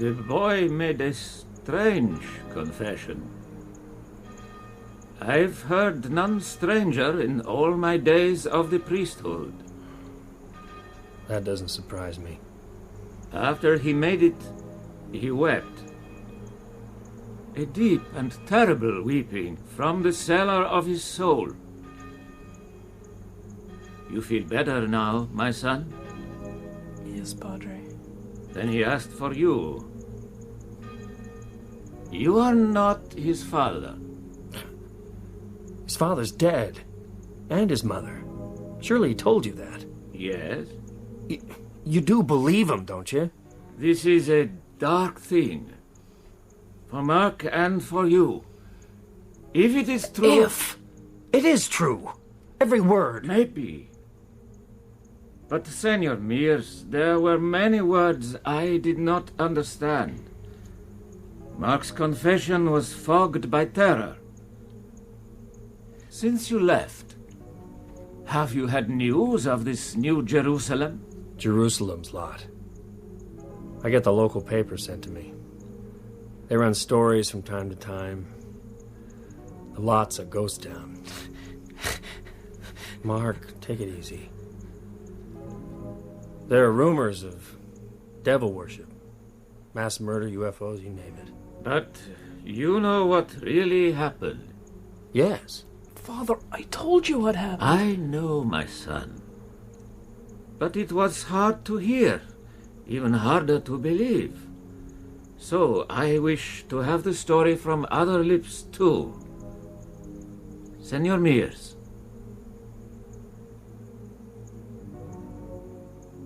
The boy made a strange confession. I've heard none stranger in all my days of the priesthood. That doesn't surprise me. After he made it, he wept. A deep and terrible weeping from the cellar of his soul. You feel better now, my son? Yes, Padre. Then he asked for you. You are not his father. His father's dead. And his mother. Surely he told you that. Yes? You do believe him, don't you? This is a dark thing. For Mark and for you. If it is true... If! It is true. Every word. Maybe. But, Senor Mears, there were many words I did not understand. Mark's confession was fogged by terror. Since you left, have you had news of this New Jerusalem? Jerusalem's lot. I get the local paper sent to me. They run stories from time to time. The lot's a ghost town. Mark, take it easy. There are rumors of devil worship, mass murder, UFOs, you name it. But you know what really happened? Yes. Father, I told you what happened. I know, my son. But it was hard to hear, even harder to believe. So I wish to have the story from other lips too. Senor Mears.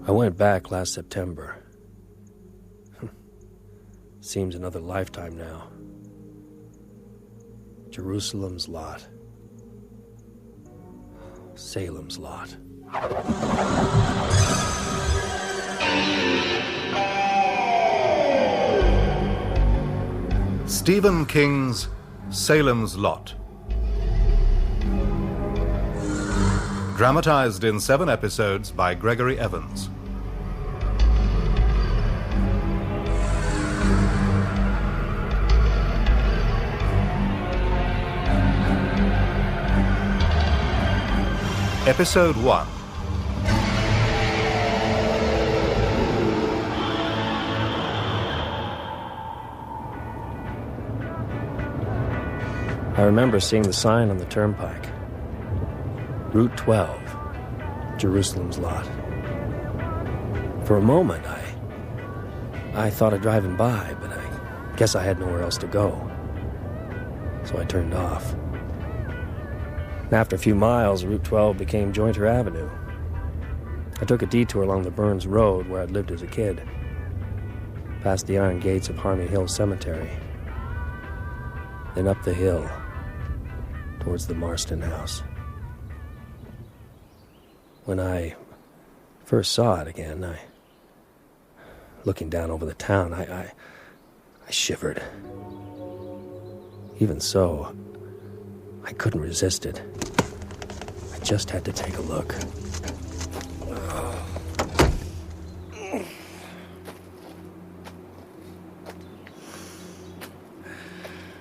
I went back last September. Seems another lifetime now. Jerusalem's lot. Salem's lot. Stephen King's Salem's Lot. Dramatized in 7 episodes by Gregory Evans. Episode 1. I remember seeing the sign on the turnpike. Route 12, Jerusalem's lot. For a moment, I thought of driving by, but I guess I had nowhere else to go. So I turned off. And after a few miles, Route 12 became Jointer Avenue. I took a detour along the Burns Road where I'd lived as a kid, past the iron gates of Harmony Hill Cemetery, then up the hill towards the Marsten house. When I first saw it again, looking down over the town, I shivered. Even so, I couldn't resist it. I just had to take a look.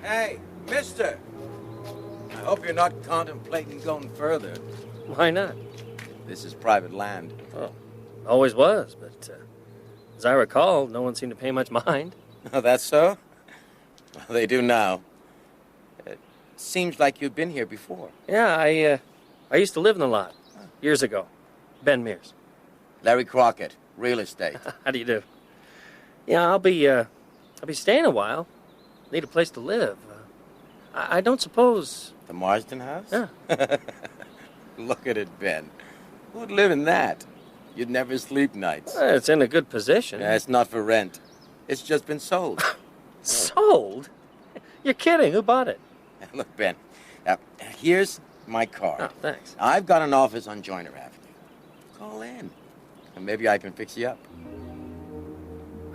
Hey, mister! I hope you're not contemplating going further. Why not? This is private land. Oh, always was, but as I recall, no one seemed to pay much mind. Oh, that's so? Well, they do now. It seems like you've been here before. Yeah, I used to live in the lot years ago. Ben Mears. Larry Crockett, real estate. How do you do? Yeah, I'll be staying a while. Need a place to live. I don't suppose... The Marsten house? Yeah. Look at it, Ben. Who'd live in that? You'd never sleep nights. It's in a good position. Yeah, it's not for rent. It's just been sold. Sold? You're kidding. Who bought it? Look, Ben, here's my card. Oh, thanks. I've got an office on Joiner Avenue. Call in, and maybe I can fix you up.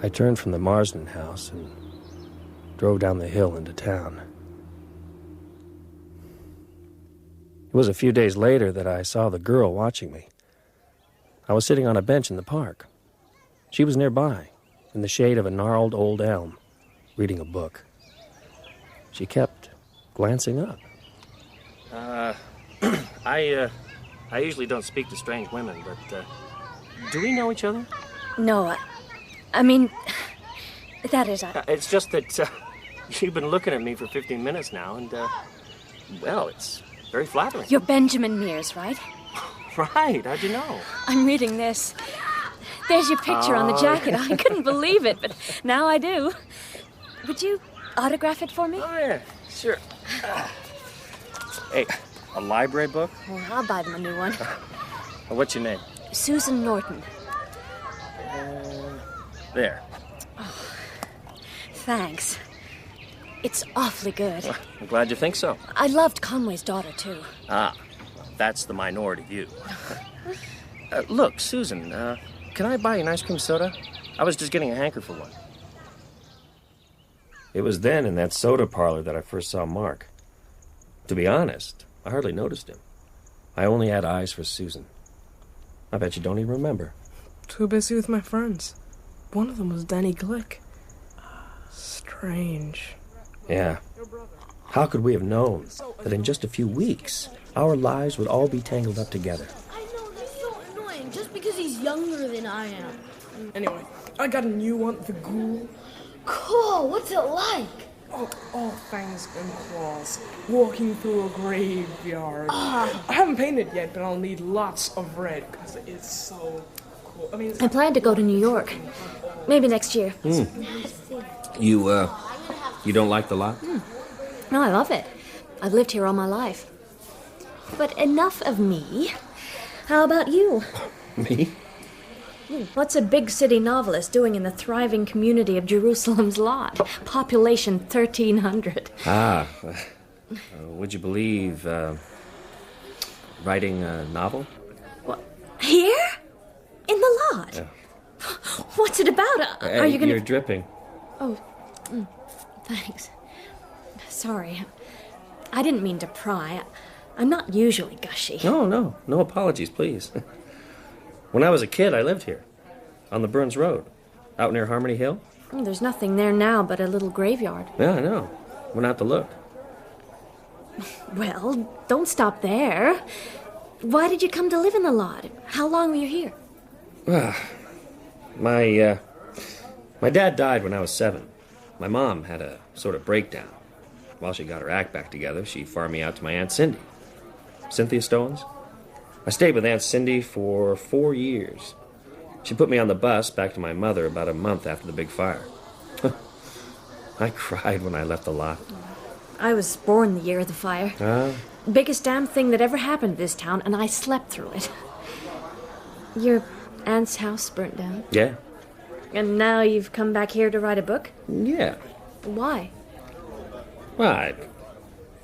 I turned from the Marsten house and drove down the hill into town. It was a few days later that I saw the girl watching me. I was sitting on a bench in the park. She was nearby, in the shade of a gnarled old elm, reading a book. She kept glancing up. I usually don't speak to strange women, but, do we know each other? No, I mean, that is... It's just that, you've been looking at me for 15 minutes now, and, well, it's very flattering. You're Benjamin Mears, right? Right, how'd you know? I'm reading this. There's your picture on the jacket. I couldn't believe it, but now I do. Would you autograph it for me? Oh, yeah, sure. Hey, a library book? Well, I'll buy them a new one. What's your name? Susan Norton. There. Oh, thanks. It's awfully good. Well, I'm glad you think so. I loved Conway's Daughter, too. Ah, that's the minority view. Look, Susan, can I buy you an ice cream soda? I was just getting a hanker for one. It was then in that soda parlor that I first saw Mark. To be honest, I hardly noticed him. I only had eyes for Susan. I bet you don't even remember. Too busy with my friends. One of them was Danny Glick. Strange. Yeah. How could we have known that in just a few weeks, our lives would all be tangled up together? I know, that's so annoying, just because he's younger than I am. Anyway, I got a new one, the Ghoul. Cool, what's it like? Oh, all fangs and claws, walking through a graveyard. I haven't painted yet, but I'll need lots of red, because it's so cool. I mean, I plan to go to New York. Maybe next year. You don't like the lot? No, I love it. I've lived here all my life. But enough of me. How about you? Me? What's a big city novelist doing in the thriving community of Jerusalem's Lot? Population 1,300. Would you believe, writing a novel? What? Here? In the Lot? Yeah. What's it about? Are you gonna... You're dripping. Oh, thanks. Sorry. I didn't mean to pry. I'm not usually gushy. No apologies, please. When I was a kid, I lived here, on the Burns Road, out near Harmony Hill. There's nothing there now but a little graveyard. Yeah, I know. Went out to look. Well, don't stop there. Why did you come to live in the Lot? How long were you here? My dad died when I was 7. My mom had a sort of breakdown. While she got her act back together, she farmed me out to my Aunt Cindy. Cynthia Stowens. I stayed with Aunt Cindy for 4 years. She put me on the bus back to my mother about a month after the big fire. I cried when I left the Lot. I was born the year of the fire. Biggest damn thing that ever happened to this town, and I slept through it. Your aunt's house burnt down? Yeah. And now you've come back here to write a book? Yeah. Why? Why?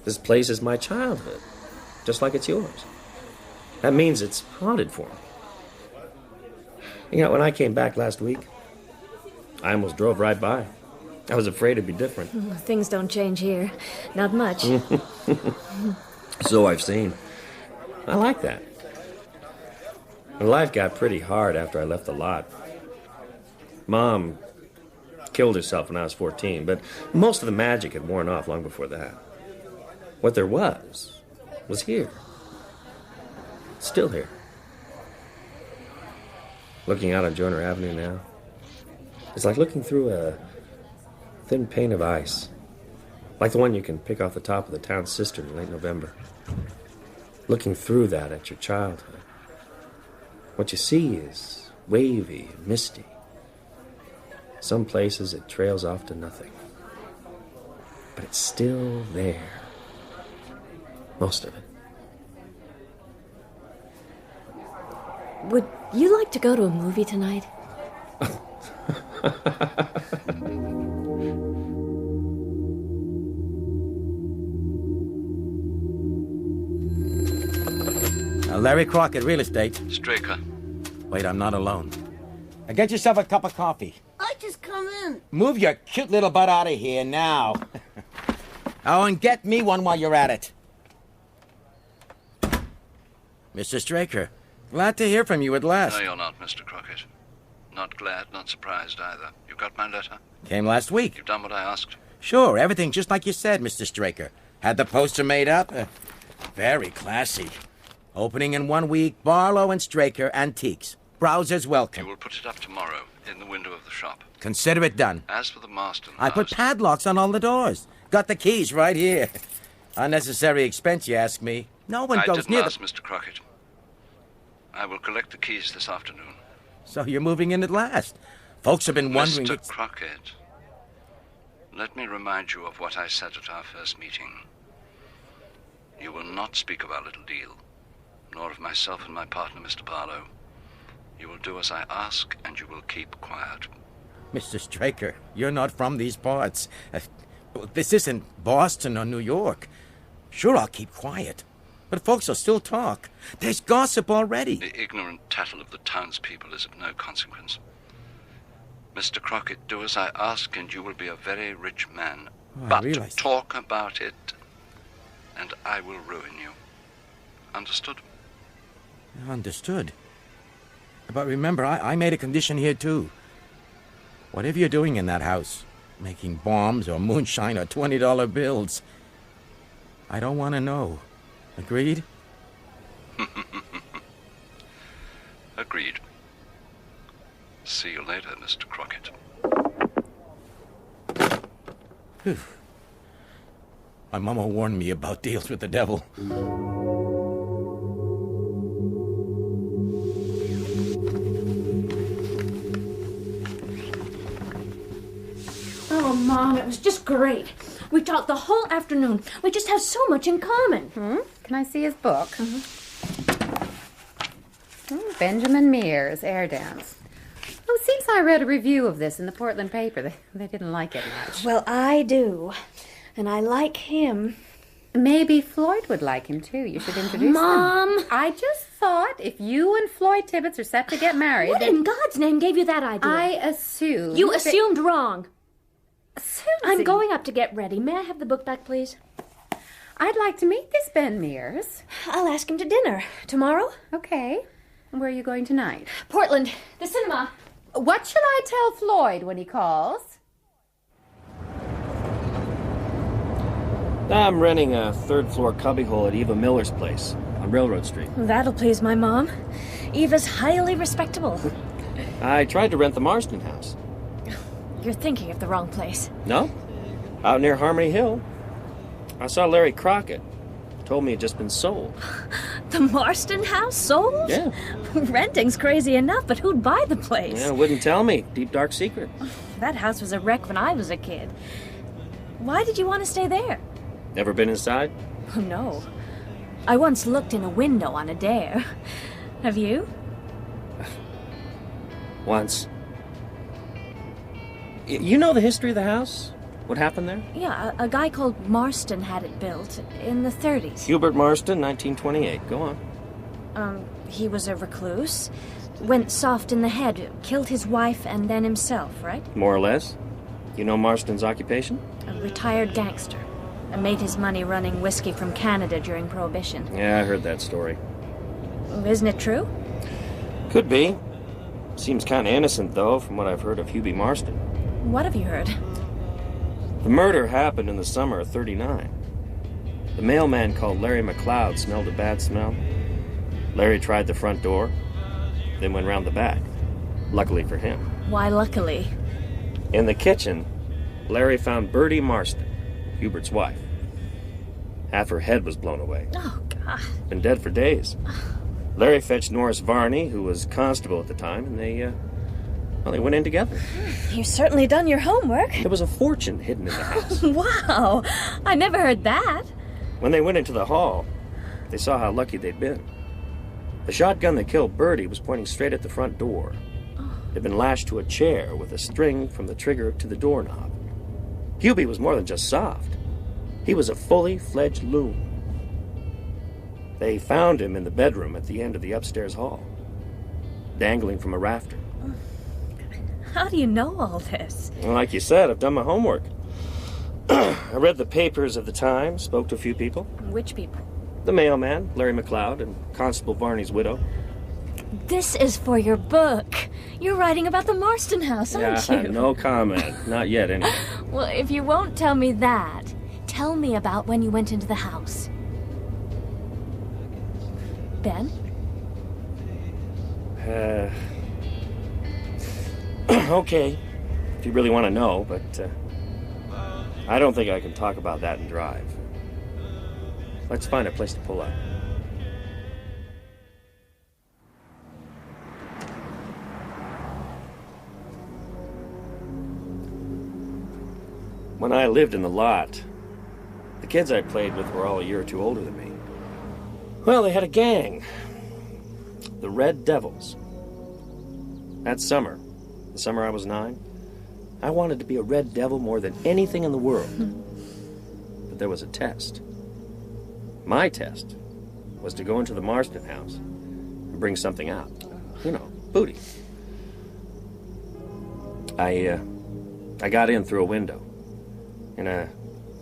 This place is my childhood, just like it's yours. That means it's haunted for me. You know, when I came back last week, I almost drove right by. I was afraid it'd be different. Things don't change here. Not much. So I've seen. I like that. My life got pretty hard after I left the Lot. Mom killed herself when I was 14, but most of the magic had worn off long before that. What there was here. Still here. Looking out on Joyner Avenue now, it's like looking through a thin pane of ice, like the one you can pick off the top of the town cistern in late November. Looking through that at your childhood, what you see is wavy and misty. Some places it trails off to nothing, but it's still there. Most of it. Would you like to go to a movie tonight? Larry Crockett, real estate. Straker. Wait, I'm not alone. Now get yourself a cup of coffee. I just come in. Move your cute little butt out of here now. Oh, and get me one while you're at it. Mr. Straker, glad to hear from you at last. No, you're not, Mr. Crockett. Not glad, not surprised either. You got my letter? Came last week. You've done what I asked? Sure, everything just like you said, Mr. Straker. Had the poster made up. Very classy. Opening in 1 week, Barlow and Straker Antiques. Browsers welcome. You will put it up tomorrow, in the window of the shop. Consider it done. As for the Marsten I put padlocks on all the doors. Got the keys right here. Unnecessary expense, you ask me. No one goes near I didn't ask Mr. Crockett. I will collect the keys this afternoon. So you're moving in at last. Folks have been wondering... Mr. Crockett, let me remind you of what I said at our first meeting. You will not speak of our little deal, nor of myself and my partner, Mr. Barlow. You will do as I ask, and you will keep quiet. Mr. Straker, you're not from these parts. This isn't Boston or New York. Sure, I'll keep quiet. But folks will still talk. There's gossip already. The ignorant tattle of the townspeople is of no consequence. Mr. Crockett, do as I ask, and you will be a very rich man. But talk about it, and I will ruin you. Understood? Understood. But remember, I made a condition here, too. Whatever you're doing in that house, making bombs or moonshine or $20 bills, I don't want to know. Agreed? Agreed. See you later, Mr. Crockett. Whew. My mama warned me about deals with the devil. Oh, Mom, it was just great. We talked the whole afternoon. We just have so much in common. Can I see his book? Benjamin Mears, Air Dance. Oh, seems I read a review of this in the Portland paper. They didn't like it much. Well, I do. And I like him. Maybe Floyd would like him, too. You should introduce Mom! them. I just thought if you and Floyd Tibbets are set to get married... What in God's name gave you that idea? I assumed... You assumed wrong. Susie. I'm going up to get ready. May I have the book back, please? I'd like to meet this Ben Mears. I'll ask him to dinner. Tomorrow? Okay. Where are you going tonight? Portland. The cinema. What shall I tell Floyd when he calls? I'm renting a third-floor cubbyhole at Eva Miller's place on Railroad Street. That'll please my mom. Eva's highly respectable. I tried to rent the Marsten house. You're thinking of the wrong place. No? Out near Harmony Hill. I saw Larry Crockett. Told me it had just been sold. The Marsten house sold? Yeah. Renting's crazy enough, but who'd buy the place? Yeah, wouldn't tell me. Deep, dark secret. That house was a wreck when I was a kid. Why did you want to stay there? Never been inside? Oh, no. I once looked in a window on a dare. Have you? Once. You know the history of the house? What happened there? Yeah, a guy called Marsten had it built in the 30s. Hubert Marsten, 1928. Go on. He was a recluse. Went soft in the head, killed his wife and then himself, right? More or less. You know Marsten's occupation? A retired gangster. Made his money running whiskey from Canada during Prohibition. Yeah, I heard that story. Isn't it true? Could be. Seems kind of innocent, though, from what I've heard of Hubie Marsten. What have you heard? The murder happened in the summer of '39. The mailman called Larry McLeod smelled a bad smell. Larry tried the front door, then went round the back. Luckily for him. Why luckily? In the kitchen, Larry found Bertie Marsten, Hubert's wife. Half her head was blown away. Oh, God. Been dead for days. Larry fetched Norris Varney, who was constable at the time, and they went in together. You've certainly done your homework. There was a fortune hidden in the house. Wow. I never heard that. When they went into the hall, they saw how lucky they'd been. The shotgun that killed Bertie was pointing straight at the front door. It had been lashed to a chair with a string from the trigger to the doorknob. Hubie was more than just soft. He was a fully fledged loon. They found him in the bedroom at the end of the upstairs hall, dangling from a rafter. How do you know all this? Well, like you said, I've done my homework. I read the papers of the time, spoke to a few people. Which people? The mailman, Larry McLeod, and Constable Varney's widow. This is for your book. You're writing about the Marsten house, aren't you? No comment. Not yet, anyway. Well, if you won't tell me that, tell me about when you went into the house. Ben? Okay. If you really want to know, but I don't think I can talk about that and drive. Let's find a place to pull up. When I lived in the lot, the kids I played with were all a year or two older than me. Well, they had a gang. The Red Devils. That summer, the summer I was 9, I wanted to be a Red Devil more than anything in the world. But there was a test. My test was to go into the Marsten house and bring something out. You know, booty. I got in through a window. In a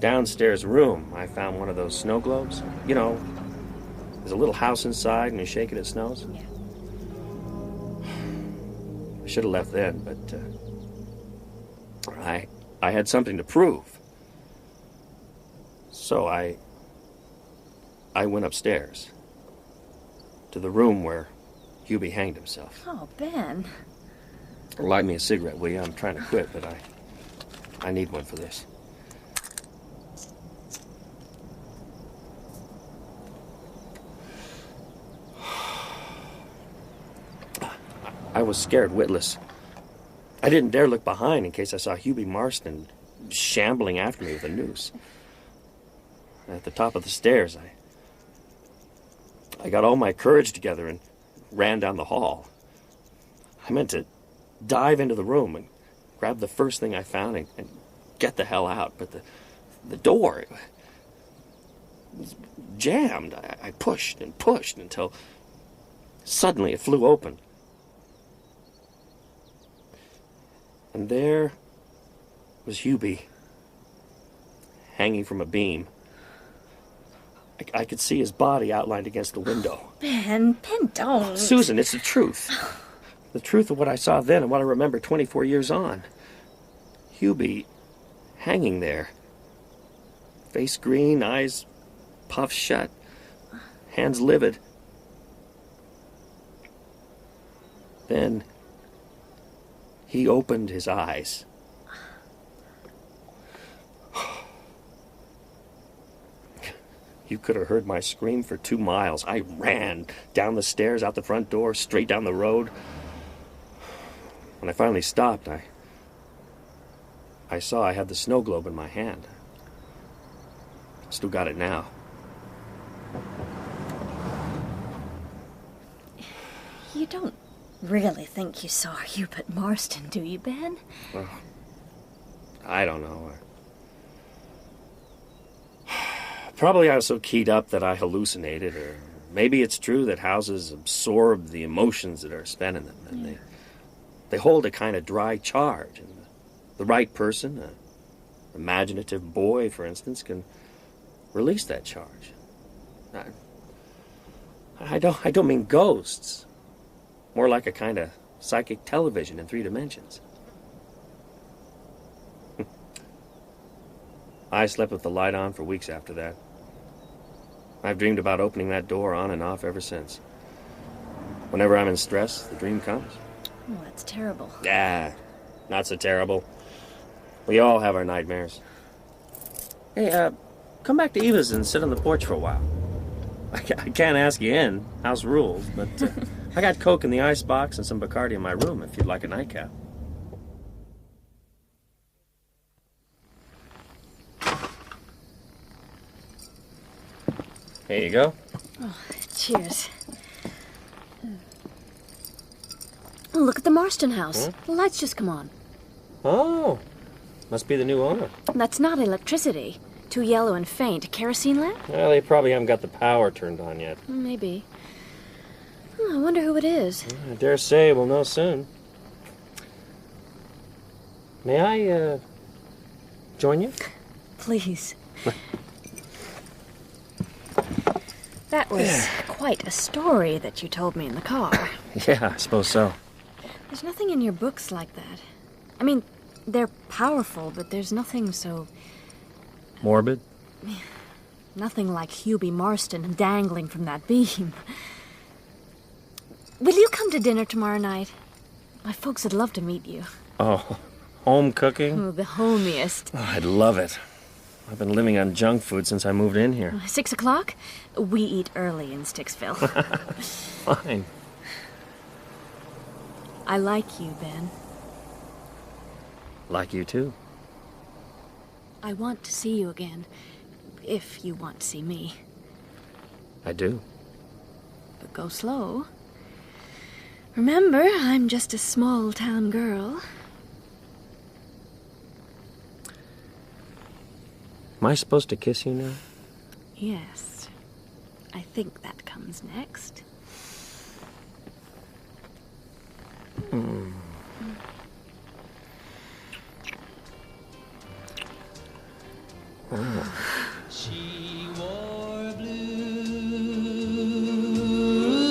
downstairs room, I found one of those snow globes. You know, there's a little house inside and you shake it, it snows. Yeah. I should have left then, but I had something to prove. So I went upstairs to the room where Hubie hanged himself. Oh, Ben. Light me a cigarette, will you? I'm trying to quit, but I need one for this. I was scared witless. I didn't dare look behind in case I saw Hubie Marsten shambling after me with a noose. At the top of the stairs, I got all my courage together and ran down the hall. I meant to dive into the room and grab the first thing I found and get the hell out. But the door was jammed. I pushed and pushed until suddenly it flew open. And there was Hubie, hanging from a beam. I could see his body outlined against the window. Ben, don't. Susan, it's the truth. The truth of what I saw then and what I remember 24 years on. Hubie, hanging there. Face green, eyes puffed shut, hands livid. Then he opened his eyes. You could have heard my scream for 2 miles. I ran down the stairs, out the front door, straight down the road. When I finally stopped, I saw I had the snow globe in my hand. Still got it now. You don't really think you saw Hubert Marsten, do you, Ben? Well, I don't know. Probably I was so keyed up that I hallucinated, or maybe it's true that houses absorb the emotions that are spent in them, and they hold a kind of dry charge. And the right person, an imaginative boy, for instance, can release that charge. I don't mean ghosts. More like a kind of psychic television in 3 dimensions. I slept with the light on for weeks after that. I've dreamed about opening that door on and off ever since. Whenever I'm in stress, the dream comes. Oh, that's terrible. Not so terrible. We all have our nightmares. Hey, come back to Eva's and sit on the porch for a while. I can't ask you in, house rules, but I got Coke in the icebox and some Bacardi in my room if you'd like a nightcap. Here you go. Oh, cheers. Look at the Marsten house. The lights just come on. Oh, must be the new owner. That's not electricity. Too yellow and faint. A kerosene lamp? Well, they probably haven't got the power turned on yet. Maybe. I wonder who it is. I dare say we'll know soon. May I, join you? Please. That was quite a story that you told me in the car. Yeah, I suppose so. There's nothing in your books like that. I mean, they're powerful, but there's nothing so... Morbid? Nothing like Hubie Marsten dangling from that beam. Will you come to dinner tomorrow night? My folks would love to meet you. Oh, home cooking? Oh, the homiest. Oh, I'd love it. I've been living on junk food since I moved in here. 6 o'clock? We eat early in Sticksville. Fine. I like you, Ben. Like you too. I want to see you again, if you want to see me. I do. But go slow. Remember, I'm just a small-town girl. Am I supposed to kiss you now? Yes. I think that comes next. Mm. Oh. She wore blue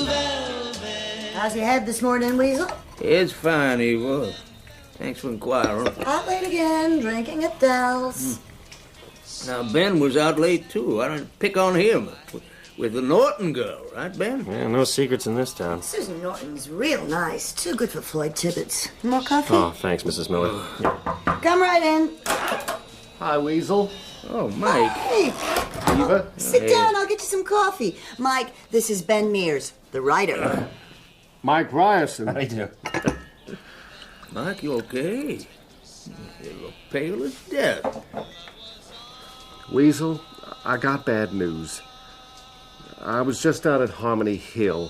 velvet. How's your head this morning, Weasel? It's fine, Eva. Thanks for inquiring. Out late again, drinking at Dell's. Now, Ben was out late, too. I don't pick on him. With the Norton girl, right, Ben? Yeah, no secrets in this town. Susan Norton's real nice. Too good for Floyd Tibbetts. More coffee? Oh, thanks, Mrs. Miller. Yeah. Come right in. Hi, Weasel. Oh, Mike. Hey. Eva. Sit down, I'll get you some coffee. Mike, this is Ben Mears, the writer. Mike Ryerson. How do you do? Mike, you okay? You look pale as death. Weasel, I got bad news. I was just out at Harmony Hill.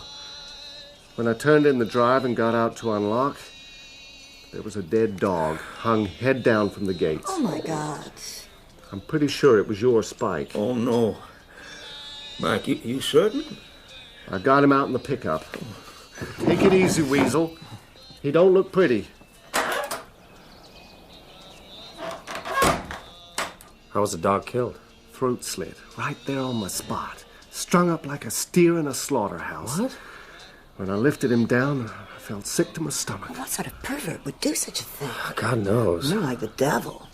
When I turned in the drive and got out to unlock, there was a dead dog hung head down from the gates. Oh, my God. I'm pretty sure it was your Spike. Oh, no. Mike, you certain? I got him out in the pickup. Take it easy, Weasel. He don't look pretty. How was the dog killed? Throat slit, right there on my spot. Strung up like a steer in a slaughterhouse. What? When I lifted him down, I felt sick to my stomach. What sort of pervert would do such a thing? God knows. More like the devil.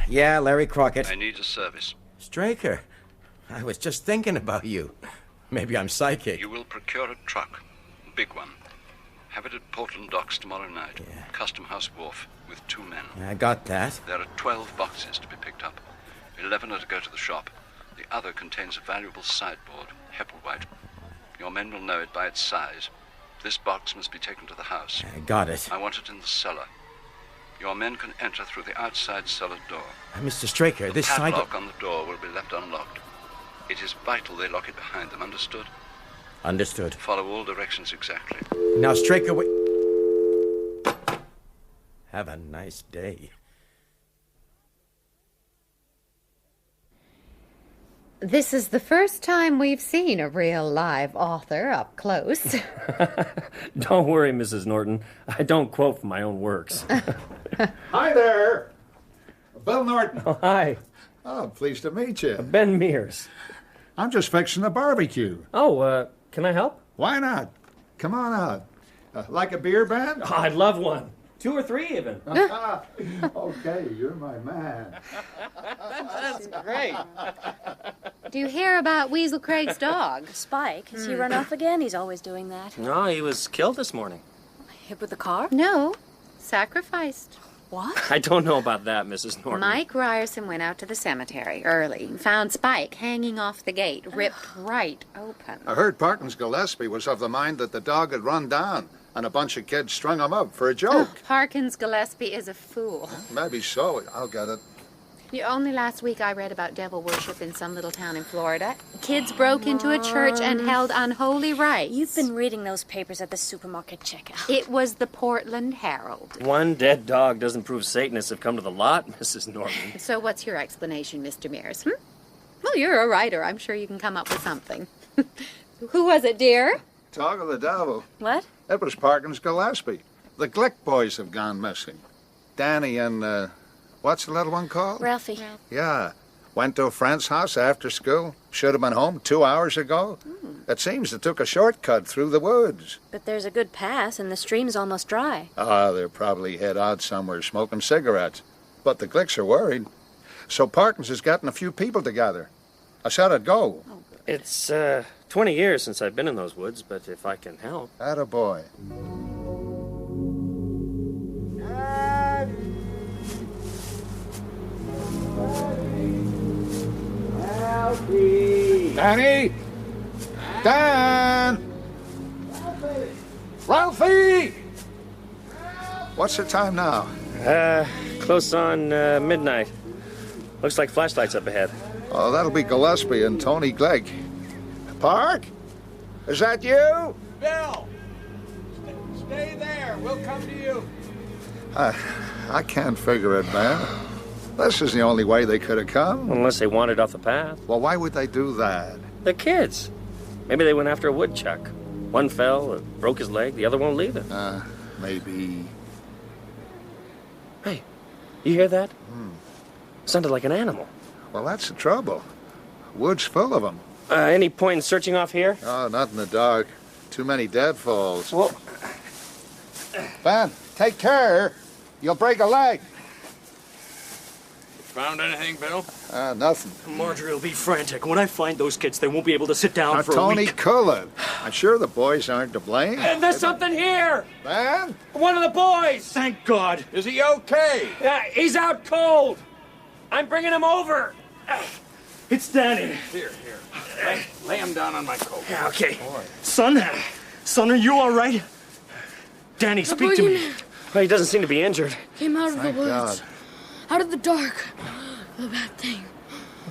Yeah, Larry Crockett. I need a service. Straker, I was just thinking about you. Maybe I'm psychic. You will procure a truck. A big one. Have it at Portland Docks tomorrow night. Yeah. Custom House Wharf with 2 men. I got that. There are 12 boxes to be picked up. 11 are to go to the shop. The other contains a valuable sideboard, Hepplewhite. Your men will know it by its size. This box must be taken to the house. I got it. I want it in the cellar. Your men can enter through the outside cellar door. Mr. Straker, this The side... padlock on the door will be left unlocked. It is vital they lock it behind them, understood? Understood. Follow all directions exactly. Now, Straker, wait... Have a nice day. This is the first time we've seen a real live author up close. Don't worry, Mrs. Norton. I don't quote from my own works. Hi there. Bill Norton. Oh, hi. Oh, pleased to meet you. Ben Mears. I'm just fixing a barbecue. Oh, can I help? Why not? Come on out. Like a beer band? Oh, I'd love one. 2 or 3 even. Okay, you're my man. That's great. Do you hear about Weasel Craig's dog? Spike, has he run off again? He's always doing that. No, he was killed this morning. Hit with the car? No, sacrificed. What? I don't know about that, Mrs. Norton. Mike Ryerson went out to the cemetery early and found Spike hanging off the gate, ripped right open. I heard Parkins Gillespie was of the mind that the dog had run down and a bunch of kids strung him up for a joke. Parkins Gillespie is a fool. Maybe so. I'll get it. Only last week I read about devil worship in some little town in Florida. Kids broke into a church and held unholy rites. You've been reading those papers at the supermarket checkout. It was the Portland Herald. One dead dog doesn't prove Satanists have come to the lot, Mrs. Norton. So what's your explanation, Mr. Mears? Well, you're a writer. I'm sure you can come up with something. Who was it, dear? Talk of the devil. What? It was Parkins Gillespie. The Glick boys have gone missing. Danny and, what's the little one called? Ralphie. Yeah. Went to a friend's house after school. Should have been home 2 hours ago. It seems they took a shortcut through the woods. But there's a good pass, and the stream's almost dry. They're probably hid out somewhere smoking cigarettes. But the Glicks are worried. So Parkins is getting a few people together. I said I'd go. It's 20 years since I've been in those woods, but if I can help... Attaboy. Danny! Dan! Ralphie! What's the time now? Close on midnight. Looks like flashlights up ahead. Oh, that'll be Gillespie and Tony Glick. Park? Is that you? Bill! Stay there. We'll come to you. I can't figure it, man. This is the only way they could have come. Unless they wandered off the path. Well, why would they do that? They're kids. Maybe they went after a woodchuck. One fell, broke his leg, the other won't leave him. Maybe... Hey, you hear that? Sounded like an animal. Well, that's the trouble. Wood's full of them. Any point in searching off here? Oh, not in the dark. Too many deadfalls. Well... Ben, take care. You'll break a leg. Found anything, Bill? Nothing. Marjorie will be frantic. When I find those kids, they won't be able to sit down for Tony a week. Cullen. I'm sure the boys aren't to blame. And there's something here! Ben? One of the boys! Thank God. Is he okay? Yeah, he's out cold. I'm bringing him over. It's Danny. Here. Lay him down on my coat. Yeah, okay. Son, are you all right? Danny, speak to me. Well, he doesn't seem to be injured. Came out of the Thank woods. God. Out of the dark. The bad thing.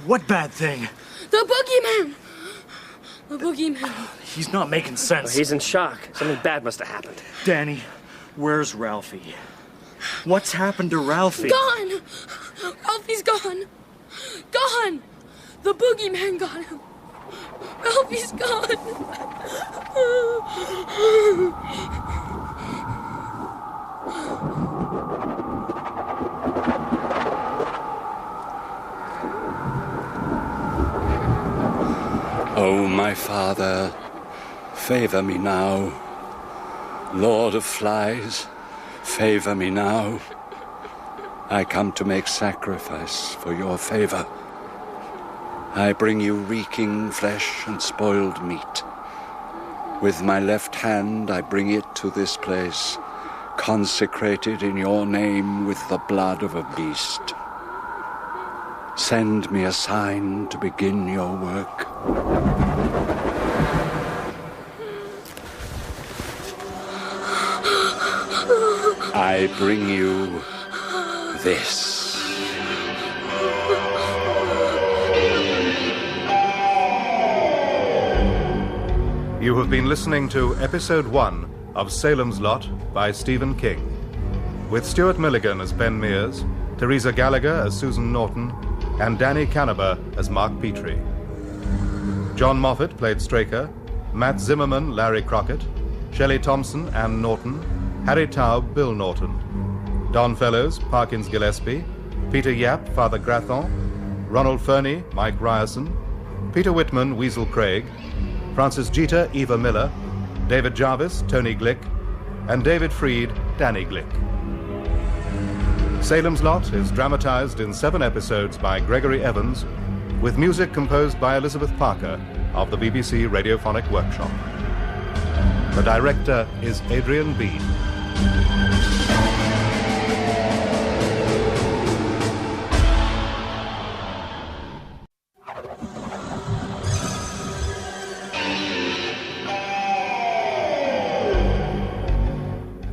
What bad thing? The boogeyman! The boogeyman. He's not making sense. Well, he's in shock. Something bad must have happened. Danny, where's Ralphie? What's happened to Ralphie? Gone! Ralphie's gone! Gone! The boogeyman got him! Ralphie's gone! Oh, my father, favor me now. Lord of flies, favor me now. I come to make sacrifice for your favor. I bring you reeking flesh and spoiled meat. With my left hand I bring it to this place, consecrated in your name with the blood of a beast. Send me a sign to begin your work. I bring you this. You have been listening to Episode 1 of Salem's Lot by Stephen King, with Stuart Milligan as Ben Mears, Teresa Gallagher as Susan Norton, and Danny Canaber as Mark Petrie. John Moffat played Straker, Matt Zimmerman, Larry Crockett, Shelley Thompson, Ann Norton, Harry Taub, Bill Norton, Don Fellows, Parkins Gillespie, Peter Yapp, Father Grathon, Ronald Fernie, Mike Ryerson, Peter Whitman, Weasel Craig, Francis Jeter, Eva Miller, David Jarvis, Tony Glick, and David Freed, Danny Glick. Salem's Lot is dramatized in 7 episodes by Gregory Evans, with music composed by Elizabeth Parker of the BBC Radiophonic Workshop. The director is Adrian Bean.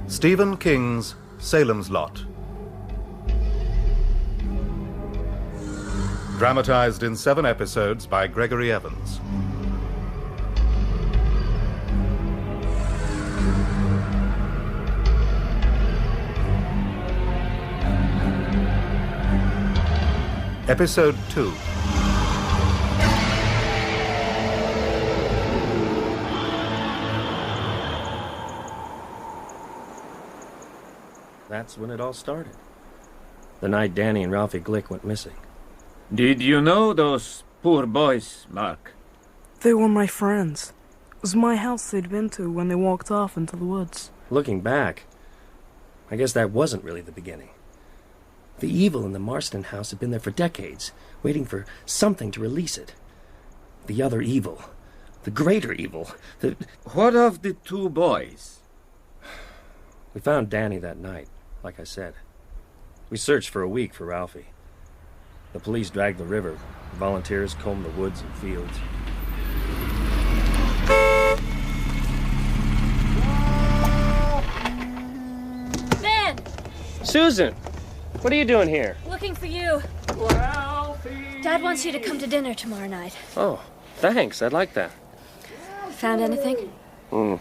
Stephen King's Salem's Lot. Dramatized in 7 episodes by Gregory Evans. Episode 2. That's when it all started. The night Danny and Ralphie Glick went missing. Did you know those poor boys, Mark? They were my friends. It was my house they'd been to when they walked off into the woods. Looking back, I guess that wasn't really the beginning. The evil in the Marsten house had been there for decades, waiting for something to release it. The other evil. The greater evil. What of the two boys? We found Danny that night, like I said. We searched for a week for Ralphie. The police dragged the river. Volunteers combed the woods and fields. Ben! Susan! What are you doing here? Looking for you. Dad wants you to come to dinner tomorrow night. Oh, thanks. I'd like that. Found anything? Oh,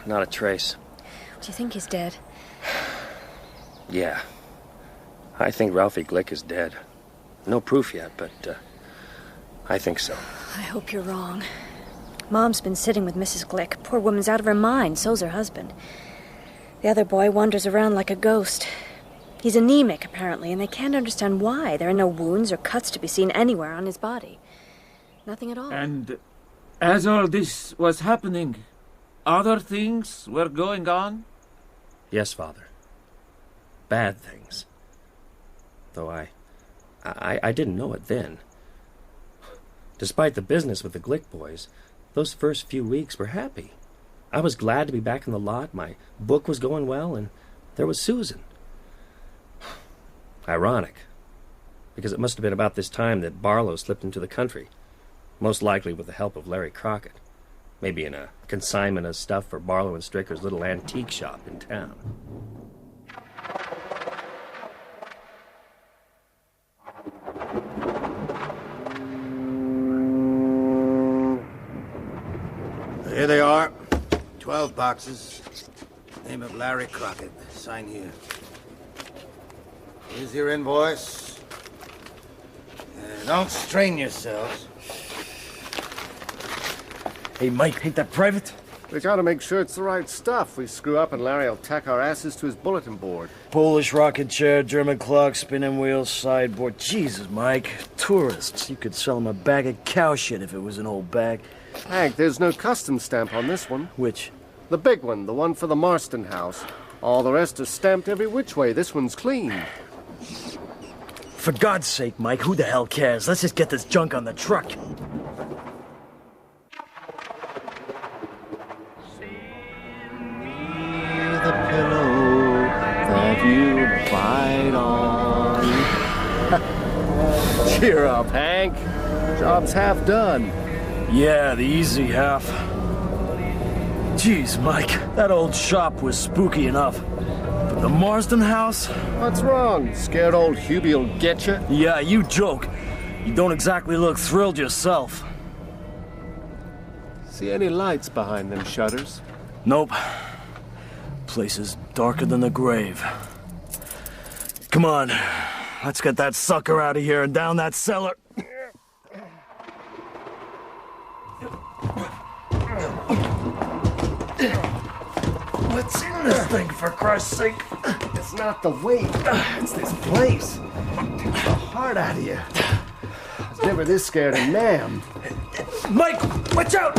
not a trace. Do you think he's dead? Yeah. I think Ralphie Glick is dead. No proof yet, but I think so. I hope you're wrong. Mom's been sitting with Mrs. Glick. Poor woman's out of her mind, so's her husband. The other boy wanders around like a ghost. He's anemic, apparently, and they can't understand why. There are no wounds or cuts to be seen anywhere on his body. Nothing at all. And as all this was happening, other things were going on? Yes, Father. Bad things. Though I didn't know it then. Despite the business with the Glick boys, those first few weeks were happy. I was glad to be back in the lot, my book was going well, and there was Susan. Ironic, because it must have been about this time that Barlow slipped into the country, most likely with the help of Larry Crockett, maybe in a consignment of stuff for Barlow and Stricker's little antique shop in town. Here they are. 12 boxes. Name of Larry Crockett. Sign here. Here's your invoice. Don't strain yourselves. Hey, Mike, ain't that private? We gotta make sure it's the right stuff. We screw up and Larry'll tack our asses to his bulletin board. Polish rocket chair, German clock, spinning wheels, sideboard. Jesus, Mike. Tourists. You could sell them a bag of cow shit if it was an old bag. Hank, there's no custom stamp on this one. Which? The big one, the one for the Marsten house. All the rest are stamped every which way. This one's clean. For God's sake, Mike, who the hell cares? Let's just get this junk on the truck. The pillow that you fight on. Cheer up, Hank. Job's half done. Yeah, the easy half. Jeez, Mike, that old shop was spooky enough. But the Marsten house? What's wrong? Scared old Hubie'll get you? Yeah, you joke. You don't exactly look thrilled yourself. See any lights behind them shutters? Nope. Place is darker than the grave. Come on, let's get that sucker out of here and down that cellar. What's in this thing, for Christ's sake? It's not the weight. It's this place. Takes the heart out of you. I was never this scared of Nam. Mike, watch out!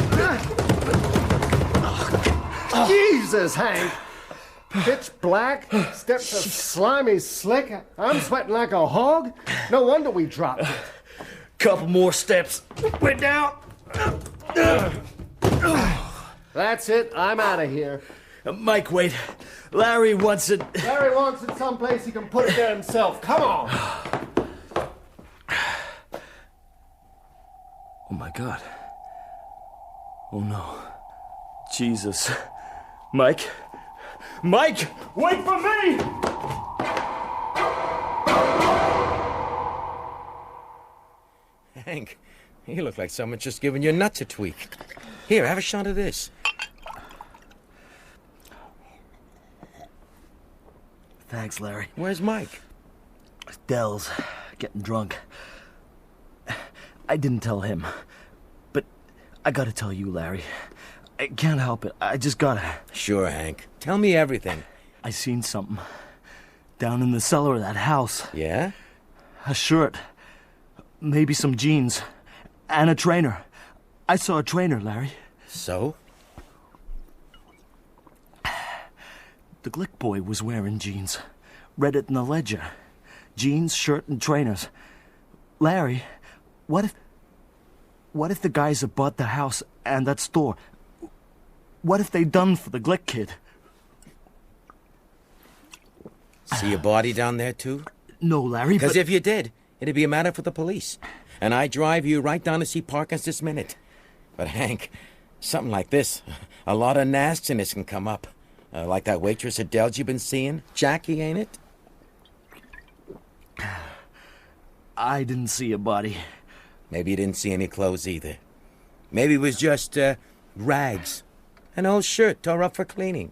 Jesus, Hank. Pitch black, steps of slimy slick. I'm sweating like a hog. No wonder we dropped it. Couple more steps. We're down. That's it. I'm out of here. Mike, wait. Larry wants it. Larry wants it someplace he can put it there himself. Come on. Oh, my God. Oh, no. Jesus. Mike? Mike, wait for me! Hank, you look like someone's just giving your nuts a tweak. Here, have a shot of this. Thanks, Larry. Where's Mike? Dell's getting drunk. I didn't tell him, but I gotta tell you, Larry. I can't help it. I just gotta. Sure, Hank. Tell me everything. I seen something down in the cellar of that house. Yeah? A shirt. Maybe some jeans. And a trainer. I saw a trainer, Larry. So? The Glick boy was wearing jeans. Read it in the ledger. Jeans, shirt, and trainers. Larry, what if the guys that bought the house and that store, what if they done for the Glick kid? See a body down there, too? No, Larry, Because if you did, it'd be a matter for the police. And I'd drive you right down to see Parkins this minute. But, Hank, something like this, a lot of nastiness can come up. Like that waitress at Dell's you've been seeing. Jackie, ain't it? I didn't see a body. Maybe you didn't see any clothes either. Maybe it was just, rags. An old shirt tore up for cleaning.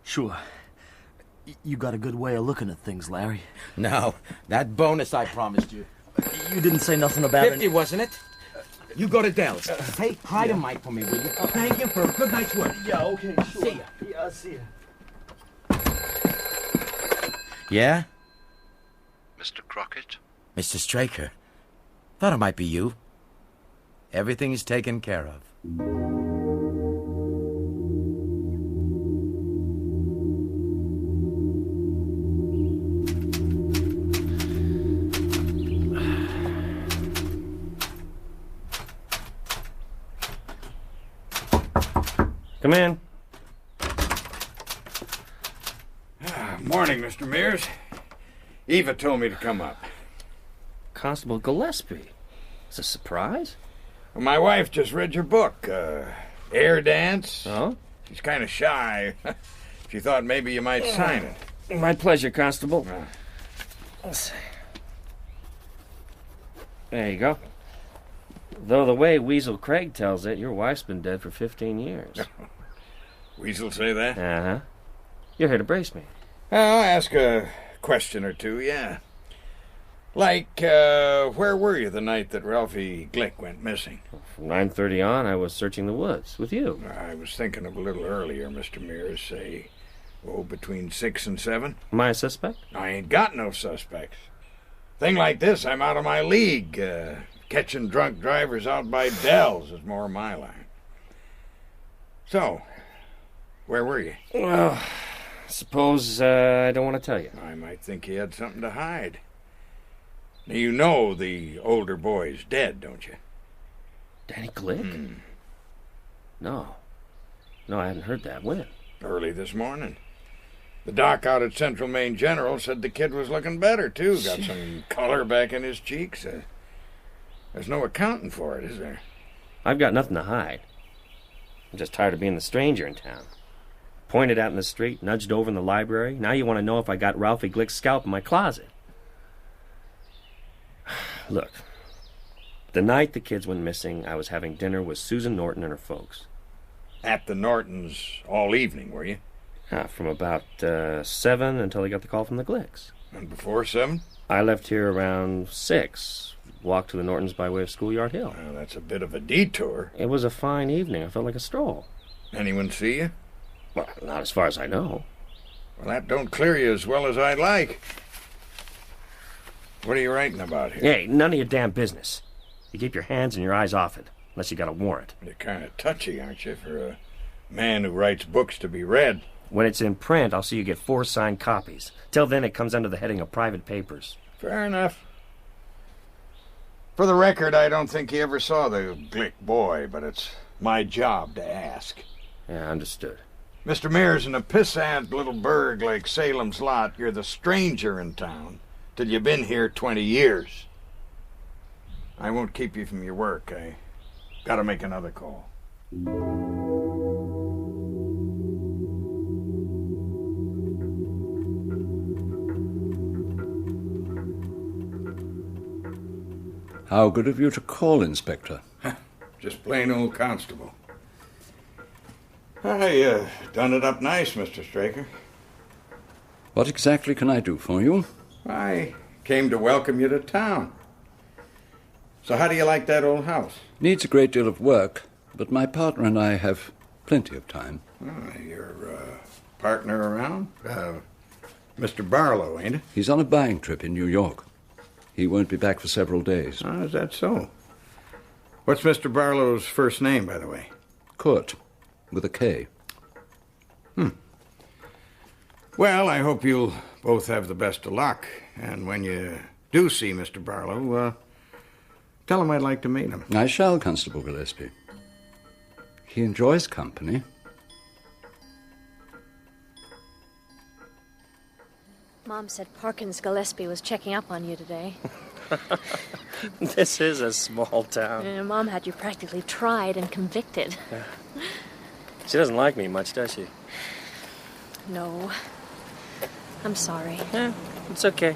Sure. You got a good way of looking at things, Larry. No, that bonus I promised you. You didn't say nothing about 50, wasn't it? You go to Dell's. Hey, hide a mic for me, will you? Thank you for a good night's work. Yeah, okay, sure. See ya. Yeah, I'll see ya. Yeah? Mr. Crockett? Mr. Straker. Thought it might be you. Everything is taken care of. Come in. Morning, Mr. Mears. Eva told me to come up. Constable Gillespie. It's a surprise? Well, my wife just read your book, Air Dance. Oh? She's kind of shy. She thought maybe you might sign it. My pleasure, Constable. Let's see. There you go. Though the way Weasel Craig tells it, your wife's been dead for 15 years. Weasel say that? Uh-huh. You're here to brace me. I'll ask a question or two, yeah. Like, where were you the night that Ralphie Glick went missing? From 9:30 on, I was searching the woods with you. I was thinking of a little earlier, Mr. Mears, say, between 6 and 7. Am I a suspect? I ain't got no suspects. Thing like this, I'm out of my league. Catching drunk drivers out by Dell's is more my line. So, where were you? Well, suppose I don't want to tell you. I might think you had something to hide. Now, you know the older boy's dead, don't you? Danny Glick? No. No, I hadn't heard that. When? Early this morning. The doc out at Central Maine General said the kid was looking better, too. Got some color back in his cheeks. There's no accounting for it, is there? I've got nothing to hide. I'm just tired of being the stranger in town. Pointed out in the street, nudged over in the library. Now you want to know if I got Ralphie Glick's scalp in my closet. Look, the night the kids went missing, I was having dinner with Susan Norton and her folks. At the Nortons all evening, were you? From about 7 until I got the call from the Glicks. And before 7? I left here around 6. Walked to the Nortons by way of Schoolyard Hill. Well, that's a bit of a detour. It was a fine evening. I felt like a stroll. Anyone see you? Well, not as far as I know. Well, that don't clear you as well as I'd like. What are you writing about here? Hey, none of your damn business. You keep your hands and your eyes off it, unless you got a warrant. You're kind of touchy, aren't you, for a man who writes books to be read? When it's in print, I'll see you get 4 signed copies. Till then, it comes under the heading of private papers. Fair enough. For the record, I don't think he ever saw the Glick boy, but it's my job to ask. Yeah, understood. Mr. Mears, in a pissant little burg like Salem's Lot, you're the stranger in town till you've been here 20 years. I won't keep you from your work. I gotta make another call. How good of you to call, Inspector. Just plain old constable. I done it up nice, Mr. Straker. What exactly can I do for you? I came to welcome you to town. So how do you like that old house? Needs a great deal of work, but my partner and I have plenty of time. Your partner around? Mr. Barlow, ain't it? He's on a buying trip in New York. He won't be back for several days. Oh, is that so? What's Mr. Barlow's first name, by the way? Kurt, with a K. Well, I hope you'll both have the best of luck. And when you do see Mr. Barlow, tell him I'd like to meet him. I shall, Constable Gillespie. He enjoys company. Mom said Parkins Gillespie was checking up on you today. This is a small town. Mom had you practically tried and convicted. She doesn't like me much, does she? No. I'm sorry. Yeah, it's okay.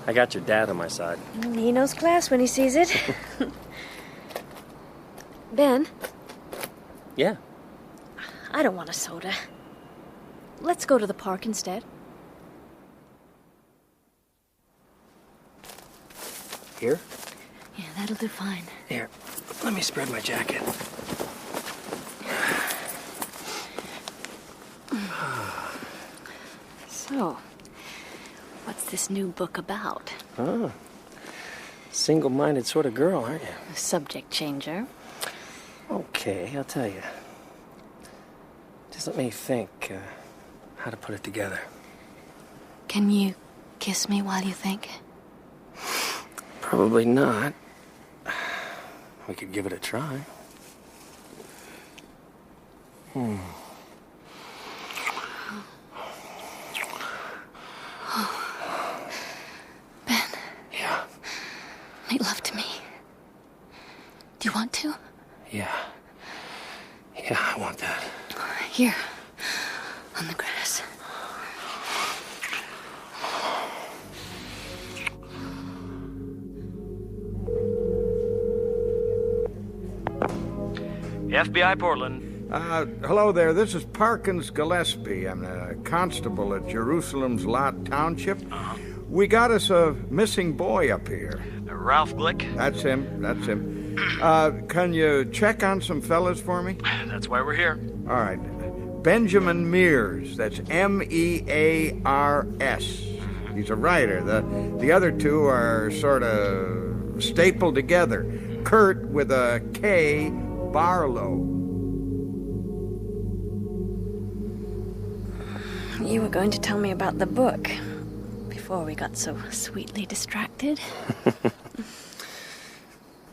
I got your dad on my side. He knows class when he sees it. Ben? Yeah. I don't want a soda. Let's go to the park instead. Here? Yeah, that'll do fine. Here, let me spread my jacket. So, what's this new book about? Oh, single-minded sort of girl, aren't you? A subject changer. Okay, I'll tell you. Just let me think how to put it together. Can you kiss me while you think? Probably not. We could give it a try. Ben. Yeah. Make love to me. Do you want to? Yeah. Yeah, I want that. Here. On the grass. FBI Portland. Hello there. This is Parkins Gillespie. I'm a constable at Jerusalem's Lot Township. We got us a missing boy up here. Ralph Glick? That's him. Can you check on some fellas for me? That's why we're here. All right. Benjamin Mears. That's Mears. He's a writer. The other two are sort of stapled together. Kurt with a K, Barlow. You were going to tell me about the book before we got so sweetly distracted.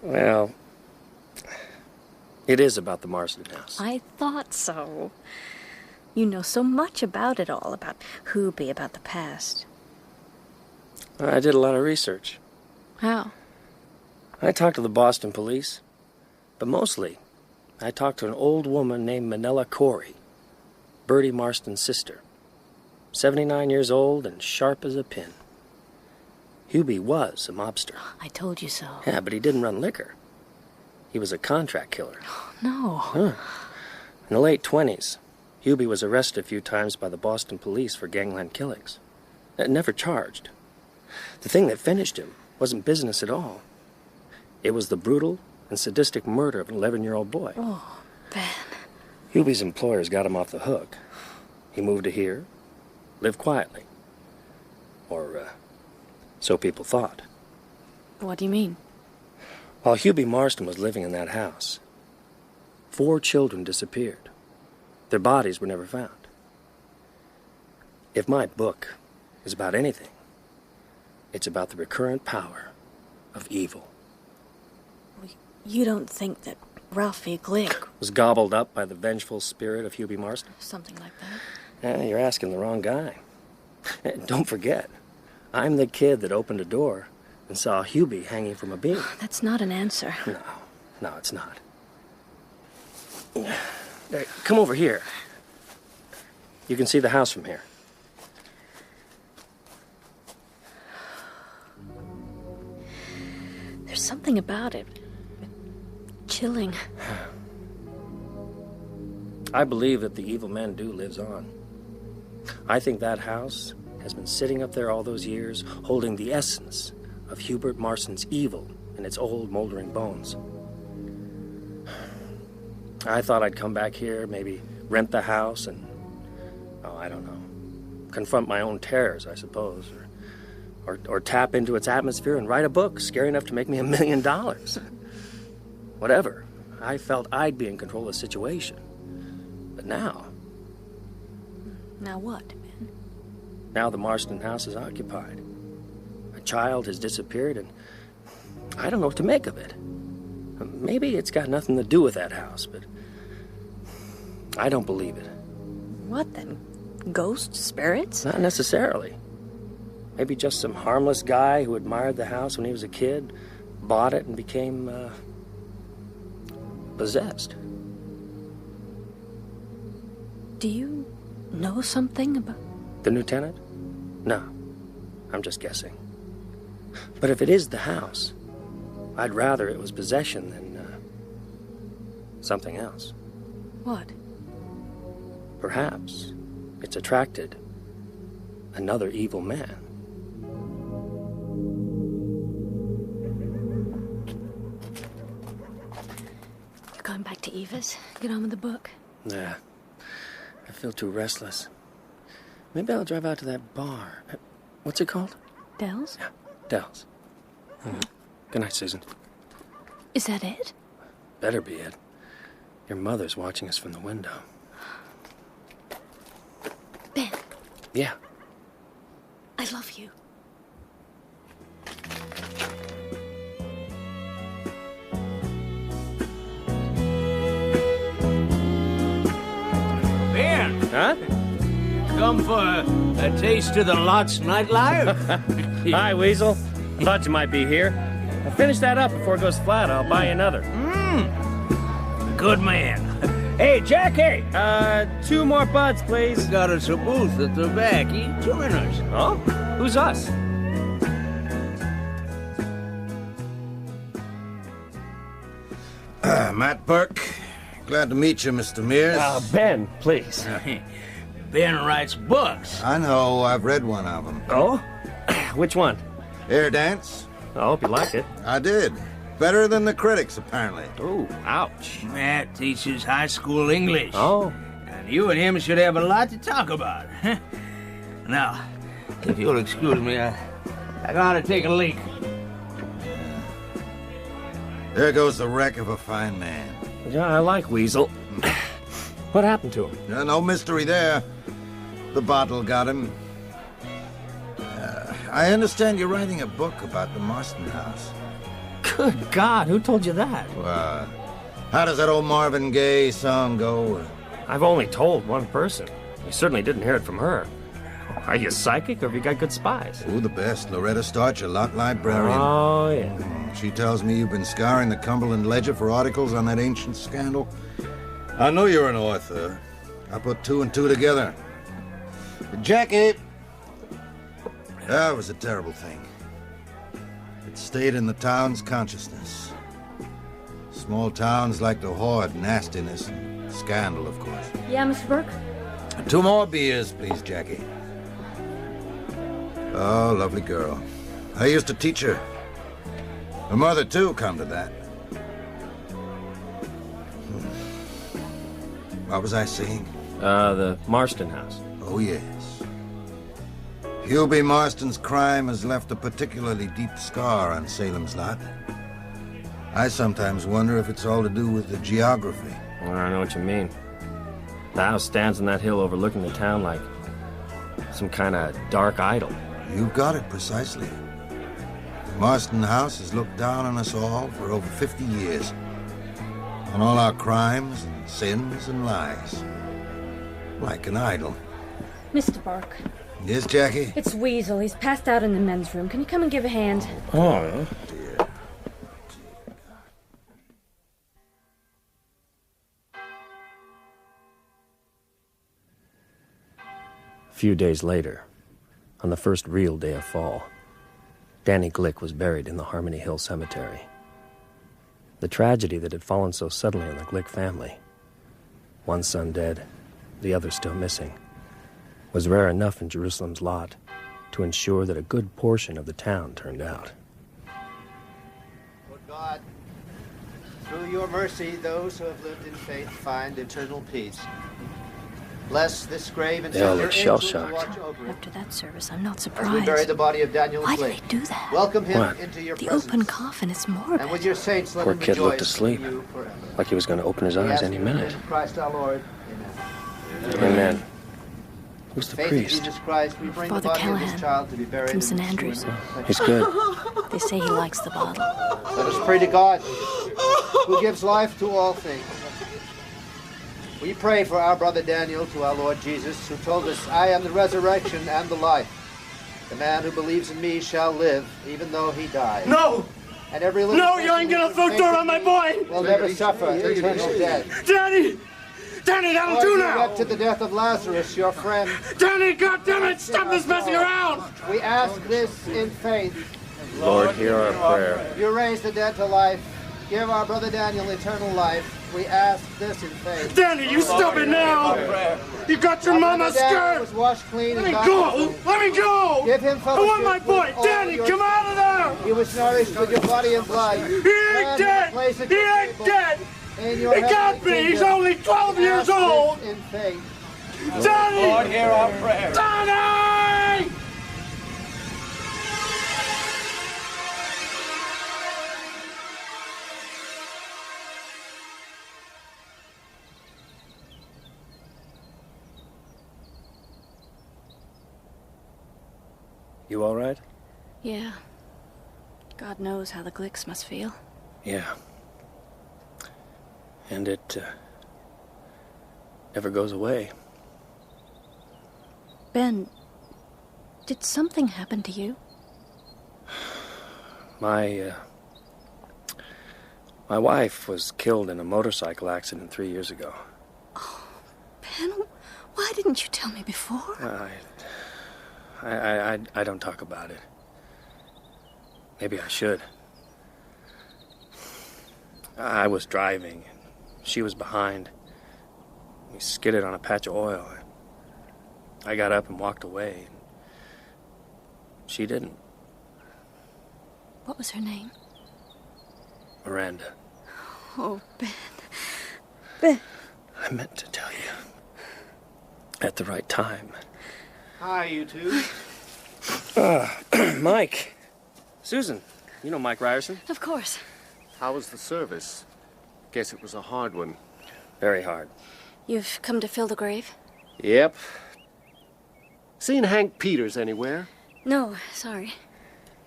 Well, it is about the Marsten house. I thought so. You know so much about it all, about Hoobie, about the past. I did a lot of research. How? I talked to the Boston police, but mostly I talked to an old woman named Manella Corey, Bertie Marsten's sister. 79 years old and sharp as a pin. Hubie was a mobster. I told you so. Yeah, but he didn't run liquor. He was a contract killer. No. Huh. In the late 20s, Hubie was arrested a few times by the Boston police for gangland killings. Never charged. The thing that finished him wasn't business at all. It was the brutal and sadistic murder of an 11-year-old boy. Oh, Ben. Hubie's employers got him off the hook. He moved to here, lived quietly. Or, so people thought. What do you mean? While Hubie Marsten was living in that house, 4 children disappeared. Their bodies were never found. If my book is about anything, it's about the recurrent power of evil. You don't think that Ralphie Glick Was gobbled up by the vengeful spirit of Hubie Marsten? something like that? Yeah, you're asking the wrong guy. Don't forget, I'm the kid that opened a door and saw Hubie hanging from a beam. That's not an answer. No, it's not. Come over here. You can see the house from here. There's something about it. Chilling. I believe that the evil man lives on. I think that house has been sitting up there all those years, holding the essence of Hubert Marsten's evil in its old, moldering bones. I thought I'd come back here, maybe rent the house and, I don't know, confront my own terrors, I suppose, or tap into its atmosphere and write a book scary enough to make me $1 million. Whatever. I felt I'd be in control of the situation. But now... Now what, Ben? Now the Marsten house is occupied. A child has disappeared, and I don't know what to make of it. Maybe it's got nothing to do with that house, but I don't believe it. What then? Ghosts? Spirits? Not necessarily. Maybe just some harmless guy who admired the house when he was a kid, bought it, and became, possessed. Do you know something about... The new tenant? No. I'm just guessing. But if it is the house, I'd rather it was possession than, something else. What? Perhaps it's attracted another evil man. You're going back to Eva's? Get on with the book. Nah. I feel too restless. Maybe I'll drive out to that bar. What's it called? Dell's? Yeah, Dell's. Good night, Susan. Is that it? Better be it. Your mother's watching us from the window. Ben. Yeah. I love you. Ben! Huh? Come for a taste of the Lot's nightlife? Hi, Weasel. I thought you might be here. I'll finish that up before it goes flat. I'll buy you another. Good man. Hey, Jackie! 2 more buds, please. We got us a booth at the back. You join us. Oh? Who's us? Matt Burke. Glad to meet you, Mr. Mears. Ben, please. Ben writes books. I know. I've read one of them. Oh? Which one? Air Dance. I hope you like it. I did. Better than the critics, apparently. Ooh, ouch. Matt teaches high school English. Oh. And you and him should have a lot to talk about. Now, if you'll excuse me, I gotta take a leak. There goes the wreck of a fine man. Yeah, I like Weasel. What happened to him? No mystery there. The bottle got him. I understand you're writing a book about the Marsten house. Good God, who told you that? How does that old Marvin Gaye song go? I've only told one person. You certainly didn't hear it from her. Are you psychic or have you got good spies? Oh, the best. Loretta Starch, a lot librarian. Oh, yeah. She tells me you've been scouring the Cumberland Ledger for articles on that ancient scandal. I know you're an author. I put 2 and 2 together. Jackie! That was a terrible thing. It stayed in the town's consciousness. Small towns like to hoard nastiness and scandal, of course. Yeah, Mr. Burke? 2 more beers, please, Jackie. Oh, lovely girl. I used to teach her. Her mother, too, come to that. What was I saying? The Marsten house. Oh, yes. Hubie Marsten's crime has left a particularly deep scar on Salem's lot. I sometimes wonder if it's all to do with the geography. Well, I know what you mean. The house stands on that hill overlooking the town like some kind of dark idol. You've got it precisely. The Marsten house has looked down on us all for over 50 years. On all our crimes and sins and lies. Like an idol. Mr. Burke. Yes, Jackie? It's Weasel. He's passed out in the men's room. Can you come and give a hand? Oh, dear. A few days later, on the first real day of fall, Danny Glick was buried in the Harmony Hill Cemetery. The tragedy that had fallen so suddenly on the Glick family, one son dead, the other still missing, was rare enough in Jerusalem's lot to ensure that a good portion of the town turned out. Lord God, through your mercy, those who have lived in faith find eternal peace. Bless this grave and They all send your look angels to shell-shocked. watch over it. After that service, I'm not As we surprised. bury the body of Daniel Why do Glick, they do that? welcome him What? into your The presence. open coffin is morbid. And with your saints, let Poor him kid rejoice looked asleep, in you forever. like he was going to open his We eyes ask any in the name minute. of Christ our Lord. Amen. Amen. Who's the Faith in priest? Jesus Christ, we bring Father the body of Callahan, this child to be buried from in St. this Andrews. true He's good. They say he likes the bottle. Let us pray to God, who gives life to all things. We pray for our brother Daniel to our Lord Jesus, who told us, I am the resurrection and the life. The man who believes in me shall live, even though he dies. No! And every No, you ain't gonna throw dirt on my boy! will never suffer eternal death. Danny! Danny, that'll Lord, do you now! wept to the death of Lazarus, your friend. Danny, goddammit, stop this messing around! We ask this in faith. Lord, hear our prayer. You raise the dead to life. Give our brother Daniel eternal life. We ask this in faith. Danny, you stop it now! You got your mama scared! Was washed clean Let and me go! Let me go! Give him I want my fellowship boy! with all Danny, your come out of there! He was nourished with your body and blood. He ain't dead! He ain't dead! He can't be! He's only 12 years old! In faith. Danny! Lord, hear our prayer. Danny! You all right? Yeah. God knows how the Glicks must feel. Yeah. And it never goes away. Ben, did something happen to you? My wife was killed in a motorcycle accident 3 years ago. Ben, why didn't you tell me before? I don't talk about it. Maybe I should. I was driving. She was behind. We skidded on a patch of oil. I got up and walked away. She didn't. What was her name? Miranda. Oh, Ben. Ben. I meant to tell you. At the right time. Hi, you two. Mike. Susan. You know Mike Ryerson? Of course. How was the service? Guess it was a hard one. Very hard. You've come to fill the grave? Yep. Seen Hank Peters anywhere? No, sorry.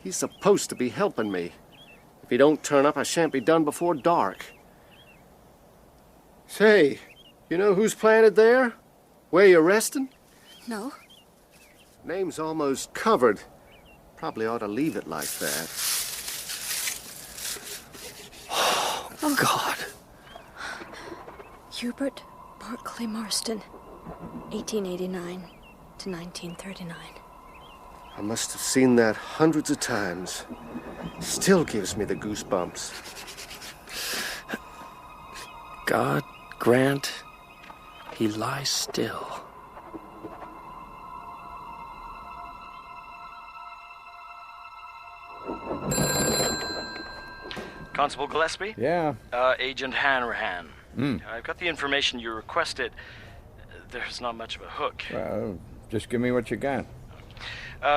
He's supposed to be helping me. If he don't turn up, I shan't be done before dark. Say, you know who's planted there? Where you resting? No. Name's almost covered. Probably ought to leave it like that. Oh, God. Hubert Barclay Marsten, 1889 to 1939. I must have seen that hundreds of times. Still gives me the goosebumps. God grant he lies still. Constable Gillespie? Yeah. Agent Hanrahan. Hmm. I've got the information you requested. There's not much of a hook. Well, just give me what you got.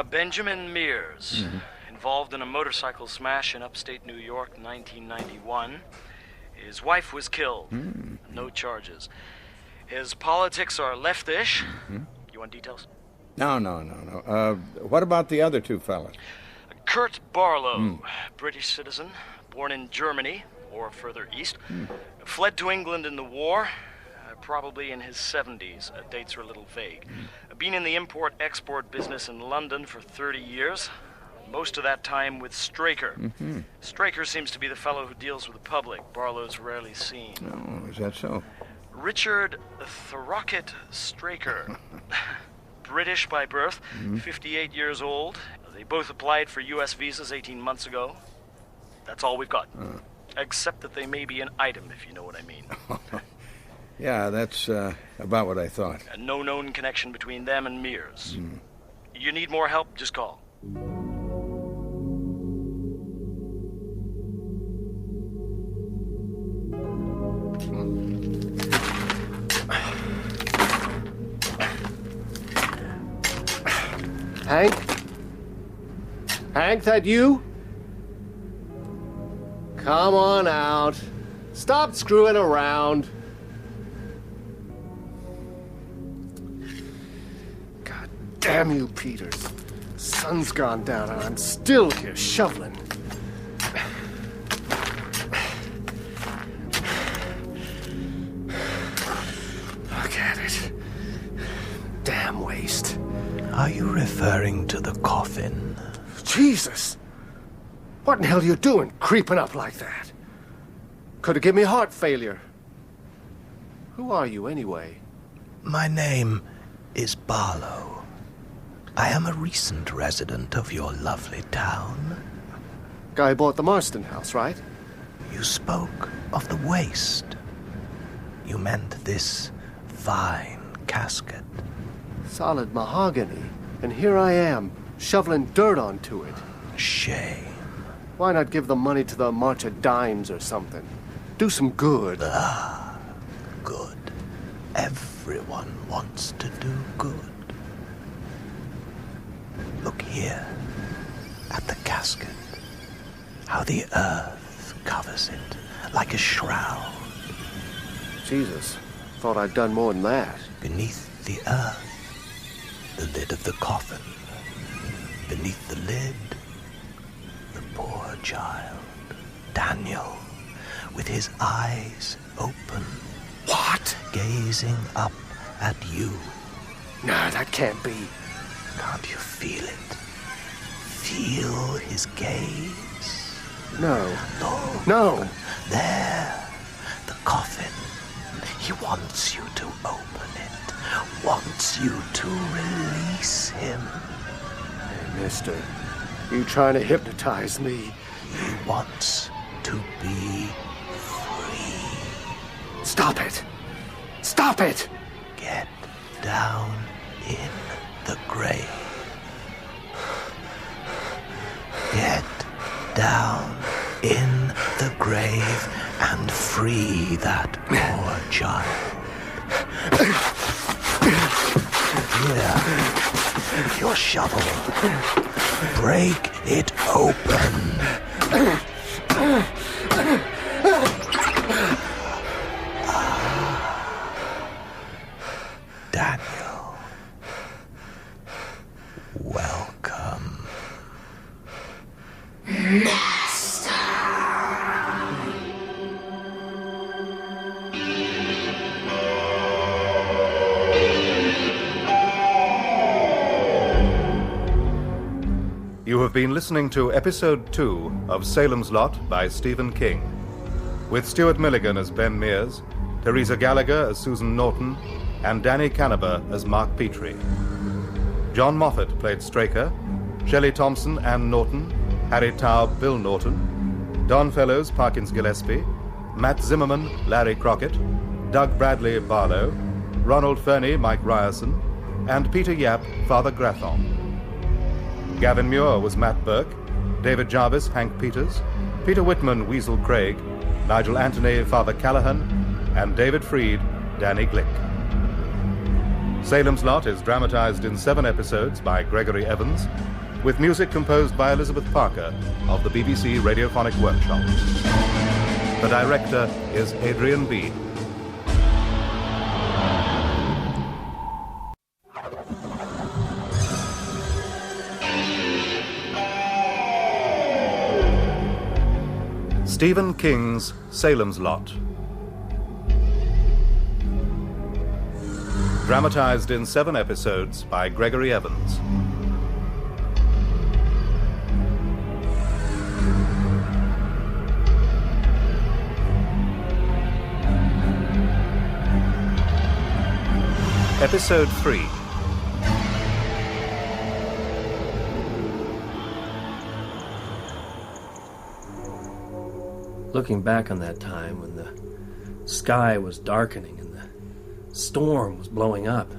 Benjamin Mears, involved in a motorcycle smash in upstate New York, 1991. His wife was killed. No charges. His politics are leftish. You want details? No. What about the other two fellas? Kurt Barlow, British citizen, born in Germany, or further east, fled to England in the war, probably in his 70s. Dates are a little vague. Been in the import-export business in London for 30 years, most of that time with Straker. Straker seems to be the fellow who deals with the public. Barlow's rarely seen. Oh, is that so? Richard Throckett Straker. British by birth, 58 years old. They both applied for U.S. visas 18 months ago. That's all we've got. Except that they may be an item, if you know what I mean. Yeah, that's about what I thought. No known connection between them and Mears. You need more help, just call. Hank? Hank, that you? Come on out. Stop screwing around. God damn you, Peters. Sun's gone down and I'm still here shoveling. Look at it. Damn waste. Are you referring to the coffin? Jesus! What in hell are you doing, creeping up like that? Could have given me heart failure. Who are you, anyway? My name is Barlow. I am a recent resident of your lovely town. Guy bought the Marsten house, right? You spoke of the waste. You meant this fine casket. Solid mahogany. And here I am, shoveling dirt onto it. Shame. Why not give the money to the March of Dimes or something? Do some good. Ah, good. Everyone wants to do good. Look here, at the casket. How the earth covers it, like a shroud. Jesus, thought I'd done more than that. Beneath the earth, the lid of the coffin. Beneath the lid, the poor child, Daniel, with his eyes open. What? Gazing up at you. Nah, that can't be. Can't you feel it? Feel his gaze? No. Look. No. There, the coffin. He wants you to open it. Wants you to release him. Hey, mister, you trying to hypnotize me? He wants to be free. Stop it! Stop it! Get down in the grave. Get down in the grave and free that poor child. Here, your shovel. Break it open. Daniel. Welcome. Master. You have been listening to Episode 2 of Salem's Lot by Stephen King, with Stuart Milligan as Ben Mears, Teresa Gallagher as Susan Norton, and Danny Canaber as Mark Petrie. John Moffat played Straker, Shelley Thompson, Ann Norton, Harry Taub, Bill Norton, Don Fellows, Parkins Gillespie, Matt Zimmerman, Larry Crockett, Doug Bradley, Barlow, Ronald Fernie, Mike Ryerson, and Peter Yapp, Father Grathon. Gavin Muir was Matt Burke, David Jarvis, Hank Peters, Peter Whitman, Weasel Craig, Nigel Anthony, Father Callahan, and David Freed, Danny Glick. Salem's Lot is dramatized in 7 episodes by Gregory Evans, with music composed by Elizabeth Parker of the BBC Radiophonic Workshop. The director is Adrian Bean. Stephen King's Salem's Lot. Dramatized in 7 episodes by Gregory Evans. Episode 3. Looking back on that time when the sky was darkening and the storm was blowing up,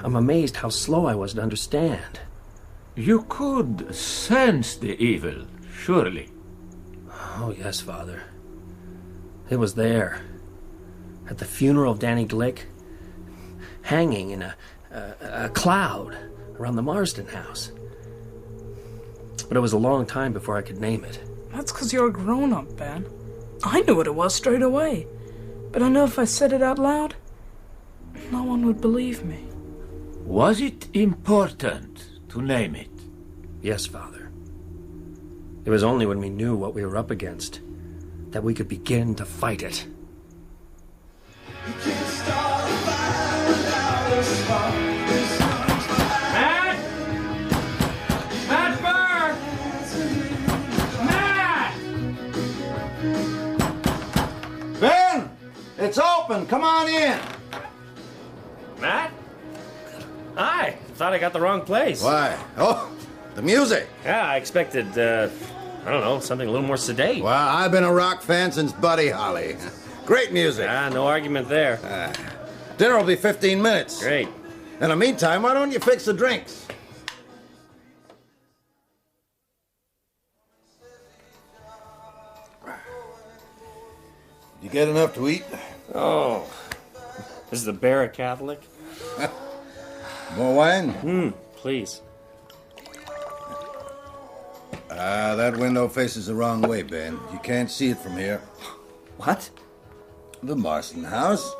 I'm amazed how slow I was to understand. You could sense the evil, surely. Oh, yes, Father. It was there. At the funeral of Danny Glick, hanging in a cloud around the Marsten house. But it was a long time before I could name it. That's because you're a grown-up, Ben. I knew what it was straight away. But I know if I said it out loud, no one would believe me. Was it important to name it? Yes, Father. It was only when we knew what we were up against that we could begin to fight it. Matt! Matt Burr! Matt! Ben! It's open! Come on in! Matt? Hi. Thought I got the wrong place. Why? Oh, the music. Yeah, I expected, I don't know, something a little more sedate. Well, I've been a rock fan since Buddy Holly. Great music. No argument there. Dinner will be 15 minutes. Great. In the meantime, why don't you fix the drinks? You get enough to eat? Oh. Is the bear a Catholic? More wine? Please. That window faces the wrong way, Ben. You can't see it from here. What? The Marsten house.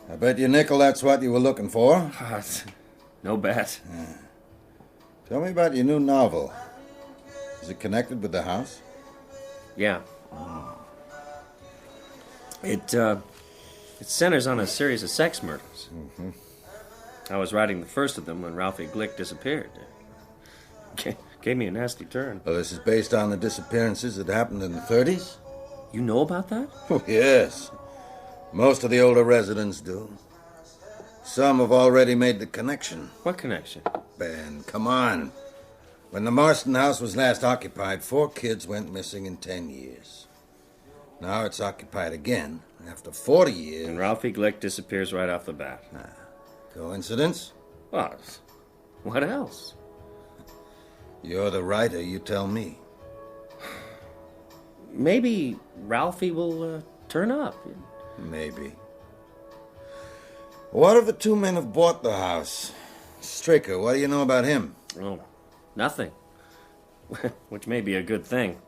I bet you nickel that's what you were looking for. No bet. Tell me about your new novel. Is it connected with the house? Yeah. It centers on a series of sex murders. Mm-hmm. I was writing the first of them when Ralphie Glick disappeared. Gave me a nasty turn. Well, this is based on the disappearances that happened in the 30s? You know about that? Oh, yes. Most of the older residents do. Some have already made the connection. What connection? Ben, come on. When the Marsten house was last occupied, 4 kids went missing in 10 years. Now it's occupied again, after 40 years. And Ralphie Glick disappears right off the bat. Coincidence? What? What else? You're the writer, you tell me. Maybe Ralphie will turn up. Maybe. What if the 2 men have bought the house? Straker, what do you know about him? Oh, nothing. Which may be a good thing.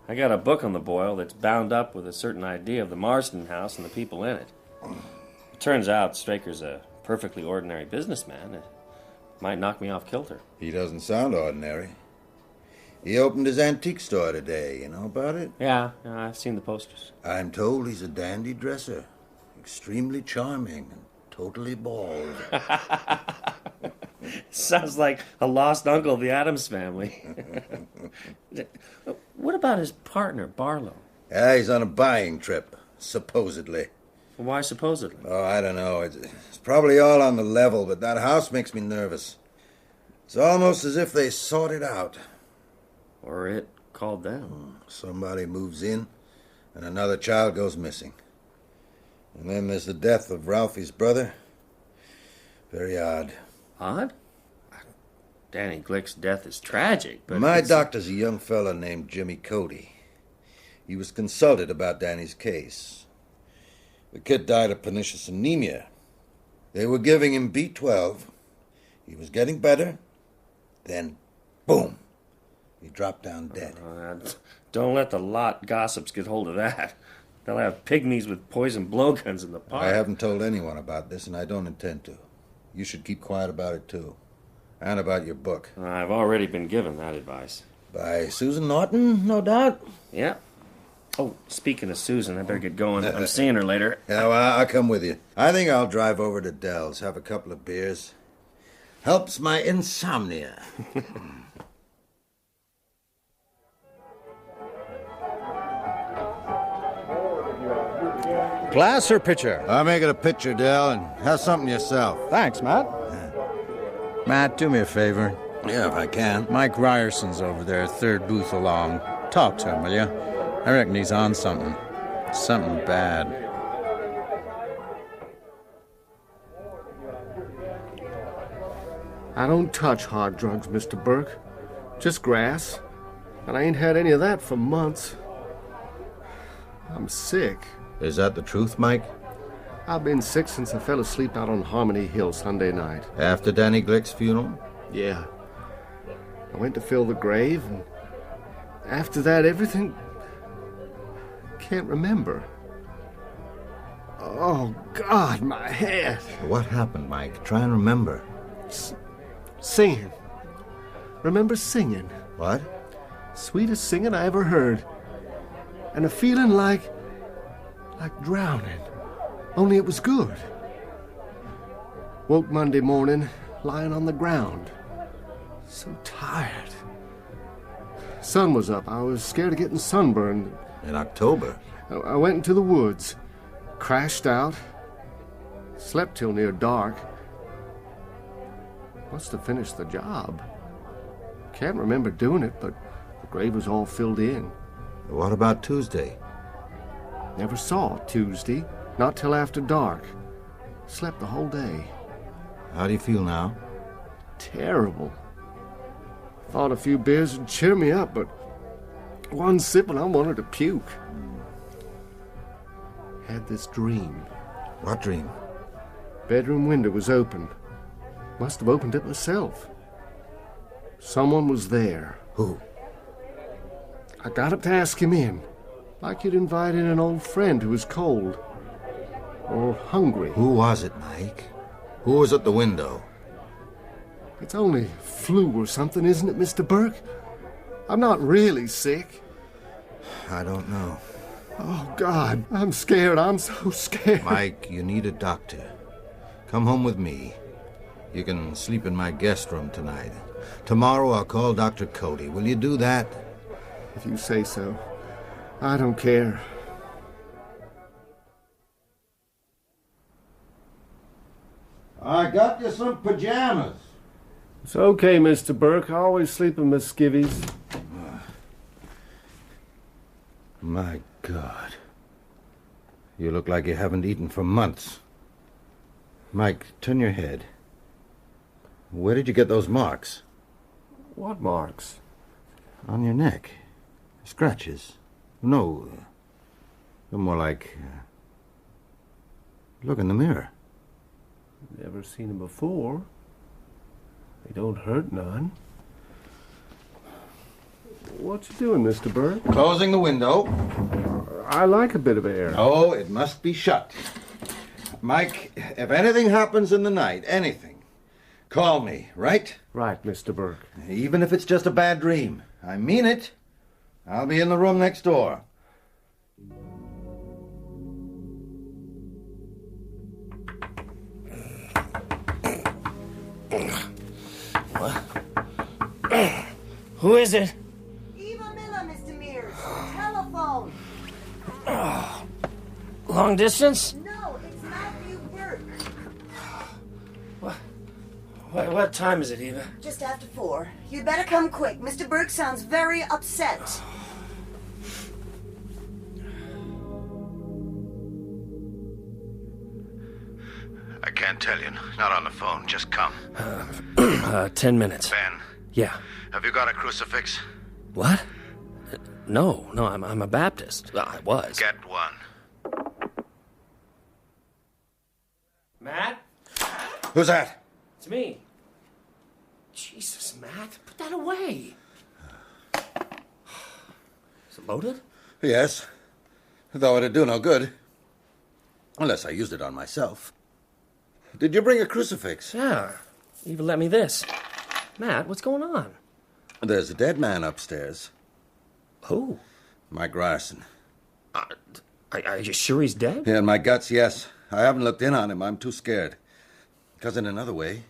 I got a book on the boil that's bound up with a certain idea of the Marsten house and the people in it. It turns out Straker's a perfectly ordinary businessman. It might knock me off kilter. He doesn't sound ordinary. He opened his antique store today. You know about it? Yeah, I've seen the posters. I'm told he's a dandy dresser. Extremely charming and totally bald. Sounds like a lost uncle of the Addams family. What about his partner, Barlow? Yeah, he's on a buying trip, supposedly. Why supposedly? Oh, I don't know. It's probably all on the level, but that house makes me nervous. It's almost as if they sought it out. Or it called them. Somebody moves in, and another child goes missing. And then there's the death of Ralphie's brother. Very odd. Odd? Danny Glick's death is tragic, but... My doctor's a young fella named Jimmy Cody. He was consulted about Danny's case. The kid died of pernicious anemia. They were giving him B12. He was getting better. Then, boom, he dropped down dead. Don't let the lot gossips get hold of that. They'll have pygmies with poison blowguns in the park. I haven't told anyone about this, and I don't intend to. You should keep quiet about it, too. And about your book. I've already been given that advice. By Susan Norton, no doubt? Yeah. Oh, speaking of Susan, I better get going. I'm seeing her later. Yeah, well, I'll come with you. I think I'll drive over to Dell's, have a couple of beers. Helps my insomnia. Glass or pitcher? I'll make it a pitcher, Dell, and have something yourself. Thanks, Matt. Matt, do me a favor. Yeah, if I can. Mike Ryerson's over there, third booth along. Talk to him, will you? I reckon he's on something. Something bad. I don't touch hard drugs, Mr. Burke. Just grass. And I ain't had any of that for months. I'm sick. Is that the truth, Mike? I've been sick since I fell asleep out on Harmony Hill Sunday night. After Danny Glick's funeral? Yeah. I went to fill the grave, and after that, everything... Can't remember. Oh, God, my head. What happened, Mike? Try and remember. Singing. Remember singing. What? Sweetest singing I ever heard. And a feeling like drowning. Only it was good. Woke Monday morning, lying on the ground. So tired. Sun was up. I was scared of getting sunburned. In October? I went into the woods. Crashed out. Slept till near dark. Must have finished the job. Can't remember doing it, but the grave was all filled in. What about Tuesday? Never saw Tuesday. Not till after dark. Slept the whole day. How do you feel now? Terrible. Thought a few beers would cheer me up, but one sip and I wanted to puke. Had this dream. What dream? Bedroom window was open. Must have opened it myself. Someone was there. Who? I got up to ask him in. Like you'd invite in an old friend who was cold. Or hungry. Who was it, Mike? Who was at the window? It's only flu or something, isn't it, Mr. Burke? I'm not really sick. I don't know. Oh, God, I'm scared. I'm so scared. Mike, you need a doctor. Come home with me. You can sleep in my guest room tonight. Tomorrow I'll call Dr. Cody. Will you do that? If you say so. I don't care. I got you some pajamas. It's okay, Mr. Burke. I always sleep in my skivvies. My God. You look like you haven't eaten for months. Mike, turn your head. Where did you get those marks? What marks? On your neck. Scratches. No. They're more like... Look in the mirror. Never seen them before. They don't hurt none. What you doing, Mr. Burke? Closing the window. I like a bit of air. Oh, it must be shut. Mike, if anything happens in the night, anything, call me, right? Right, Mr. Burke. Even if it's just a bad dream. I mean it. I'll be in the room next door. What? Who is it? Eva Miller, Mr. Mears. Telephone. Oh, long distance? No, it's Matthew Burke. What time is it, Eva? Just after 4. You'd better come quick. Mr. Burke sounds very upset. I can't tell you. Not on the phone. Just come. 10 minutes. Ben? Yeah. Have you got a crucifix? What? No, I'm a Baptist. Well, I was. Get one. Matt? Who's that? It's me. Jesus, Matt, put that away. Is it loaded? Yes. Though it'd do no good. Unless I used it on myself. Did you bring a crucifix? Yeah. Eva let me this. Matt, what's going on? There's a dead man upstairs. Who? Mike Ryerson. Are you sure he's dead? Yeah, in my guts, yes. I haven't looked in on him. I'm too scared. Because in another way,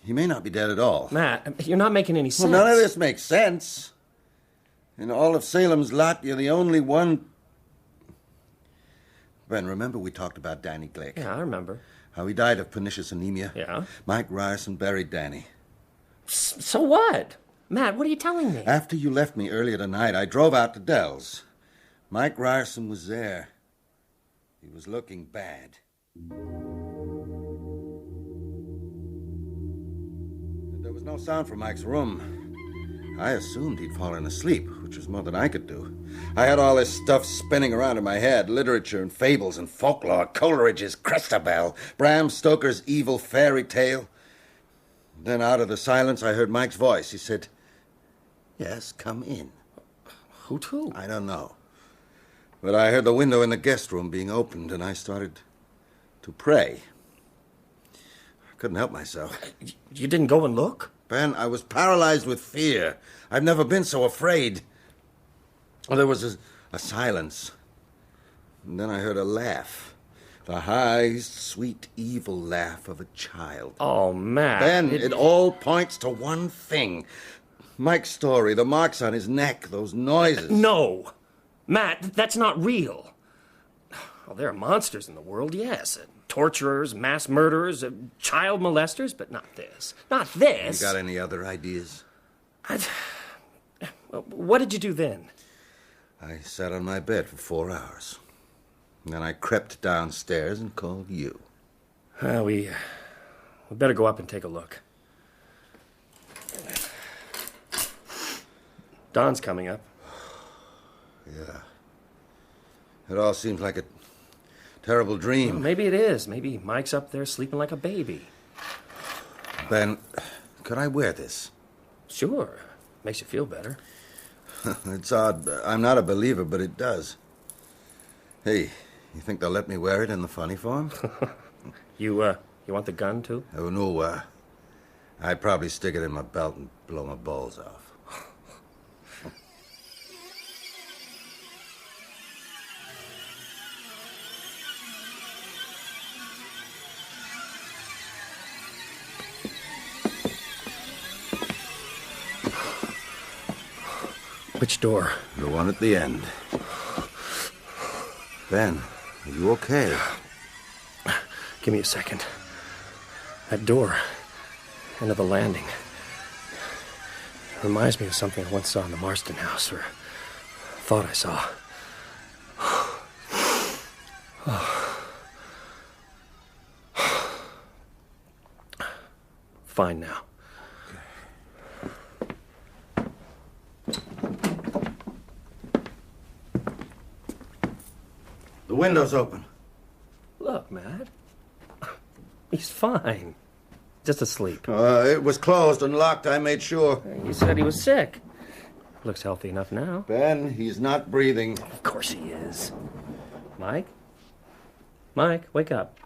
he may not be dead at all. Matt, you're not making any sense. Well, none of this makes sense. In all of Salem's lot, you're the only one... Ben, remember we talked about Danny Glick? Yeah, I remember. How he died of pernicious anemia? Yeah. Mike Ryerson buried Danny. So what? Matt, what are you telling me? After you left me earlier tonight, I drove out to Dell's. Mike Ryerson was there. He was looking bad. There was no sound from Mike's room. I assumed he'd fallen asleep, which was more than I could do. I had all this stuff spinning around in my head, literature and fables and folklore, Coleridge's Christabel, Bram Stoker's evil fairy tale. Then out of the silence, I heard Mike's voice. He said, "Yes, come in." Who to? I don't know. But I heard the window in the guest room being opened, and I started to pray. I couldn't help myself. You didn't go and look? Ben, I was paralyzed with fear. I've never been so afraid. Well, there was a silence. And then I heard a laugh. The high, sweet, evil laugh of a child. Oh, Matt. Ben, it all points to one thing. Mike's story, the marks on his neck, those noises. No! Matt, that's not real. Well, there are monsters in the world, yes. Torturers, mass murderers, child molesters, but not this. Not this! You got any other ideas? What did you do then? I sat on my bed for 4 hours. And then I crept downstairs and called you. We better go up and take a look. Dawn's coming up. Yeah. It all seems like a terrible dream. Well, maybe it is. Maybe Mike's up there sleeping like a baby. Ben, could I wear this? Sure. Makes you feel better. It's odd. I'm not a believer, but it does. Hey, you think they'll let me wear it in the funny form? You want the gun, too? Oh, no, I'd probably stick it in my belt and blow my balls off. Which door? The one at the end. Ben, are you okay? Give me a second. That door, end of the landing, reminds me of something I once saw in the Marsten house, or thought I saw. Fine now. The window's open. Look, Matt. He's fine. Just asleep. It was closed and locked, I made sure. You said he was sick. Looks healthy enough now. Ben, he's not breathing. Of course he is. Mike? Mike, wake up.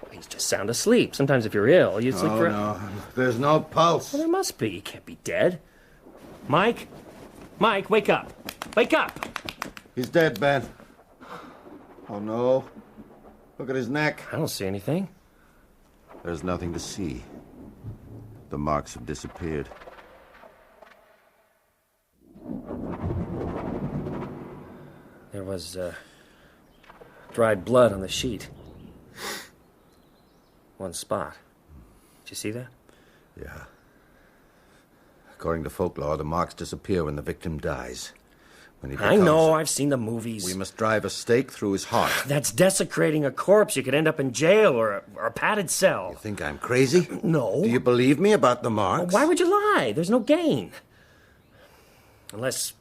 Well, he's just sound asleep. Sometimes if you're ill, you sleep for... No, there's no pulse. Well, there must be. He can't be dead. Mike? Mike, wake up. Wake up! He's dead, Ben. Oh, no. Look at his neck. I don't see anything. There's nothing to see. The marks have disappeared. There was, dried blood on the sheet. One spot. Did you see that? Yeah. According to folklore, the marks disappear when the victim dies. When he I know, I've seen the movies. We must drive a stake through his heart. That's desecrating a corpse. You could end up in jail or a padded cell. You think I'm crazy? No. Do you believe me about the marks? Well, why would you lie? There's no gain. Unless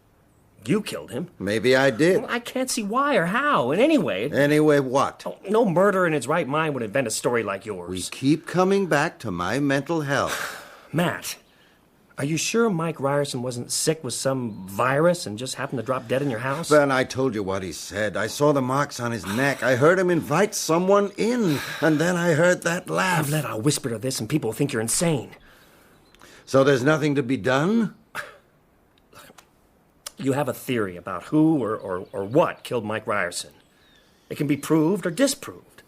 you killed him. Maybe I did. Well, I can't see why or how. And anyway... Anyway what? Oh, no murderer in his right mind would invent a story like yours. We keep coming back to my mental health. Matt... Are you sure Mike Ryerson wasn't sick with some virus and just happened to drop dead in your house? Ben, I told you what he said. I saw the marks on his neck. I heard him invite someone in. And then I heard that laugh. I've let out a whisper to this and people think you're insane. So there's nothing to be done? You have a theory about who or what killed Mike Ryerson. It can be proved or disproved.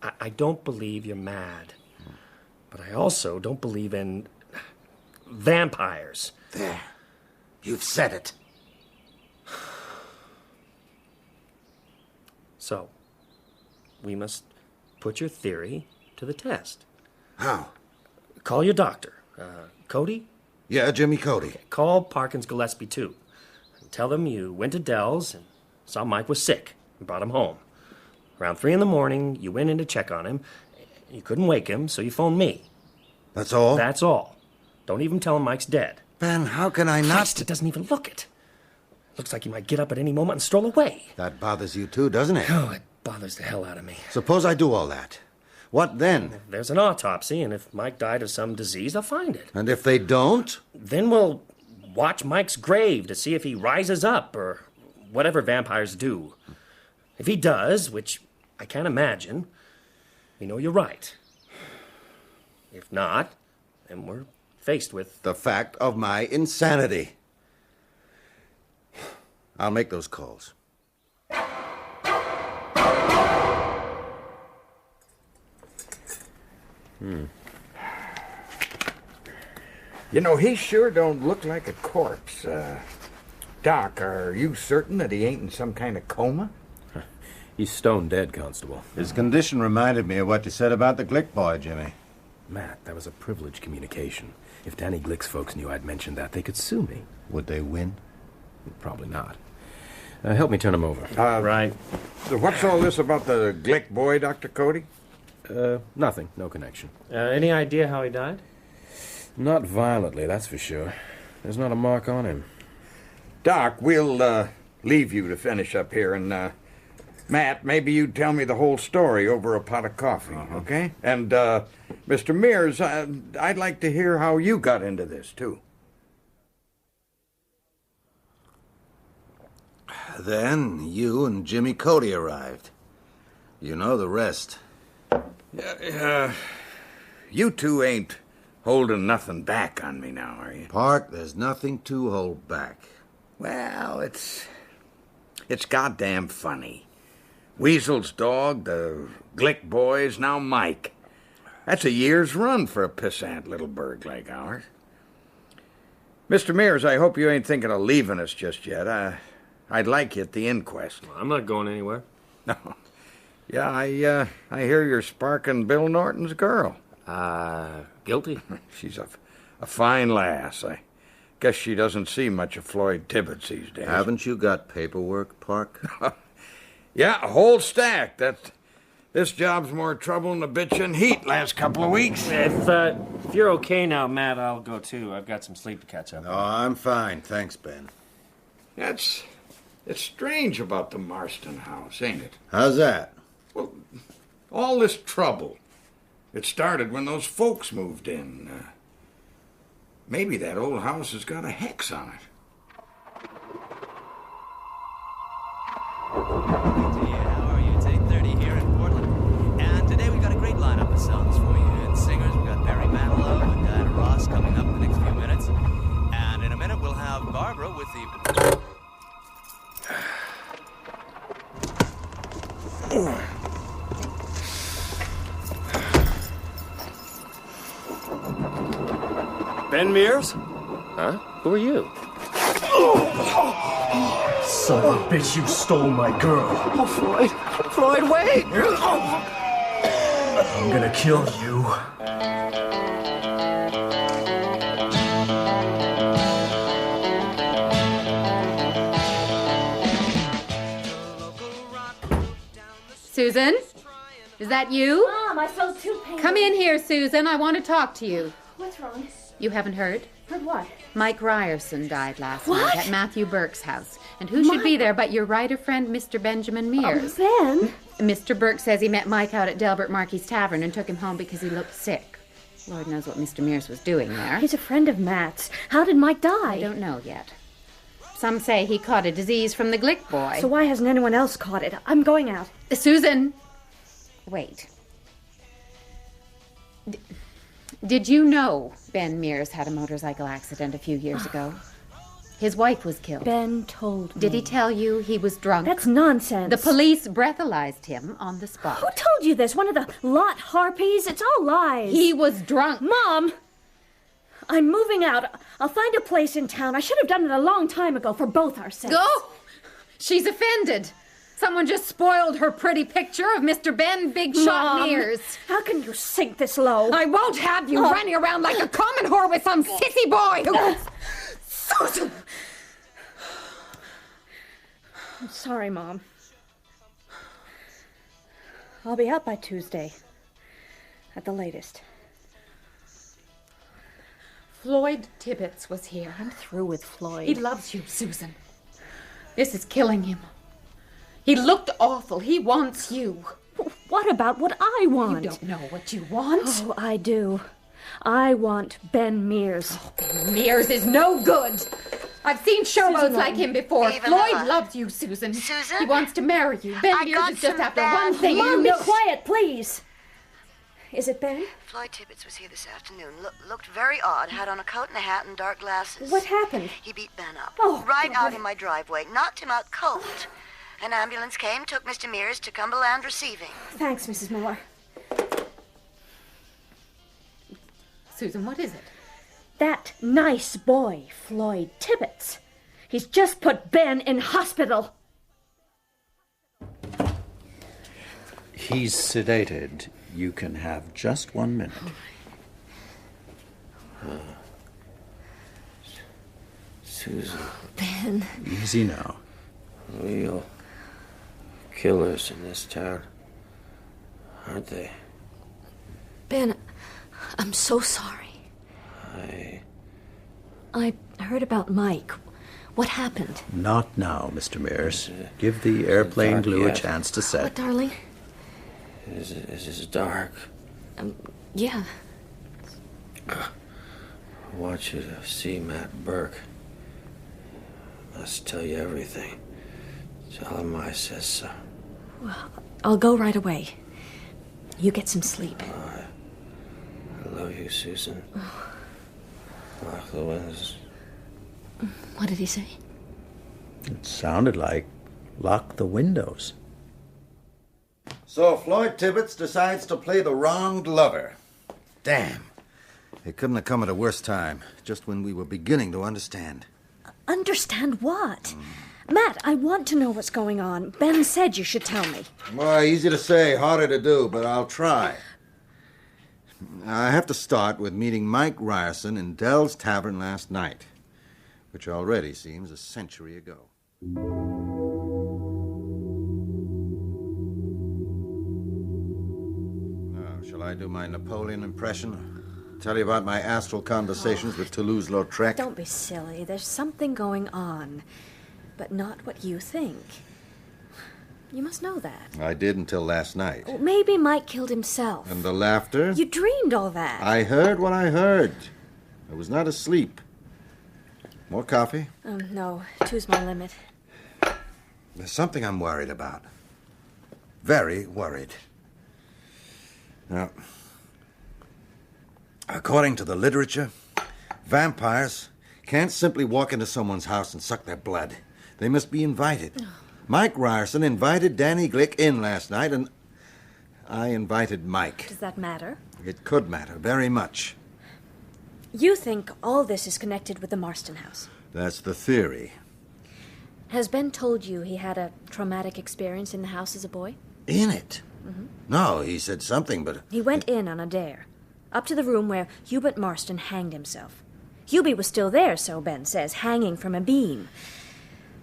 I don't believe you're mad. But I also don't believe in... vampires. There. You've said it. So, we must put your theory to the test. How? Call your doctor. Cody? Yeah, Jimmy Cody. Okay, call Parkins Gillespie, too. And tell them you went to Dell's and saw Mike was sick and brought him home. Around 3 in the morning, you went in to check on him. You couldn't wake him, so you phoned me. That's all? That's all. Don't even tell him Mike's dead. Ben, how can I not... Christ, it doesn't even look it. Looks like he might get up at any moment and stroll away. That bothers you too, doesn't it? Oh, it bothers the hell out of me. Suppose I do all that. What then? There's an autopsy, and if Mike died of some disease, they'll find it. And if they don't? Then we'll watch Mike's grave to see if he rises up, or whatever vampires do. If he does, which I can't imagine, we know you're right. If not, then we're faced with the fact of my insanity. I'll make those calls. You know, he sure don't look like a corpse. Doc, are you certain that he ain't in some kind of coma? He's stone dead, Constable. His condition reminded me of what you said about the Glick boy, Jimmy. Matt, that was a privileged communication. If Danny Glick's folks knew I'd mentioned that, they could sue me. Would they win? Probably not. Help me turn him over. Right. So what's all this about the Glick boy, Dr. Cody? Nothing. No connection. Any idea how he died? Not violently, that's for sure. There's not a mark on him. Doc, we'll leave you to finish up here, and Matt, maybe you'd tell me the whole story over a pot of coffee, okay? And Mr. Mears, I'd like to hear how you got into this, too. Then you and Jimmy Cody arrived. You know the rest. You two ain't holding nothing back on me now, are you? Park, there's nothing to hold back. Well, it's goddamn funny. Weasel's dog, the Glick boys, now Mike. That's a year's run for a pissant little burg like ours. Mr. Mears, I hope you ain't thinking of leaving us just yet. I'd like you at the inquest. Well, I'm not going anywhere. No. Yeah, I hear you're sparking Bill Norton's girl. Guilty? She's a fine lass. I guess she doesn't see much of Floyd Tibbetts these days. Haven't you got paperwork, Park? Yeah, a whole stack. This job's more trouble than the bitch in heat last couple of weeks. If you're okay now, Matt, I'll go too. I've got some sleep to catch up. Oh, I'm fine. Thanks, Ben. It's strange about the Marsten house, ain't it? How's that? Well, all this trouble. It started when those folks moved in. Maybe that old house has got a hex on it. How are you? It's 8:30 here in Portland. And today we've got a great lineup of songs for you. And singers, we've got Barry Manilow and Diana Ross coming up in the next few minutes. And in a minute we'll have Barbara with the... Ben Mears? Huh? Who are you? Son of a bitch, you stole my girl. Oh, Floyd. Floyd, wait! I'm gonna kill you. Susan? Is that you? Mom, I felt too painful. Come in here, Susan. I want to talk to you. What's wrong? You haven't heard? Heard what? Mike Ryerson died last What? night at Matthew Burke's house. And who should be there but your writer friend, Mr. Benjamin Mears? Ben? Mr. Burke says he met Mike out at Delbert Markey's Tavern and took him home because he looked sick. Lord knows what Mr. Mears was doing there. He's a friend of Matt's. How did Mike die? I don't know yet. Some say he caught a disease from the Glick boy. So why hasn't anyone else caught it? I'm going out. Susan! Wait. Did you know Ben Mears had a motorcycle accident a few years ago? His wife was killed. Ben told me. Did he tell you he was drunk? That's nonsense. The police breathalyzed him on the spot. Who told you this? One of the lot harpies? It's all lies. He was drunk. Mom! I'm moving out. I'll find a place in town. I should have done it a long time ago for both our sakes. Go! She's offended. Someone just spoiled her pretty picture of Mr. Ben Big Shot Mom, Mears. How can you sink this low? I won't have you running around like a common whore with some sissy boy who... Susan! I'm sorry, Mom. I'll be out by Tuesday. At the latest. Floyd Tibbetts was here. I'm through with Floyd. He loves you, Susan. This is killing him. He looked awful. He wants you. What about what I want? You don't know what you want. Oh, I do. I want Ben Mears. Oh, Ben Mears is no good. I've seen showboats like him before. Floyd loves you, Susan. Susan? He wants to marry you. Ben Mears is just after one thing. Mom, be quiet, please. Is it Ben? Floyd Tibbets was here this afternoon. Looked very odd. Had on a coat and a hat and dark glasses. What happened? He beat Ben up. Oh, right God. out in my driveway. Knocked him out cold. An ambulance came, took Mr. Mears to Cumberland Receiving. Thanks, Mrs. Miller. Susan, what is it? That nice boy, Floyd Tibbets. He's just put Ben in hospital. He's sedated. You can have just 1 minute. Susan. Ben. Easy now. Real killers in this town, aren't they? Ben, I'm so sorry. I heard about Mike. What happened? Not now, Mr. Mears. Give the airplane glue a chance to set. What, darling? Is it dark? Yeah. I want you to see Matt Burke. Must tell you everything. Tell him I says so. Well, I'll go right away. You get some sleep. I love you, Susan. Lock the windows. What did he say? It sounded like lock the windows. So Floyd Tibbets decides to play the wronged lover. Damn. It couldn't have come at a worse time, just when we were beginning to understand. Understand what? Matt, I want to know what's going on. Ben said you should tell me. Well, easy to say, harder to do, but I'll try. I have to start with meeting Mike Ryerson in Dell's Tavern last night, which already seems a century ago. Now, shall I do my Napoleon impression? Tell you about my astral conversations with Toulouse-Lautrec? Don't be silly. There's something going on, but not what you think. You must know that. I did until last night. Well, maybe Mike killed himself. And the laughter? You dreamed all that. I heard what I heard. I was not asleep. More coffee? No, two's my limit. There's something I'm worried about. Very worried. Now, according to the literature, vampires can't simply walk into someone's house and suck their blood. They must be invited. Mike Ryerson invited Danny Glick in last night, and I invited Mike. Does that matter? It could matter, very much. You think all this is connected with the Marsten house? That's the theory. Has Ben told you he had a traumatic experience in the house as a boy? In it? Mm-hmm. No, he said something, but... He went in on a dare, up to the room where Hubert Marsten hanged himself. Hubie was still there, so Ben says, hanging from a beam.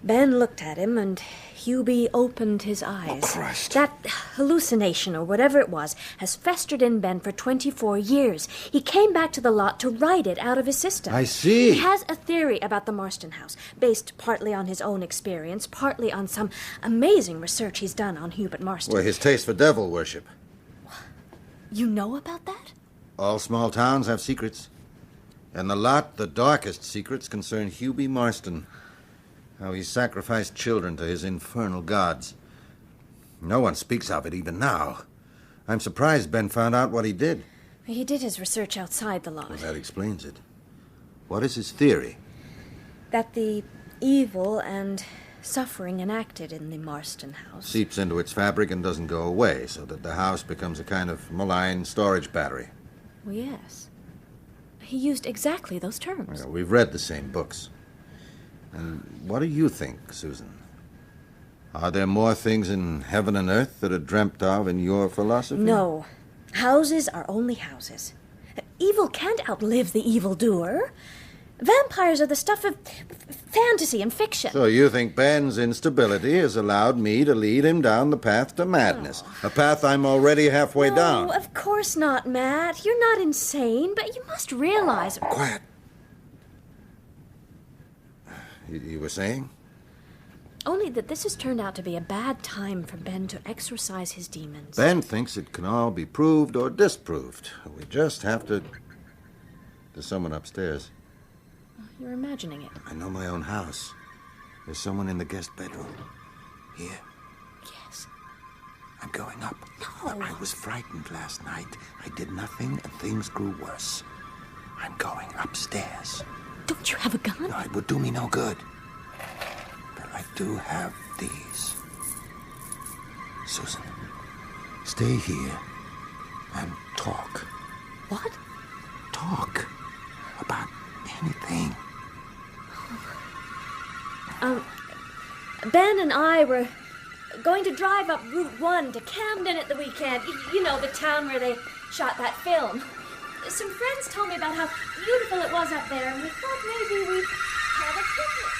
Ben looked at him, and Hubie opened his eyes. Oh, Christ. That hallucination, or whatever it was, has festered in Ben for 24 years. He came back to the lot to write it out of his system. I see. He has a theory about the Marsten house, based partly on his own experience, partly on some amazing research he's done on Hubert Marsten. Well, his taste for devil worship. You know about that? All small towns have secrets. And the lot, the darkest secrets, concern Hubie Marsten. How he sacrificed children to his infernal gods. No one speaks of it even now. I'm surprised Ben found out what he did. He did his research outside the lot. Well, that explains it. What is his theory? That the evil and suffering enacted in the Marsten house Seeps into its fabric and doesn't go away, so that the house becomes a kind of malign storage battery. Well, yes. He used exactly those terms. Well, we've read the same books. And what do you think, Susan? Are there more things in heaven and earth that are dreamt of in your philosophy? No. Houses are only houses. Evil can't outlive the evildoer. Vampires are the stuff of fantasy and fiction. So you think Ben's instability has allowed me to lead him down the path to madness, a path I'm already halfway down? No, of course not, Matt. You're not insane, but you must realize... Quiet. You were saying? Only that this has turned out to be a bad time for Ben to exorcise his demons. Ben thinks it can all be proved or disproved. We just have to... There's someone upstairs. You're imagining it. I know my own house. There's someone in the guest bedroom. Here. Yes. I'm going up. No. I was frightened last night. I did nothing, and things grew worse. I'm going upstairs. Don't you have a gun? No, it would do me no good. But I do have these. Susan, stay here and talk. What? Talk about anything. Ben and I were going to drive up Route 1 to Camden at the weekend. You know, the town where they shot that film. Some friends told me about how beautiful it was up there, and we thought maybe we'd have a picnic.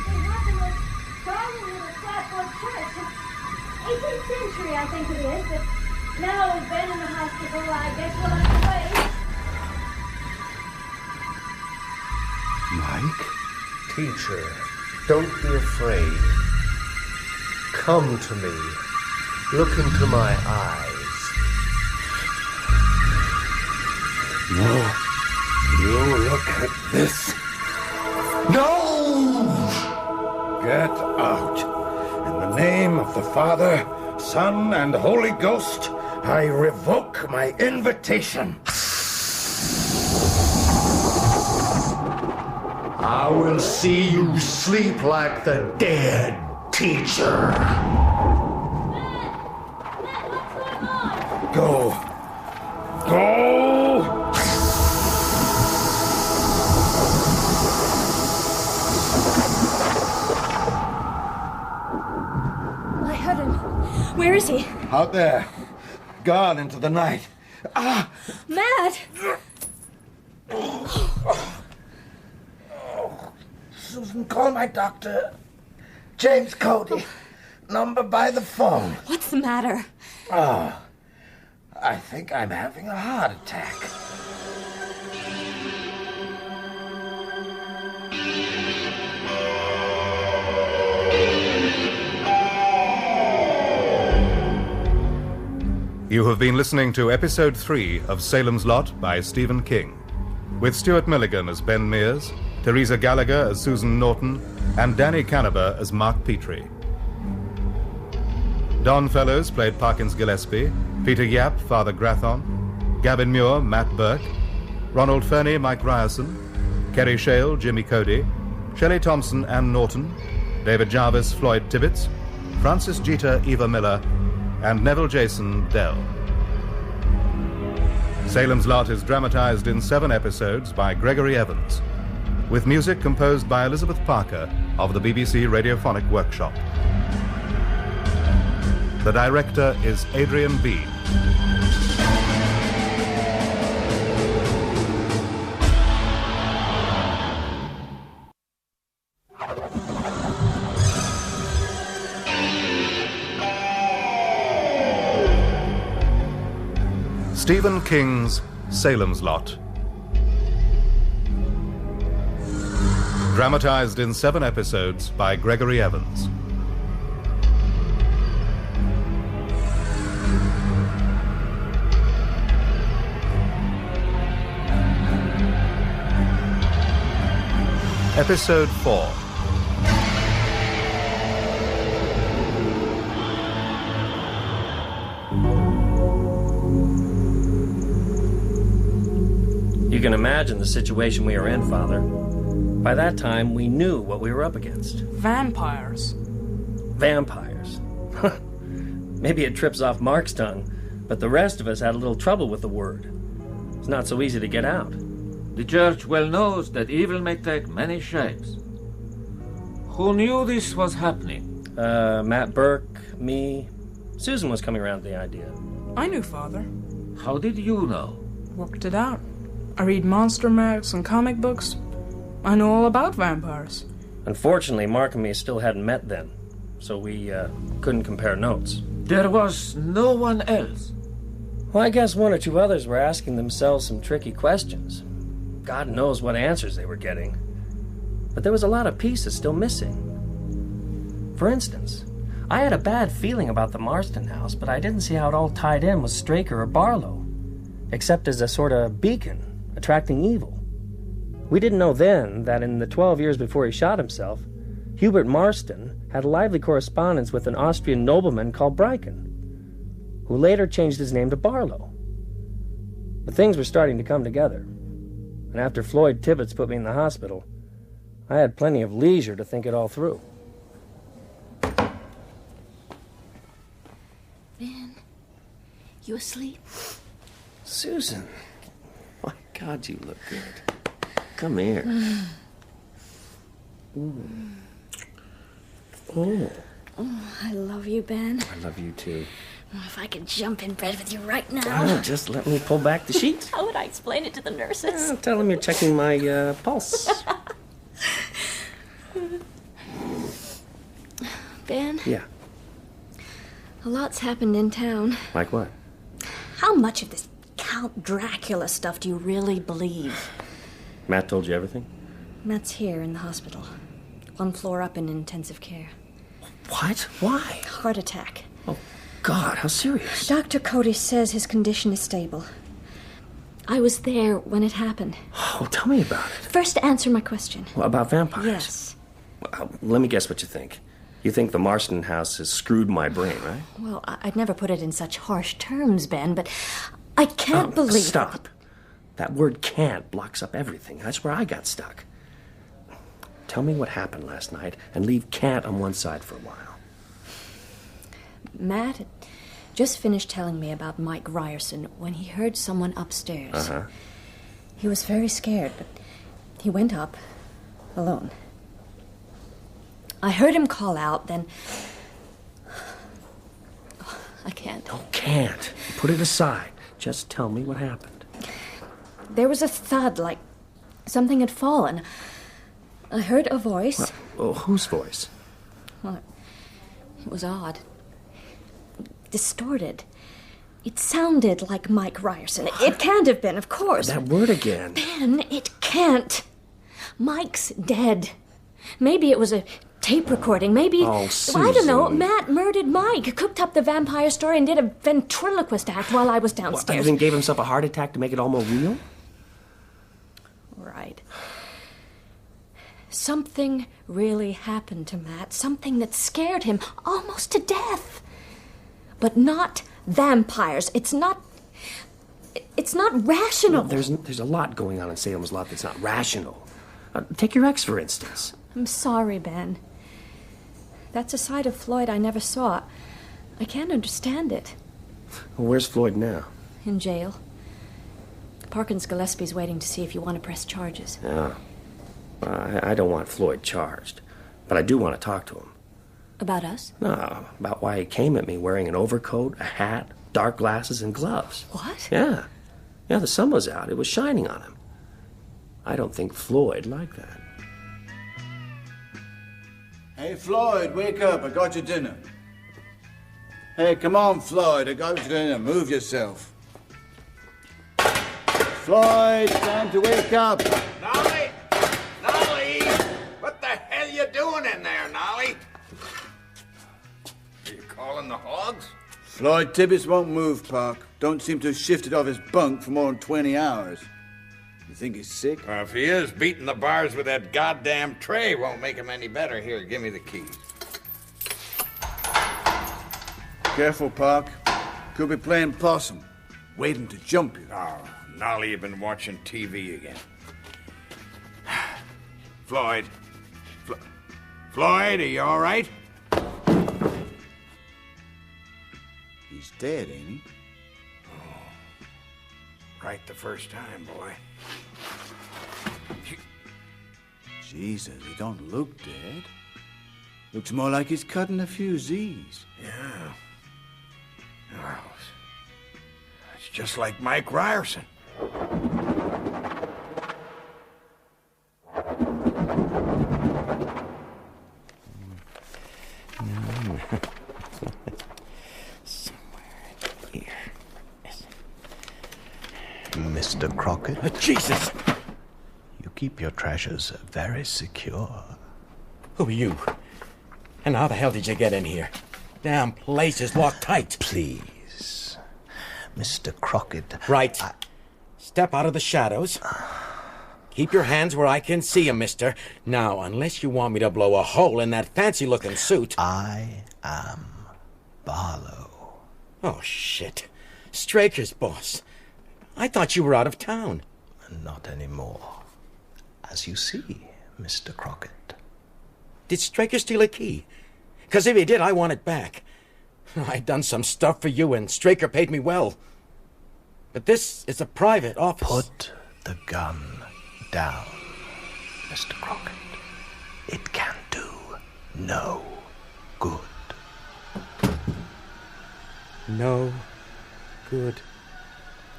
They have the most charming little flatboard church. 18th century, I think it is, but now with Ben in the hospital, I guess we'll have to wait. Mike? Teacher, don't be afraid. Come to me. Look into my eyes. No. You look at this. No! Get out. In the name of the Father, Son, and Holy Ghost, I revoke my invitation. I will see you sleep like the dead, teacher. Go. Go! I heard him. Where is he? Out there. Gone into the night. Ah! Matt! Susan, call my doctor. James Cody. Number by the phone. What's the matter? Oh, I think I'm having a heart attack. You have been listening to Episode 3 of Salem's Lot by Stephen King, with Stuart Milligan as Ben Mears, Teresa Gallagher as Susan Norton, and Danny Canaber as Mark Petrie. Don Fellows played Parkins Gillespie, Peter Yapp, Father Grathon, Gavin Muir, Matt Burke, Ronald Fernie, Mike Ryerson, Kerry Shale, Jimmy Cody, Shelley Thompson, Ann Norton, David Jarvis, Floyd Tibbets, Francis Jeter, Eva Miller, and Neville Jason, Dell. Salem's Lot is dramatized in 7 episodes by Gregory Evans, with music composed by Elizabeth Parker of the BBC Radiophonic Workshop. The director is Adrian Bean. Stephen King's Salem's Lot. Dramatized in 7 episodes by Gregory Evans. Episode 4. You can imagine the situation we were in, Father. By that time, we knew what we were up against. Vampires. Vampires. Maybe it trips off Mark's tongue, but the rest of us had a little trouble with the word. It's not so easy to get out. The church well knows that evil may take many shapes. Who knew this was happening? Matt Burke, me. Susan was coming around to the idea. I knew, Father. How did you know? Worked it out. I read monster mags and comic books. I know all about vampires. Unfortunately, Mark and me still hadn't met then, so we couldn't compare notes. There was no one else? Well, I guess one or two others were asking themselves some tricky questions. God knows what answers they were getting. But there was a lot of pieces still missing. For instance, I had a bad feeling about the Marsten house, but I didn't see how it all tied in with Straker or Barlow, except as a sort of beacon, attracting evil. We didn't know then that in the 12 years before he shot himself, Hubert Marsten had a lively correspondence with an Austrian nobleman called Bryken, who later changed his name to Barlow. But things were starting to come together, and after Floyd Tibbets put me in the hospital, I had plenty of leisure to think it all through. Ben, you asleep? Susan, my God, you look good. Come here. Oh. Oh, I love you, Ben. I love you too. Oh, if I could jump in bed with you right now. Oh, just let me pull back the sheets. How would I explain it to the nurses? Tell them you're checking my pulse. Ben? Yeah. A lot's happened in town. Like what? How much of this Count Dracula stuff do you really believe? Matt told you everything? Matt's here in the hospital. 1 floor up in intensive care. What? Why? Heart attack. Oh, God, how serious? Dr. Cody says his condition is stable. I was there when it happened. Oh, tell me about it. First, answer my question. Well, about vampires? Yes. Well, let me guess what you think. You think the Marsten house has screwed my brain, right? Well, I'd never put it in such harsh terms, Ben, but I can't believe... Stop. That word can't blocks up everything. That's where I got stuck. Tell me what happened last night and leave can't on one side for a while. Matt had just finished telling me about Mike Ryerson when he heard someone upstairs. Uh-huh. He was very scared, but he went up alone. I heard him call out, then... Oh, I can't. No, can't. Put it aside. Just tell me what happened. There was a thud, like something had fallen. I heard a voice. Well, whose voice? Well, it was odd. Distorted. It sounded like Mike Ryerson. It can't have been, of course. That word again. Ben, it can't. Mike's dead. Maybe it was a tape recording. Maybe... Oh, Susan. I don't know. Matt murdered Mike, cooked up the vampire story, and did a ventriloquist act while I was downstairs. And then gave himself a heart attack to make it all more real? Right. Something really happened to Matt. Something that scared him almost to death. But not vampires. It's not rational. No, there's a lot going on in Salem's Lot that's not rational. Take your ex, for instance. I'm sorry, Ben. That's a side of Floyd I never saw. I can't understand it. Well, where's Floyd now? In jail. Parkins Gillespie's waiting to see if you want to press charges. Yeah. I don't want Floyd charged, but I do want to talk to him. About us? No, about why he came at me wearing an overcoat, a hat, dark glasses, and gloves. What? Yeah. Yeah, the sun was out. It was shining on him. I don't think Floyd liked that. Hey, Floyd, wake up. I got your dinner. Hey, come on, Floyd. I got your dinner. Move yourself. Floyd, time to wake up. Nolly! Nolly! What the hell you doing in there, Nolly? Are you calling the hogs? Floyd Tibbets won't move, Park. Don't seem to have shifted off his bunk for more than 20 hours. You think he's sick? If he is, beating the bars with that goddamn tray won't make him any better. Here, give me the keys. Careful, Park. Could be playing possum, waiting to jump you. Oh, Nolly, you've been watching TV again. Floyd. Floyd, are you all right? He's dead, ain't he? Right the first time, boy. Jesus, he don't look dead. Looks more like he's cutting a few Z's. Yeah. Well, it's just like Mike Ryerson. Mr. Crockett? Jesus! keep your treasures very secure. Who are you? And how the hell did you get in here? Damn place is locked tight. Please, Mr. Crockett. Right. Step out of the shadows. Keep your hands where I can see 'em, mister. Now, unless you want me to blow a hole in that fancy-looking suit... I am Barlow. Oh, shit. Straker's boss. I thought you were out of town. Not anymore. As you see, Mr. Crockett. Did Straker steal a key? Because if he did, I want it back. I'd done some stuff for you, and Straker paid me well. But this is a private office. Put the gun down, Mr. Crockett. It can do no good. No good.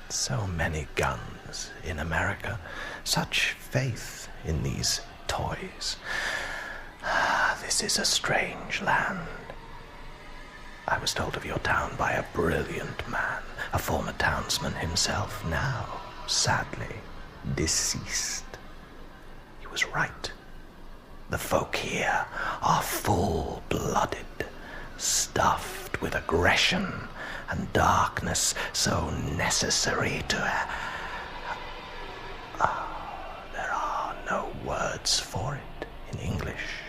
So many guns in America. Such faith in these toys. This is a strange land. I was told of your town by a brilliant man, a former townsman himself, now, sadly, deceased. He was right. The folk here are full-blooded, stuffed with aggression and darkness so necessary to... there are no words for it in English.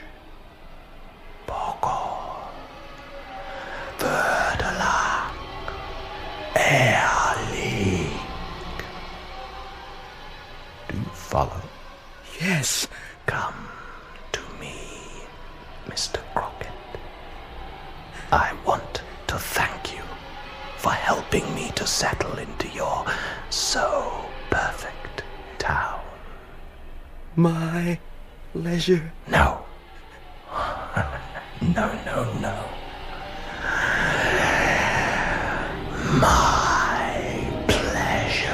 Poco, Verdelak, Ehrlich. Do you follow? Yes. Come to me, Mr. Crockett. I want to thank you for helping me to settle into your so perfect town. My leisure? No. No. My pleasure.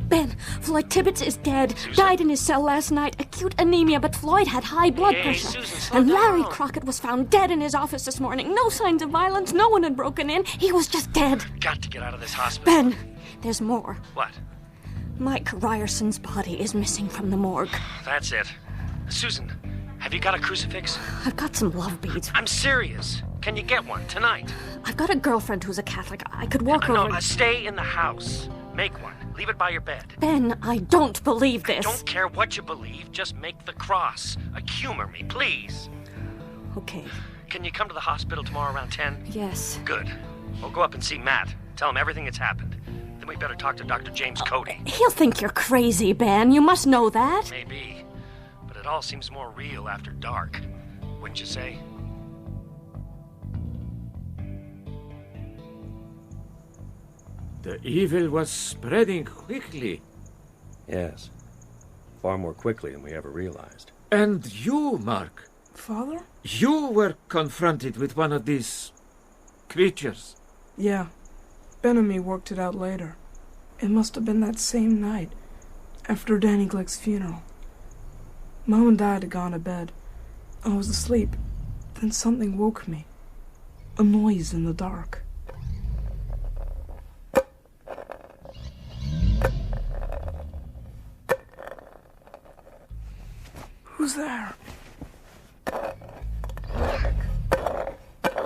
Ben, Floyd Tibbets is dead. Died in his cell last night. Acute anemia, but Floyd had high blood pressure. Susan, and slow Larry down. Crockett was found dead in his office this morning. No signs of violence. No one had broken in. He was just dead. Got to get out of this hospital. Ben, there's more. What? Mike Ryerson's body is missing from the morgue. That's it. Susan, have you got a crucifix? I've got some love beads. I'm serious. Can you get one tonight? I've got a girlfriend who's a Catholic. I could walk over... No, stay in the house. Make one. Leave it by your bed. Ben, I don't believe this. Don't care what you believe. Just make the cross. Humor me, please. Okay. Can you come to the hospital tomorrow around 10? Yes. Good. We'll go up and see Matt. Tell him everything that's happened. Then we better talk to Dr. James Cody. He'll think you're crazy, Ben. You must know that. Maybe. But it all seems more real after dark. Wouldn't you say? The evil was spreading quickly. Yes. Far more quickly than we ever realized. And you, Mark. Father? You were confronted with one of these creatures. Yeah. Ben and me worked it out later. It must have been that same night, after Danny Glick's funeral. Mom and Dad had gone to bed. I was asleep. Then something woke me. A noise in the dark. Who's there?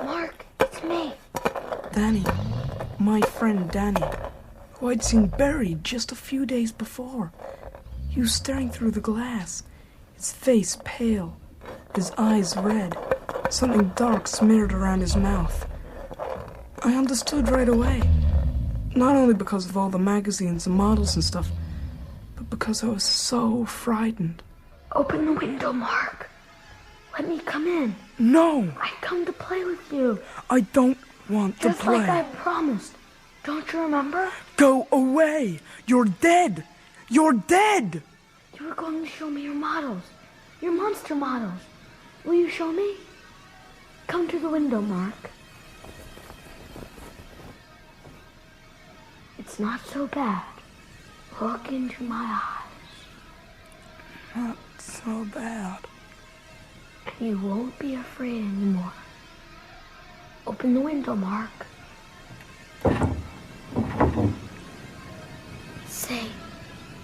Mark, it's me. Danny. My friend Danny, who I'd seen buried just a few days before. He was staring through the glass, his face pale, his eyes red, something dark smeared around his mouth. I understood right away, not only because of all the magazines and models and stuff, but because I was so frightened. Open the window, Mark. Let me come in. No! I come to play with you. I don't want to Just play. like I promised. Don't you remember? Go away! You're dead! You're dead! You were going to show me your models. Your monster models. Will you show me? Come to the window, Mark. It's not so bad. Look into my eyes. Not so bad. And you won't be afraid anymore. Open the window, Mark. Say,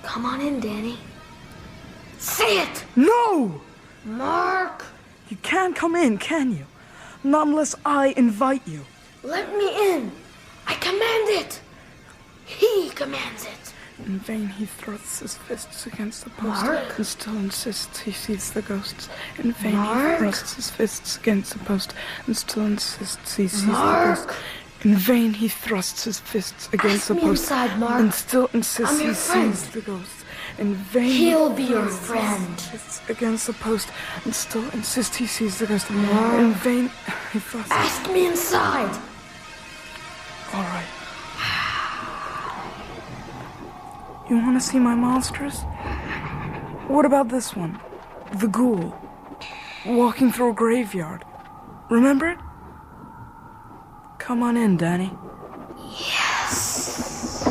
come on in, Danny. Say it! No! Mark! You can't come in, can you? Not unless I invite you. Let me in. I command it. He commands it. In vain he thrusts his fists against the post Mark? and still insists he sees the ghosts. In vain Mark? he thrusts his fists against the post and still insists he sees Mark? the ghosts. In vain he thrusts his fists against the me post inside, Mark. and still insists I'm he your friend. sees the ghosts. In vain He'll be he your thrusts friend. his fists against the post and still insists he sees the ghost. Mark? In vain he thrusts. Ask me inside. All right. You want to see my monsters? What about this one? The ghoul. Walking through a graveyard. Remember it? Come on in, Danny. Yes.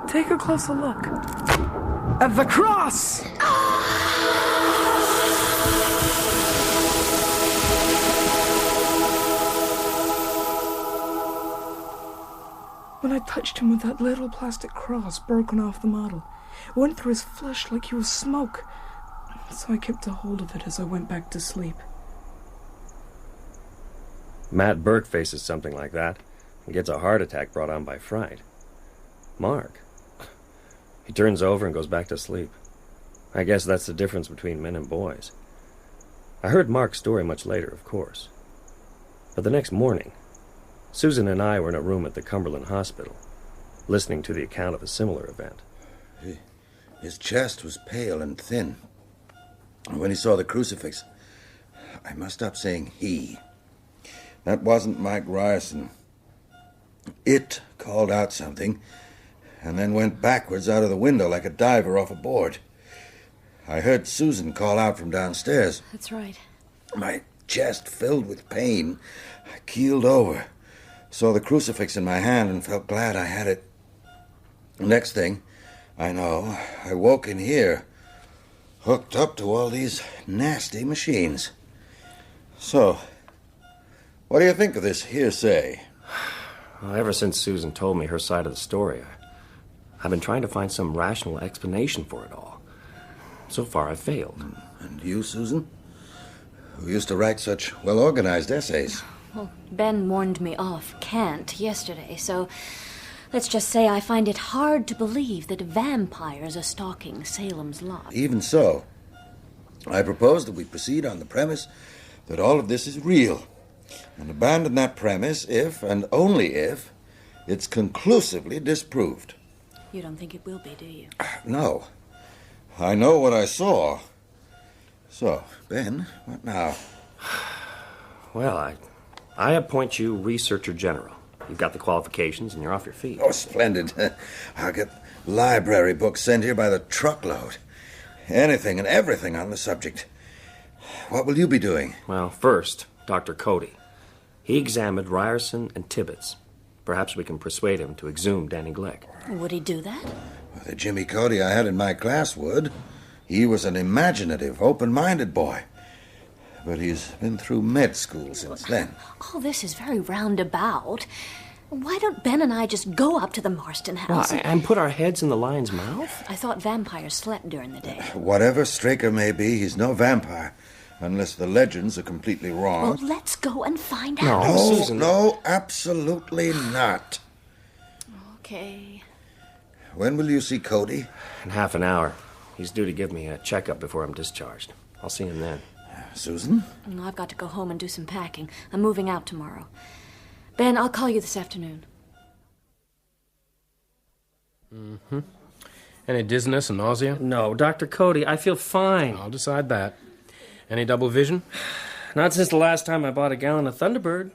Take a closer look. At the cross! When I touched him with that little plastic cross broken off the model, it went through his flesh like he was smoke. So I kept a hold of it as I went back to sleep. Matt Burke faces something like that and gets a heart attack brought on by fright. Mark, he turns over and goes back to sleep. I guess that's the difference between men and boys. I heard Mark's story much later, of course. But the next morning, Susan and I were in a room at the Cumberland Hospital, listening to the account of a similar event. His chest was pale and thin. When he saw the crucifix, I must stop saying he. That wasn't Mike Ryerson. It called out something, and then went backwards out of the window like a diver off a board. I heard Susan call out from downstairs. That's right. My chest filled with pain. I keeled over, saw the crucifix in my hand, and felt glad I had it. Next thing I know, I woke in here, hooked up to all these nasty machines. So, what do you think of this hearsay? Well, ever since Susan told me her side of the story, I've been trying to find some rational explanation for it all. So far, I've failed. And you, Susan? Who used to write such well-organized essays? Well, Ben warned me off Kant yesterday, so let's just say I find it hard to believe that vampires are stalking Salem's Lot. Even so, I propose that we proceed on the premise that all of this is real, and abandon that premise if, and only if, it's conclusively disproved. You don't think it will be, do you? No. I know what I saw. So, Ben, what now? Well, I appoint you Researcher General. You've got the qualifications and you're off your feet. Oh, splendid. I'll get library books sent here by the truckload. Anything and everything on the subject. What will you be doing? Well, first, Dr. Cody. He examined Ryerson and Tibbets. Perhaps we can persuade him to exhume Danny Glick. Would he do that? Well, the Jimmy Cody I had in my class would. He was an imaginative, open-minded boy. But he's been through med school since then. All this is very roundabout. Why don't Ben and I just go up to the Marsten house? And put our heads in the lion's mouth? I thought vampires slept during the day. Whatever Straker may be, he's no vampire. Unless the legends are completely wrong. Well, let's go and find out. No, Susan. No, absolutely not. Okay. When will you see Cody? In half an hour. He's due to give me a checkup before I'm discharged. I'll see him then. Susan? I've got to go home and do some packing. I'm moving out tomorrow. Ben, I'll call you this afternoon. Mm-hmm. Any dizziness and nausea? No, Dr. Cody, I feel fine. I'll decide that. Any double vision? Not since the last time I bought a gallon of Thunderbird.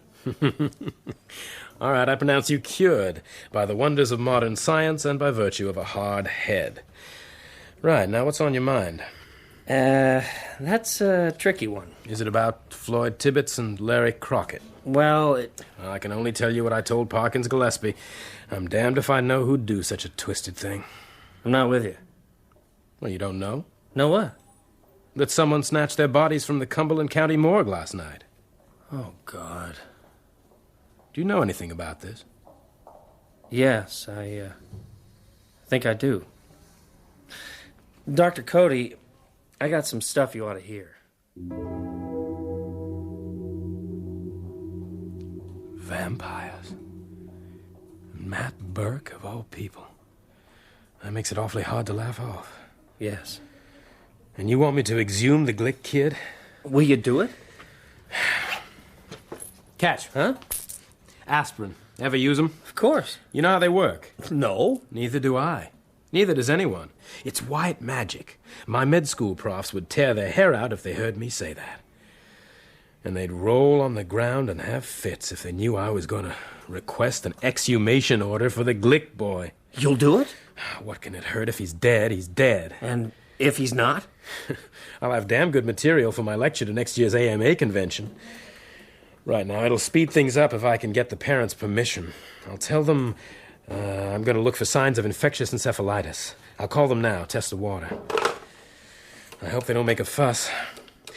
All right, I pronounce you cured by the wonders of modern science and by virtue of a hard head. Right, now what's on your mind? That's a tricky one. Is it about Floyd Tibbets and Larry Crockett? Well, I can only tell you what I told Parkins Gillespie. I'm damned if I know who'd do such a twisted thing. I'm not with you. Well, you don't know? Know what? That someone snatched their bodies from the Cumberland County morgue last night. Oh, God. Do you know anything about this? Yes, I think I do. Dr. Cody, I got some stuff you ought to hear. Vampires. Matt Burke, of all people. That makes it awfully hard to laugh off. Yes. And you want me to exhume the Glick kid? Will you do it? Catch. Huh? Aspirin. Ever use them? Of course. You know how they work? No. Neither do I. Neither does anyone. It's white magic. My med school profs would tear their hair out if they heard me say that. And they'd roll on the ground and have fits if they knew I was going to request an exhumation order for the Glick boy. You'll do it? What can it hurt? If he's dead, he's dead. And if he's not? I'll have damn good material for my lecture to next year's AMA convention. Right now, it'll speed things up if I can get the parents' permission. I'll tell them I'm going to look for signs of infectious encephalitis. I'll call them now, test the water. I hope they don't make a fuss.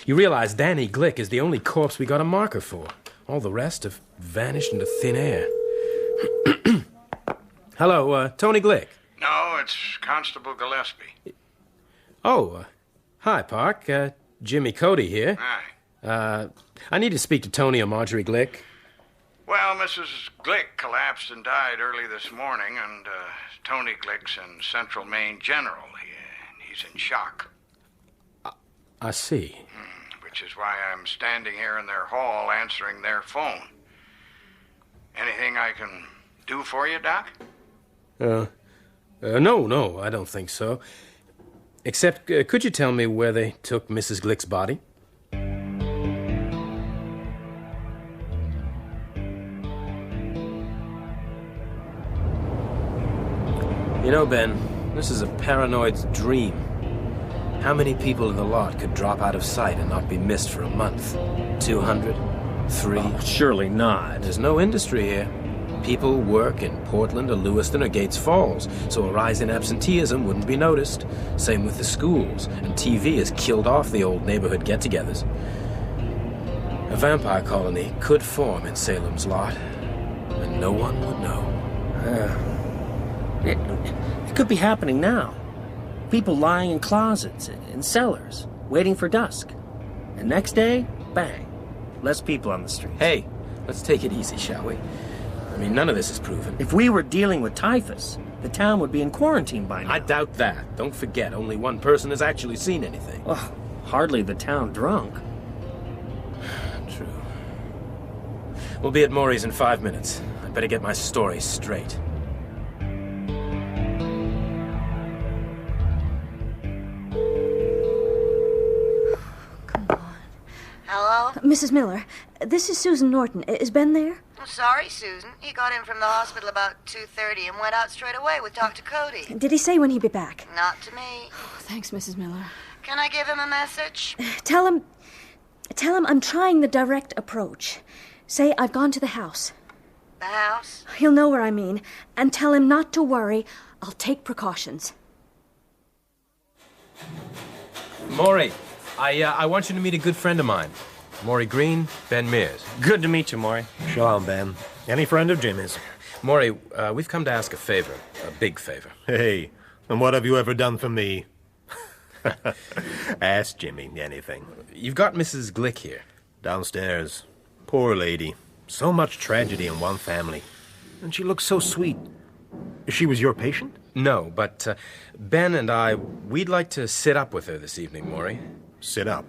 You realize Danny Glick is the only corpse we got a marker for. All the rest have vanished into thin air. Hello, Tony Glick. No, it's Constable Gillespie. Oh, hi, Park. Jimmy Cody here. Hi. I need to speak to Tony or Marjorie Glick. Well, Mrs. Glick collapsed and died early this morning, and Tony Glick's in Central Maine General. He's in shock. I see. Which is why I'm standing here in their hall answering their phone. Anything I can do for you, Doc? No, I don't think so. Except, could you tell me where they took Mrs. Glick's body? You know, Ben, this is a paranoid's dream. How many people in the lot could drop out of sight and not be missed for a month? 200? 3? Oh, surely not. There's no industry here. People work in Portland or Lewiston or Gates Falls, so a rise in absenteeism wouldn't be noticed. Same with the schools, and TV has killed off the old neighborhood get-togethers. A vampire colony could form in Salem's lot, and no one would know. It could be happening now. People lying in closets, in cellars, waiting for dusk. And next day, bang, less people on the streets. Hey, let's take it easy, shall we? I mean, none of this is proven. If we were dealing with typhus, the town would be in quarantine by now. I doubt that. Don't forget, only one person has actually seen anything. Well, hardly the town drunk. True. We'll be at Maury's in 5 minutes. I'd better get my story straight. Hello? Mrs. Miller, this is Susan Norton. Is Ben there? I'm sorry, Susan. He got in from the hospital about 2:30 and went out straight away with Dr. Cody. Did he say when he'd be back? Not to me. Oh, thanks, Mrs. Miller. Can I give him a message? Tell him I'm trying the direct approach. Say I've gone to the house. The house? He'll know where I mean. And tell him not to worry. I'll take precautions. Maury, I want you to meet a good friend of mine. Maury Green, Ben Mears. Good to meet you, Maury. Shalom, Ben. Any friend of Jimmy's? Maury, we've come to ask a favor. A big favor. Hey, and what have you ever done for me? Ask Jimmy anything. You've got Mrs. Glick here. Downstairs. Poor lady. So much tragedy in one family. And she looks so sweet. She was your patient? No, but Ben and we'd like to sit up with her this evening, Maury. Sit up?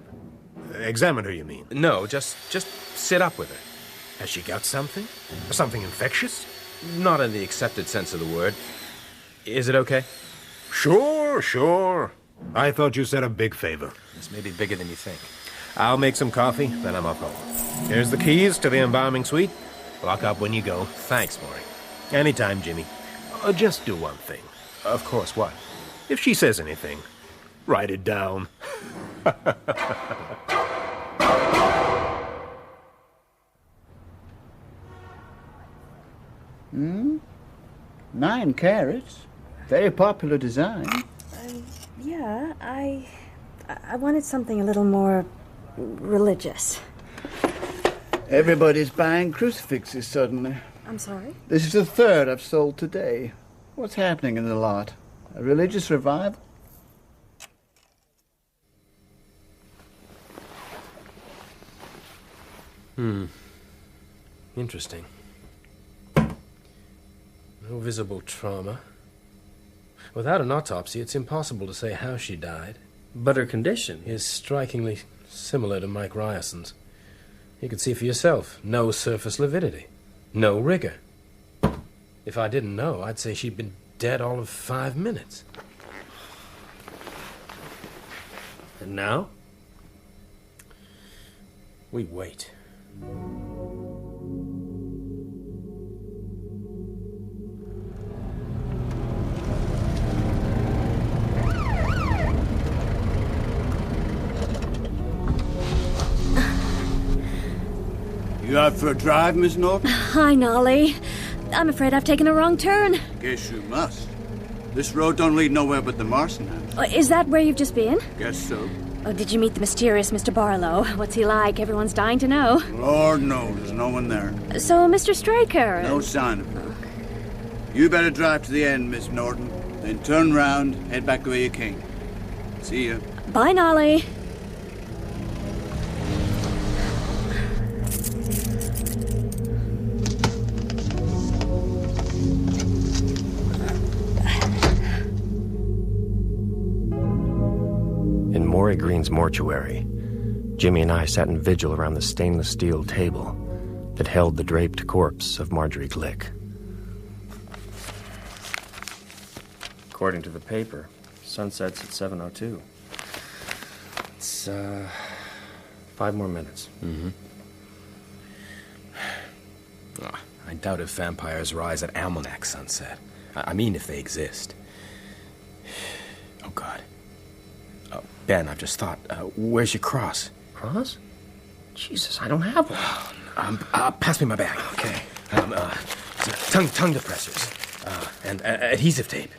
Examine her, you mean? No, just sit up with her. Has she got something? Something infectious? Not in the accepted sense of the word. Is it okay? Sure. I thought you said a big favor. This may be bigger than you think. I'll make some coffee, then I'm off home. Here's the keys to the embalming suite. Lock up when you go. Thanks, Maury. Anytime, Jimmy. Just do one thing. Of course, what? If she says anything, write it down. 9 carats. Very popular design. Yeah, I wanted something a little more religious. Everybody's buying crucifixes suddenly. I'm sorry? This is the third I've sold today. What's happening in the lot? A religious revival? Interesting. No visible trauma. Without an autopsy, it's impossible to say how she died. But her condition is strikingly similar to Mike Ryerson's. You could see for yourself. No surface lividity. No rigor. If I didn't know, I'd say she'd been dead all of 5 minutes. And now? We wait. You out for a drive, Miss Norton? Hi, Nolly. I'm afraid I've taken a wrong turn. Guess you must. This road don't lead nowhere but the Marsten house. Is that where you've just been? Guess so. Oh, did you meet the mysterious Mr. Barlow? What's he like? Everyone's dying to know. Lord knows, there's no one there. So, Mr. Straker... No sign of her. You better drive to the end, Miss Norton. Then turn round, head back the way you came. See ya. Bye, Nolly. In Maury Green's mortuary, Jimmy and I sat in vigil around the stainless steel table that held the draped corpse of Marjorie Glick. According to the paper, sun sets at 7:02. It's, 5 more minutes. I doubt if vampires rise at almanac sunset. I mean, if they exist. Oh, God. Ben, I've just thought, where's your cross? Cross? Jesus, I don't have one. Pass me my bag. Okay. Tongue depressors. And adhesive tape.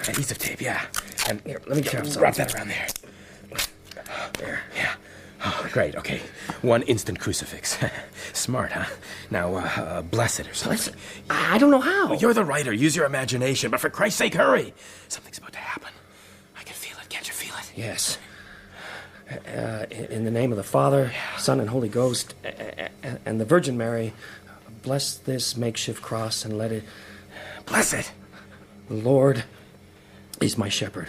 Adhesive tape, yeah. And here, let me wrap that around there. There, yeah. Oh, great, okay. 1 instant crucifix. Smart, huh? Now, bless it or something. I don't know how. You're the writer. Use your imagination. But for Christ's sake, hurry. Something's about to happen. I can feel it. Can't you feel it? Yes. In the name of the Father, Son, and Holy Ghost, and the Virgin Mary, bless this makeshift cross and let it... Bless it! The Lord is my shepherd.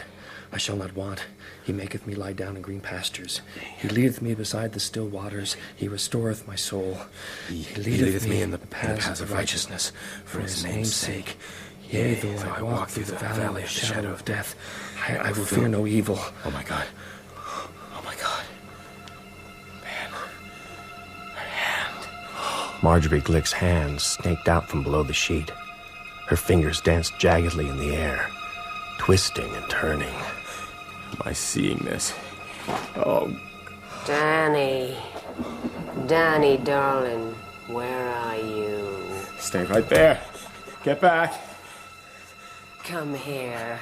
I shall not want. He maketh me lie down in green pastures. He leadeth me beside the still waters. He restoreth my soul. He leadeth me in the paths of righteousness for his name's sake. Yea, though I walk through the valley of the shadow of death, I will fear no evil. Oh, my God. Oh, my God. Man. Her hand. Marjorie Glick's hand snaked out from below the sheet. Her fingers danced jaggedly in the air, twisting and turning. Am I seeing this? Oh. Danny. Danny, darling, where are you? Stay right there. Get back. Come here.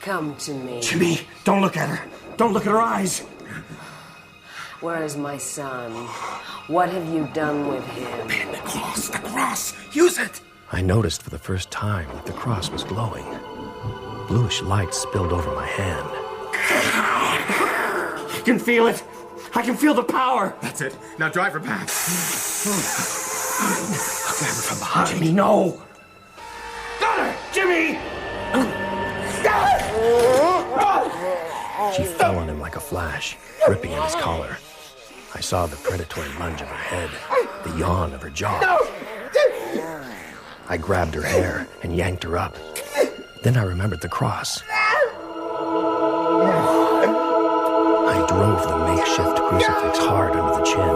Come to me. Jimmy, don't look at her. Don't look at her eyes. Where is my son? What have you done with him? Ben, the cross, the cross. Use it. I noticed for the first time that the cross was glowing. Bluish light spilled over my hand. I can feel it. I can feel the power. That's it. Now drive her back. I'll grab her from behind. Jimmy, no. Got her! Jimmy! She fell on him like a flash, gripping at his collar. I saw the predatory lunge of her head, the yawn of her jaw. I grabbed her hair and yanked her up. Then I remembered the cross. I drove the makeshift crucifix hard under the chin.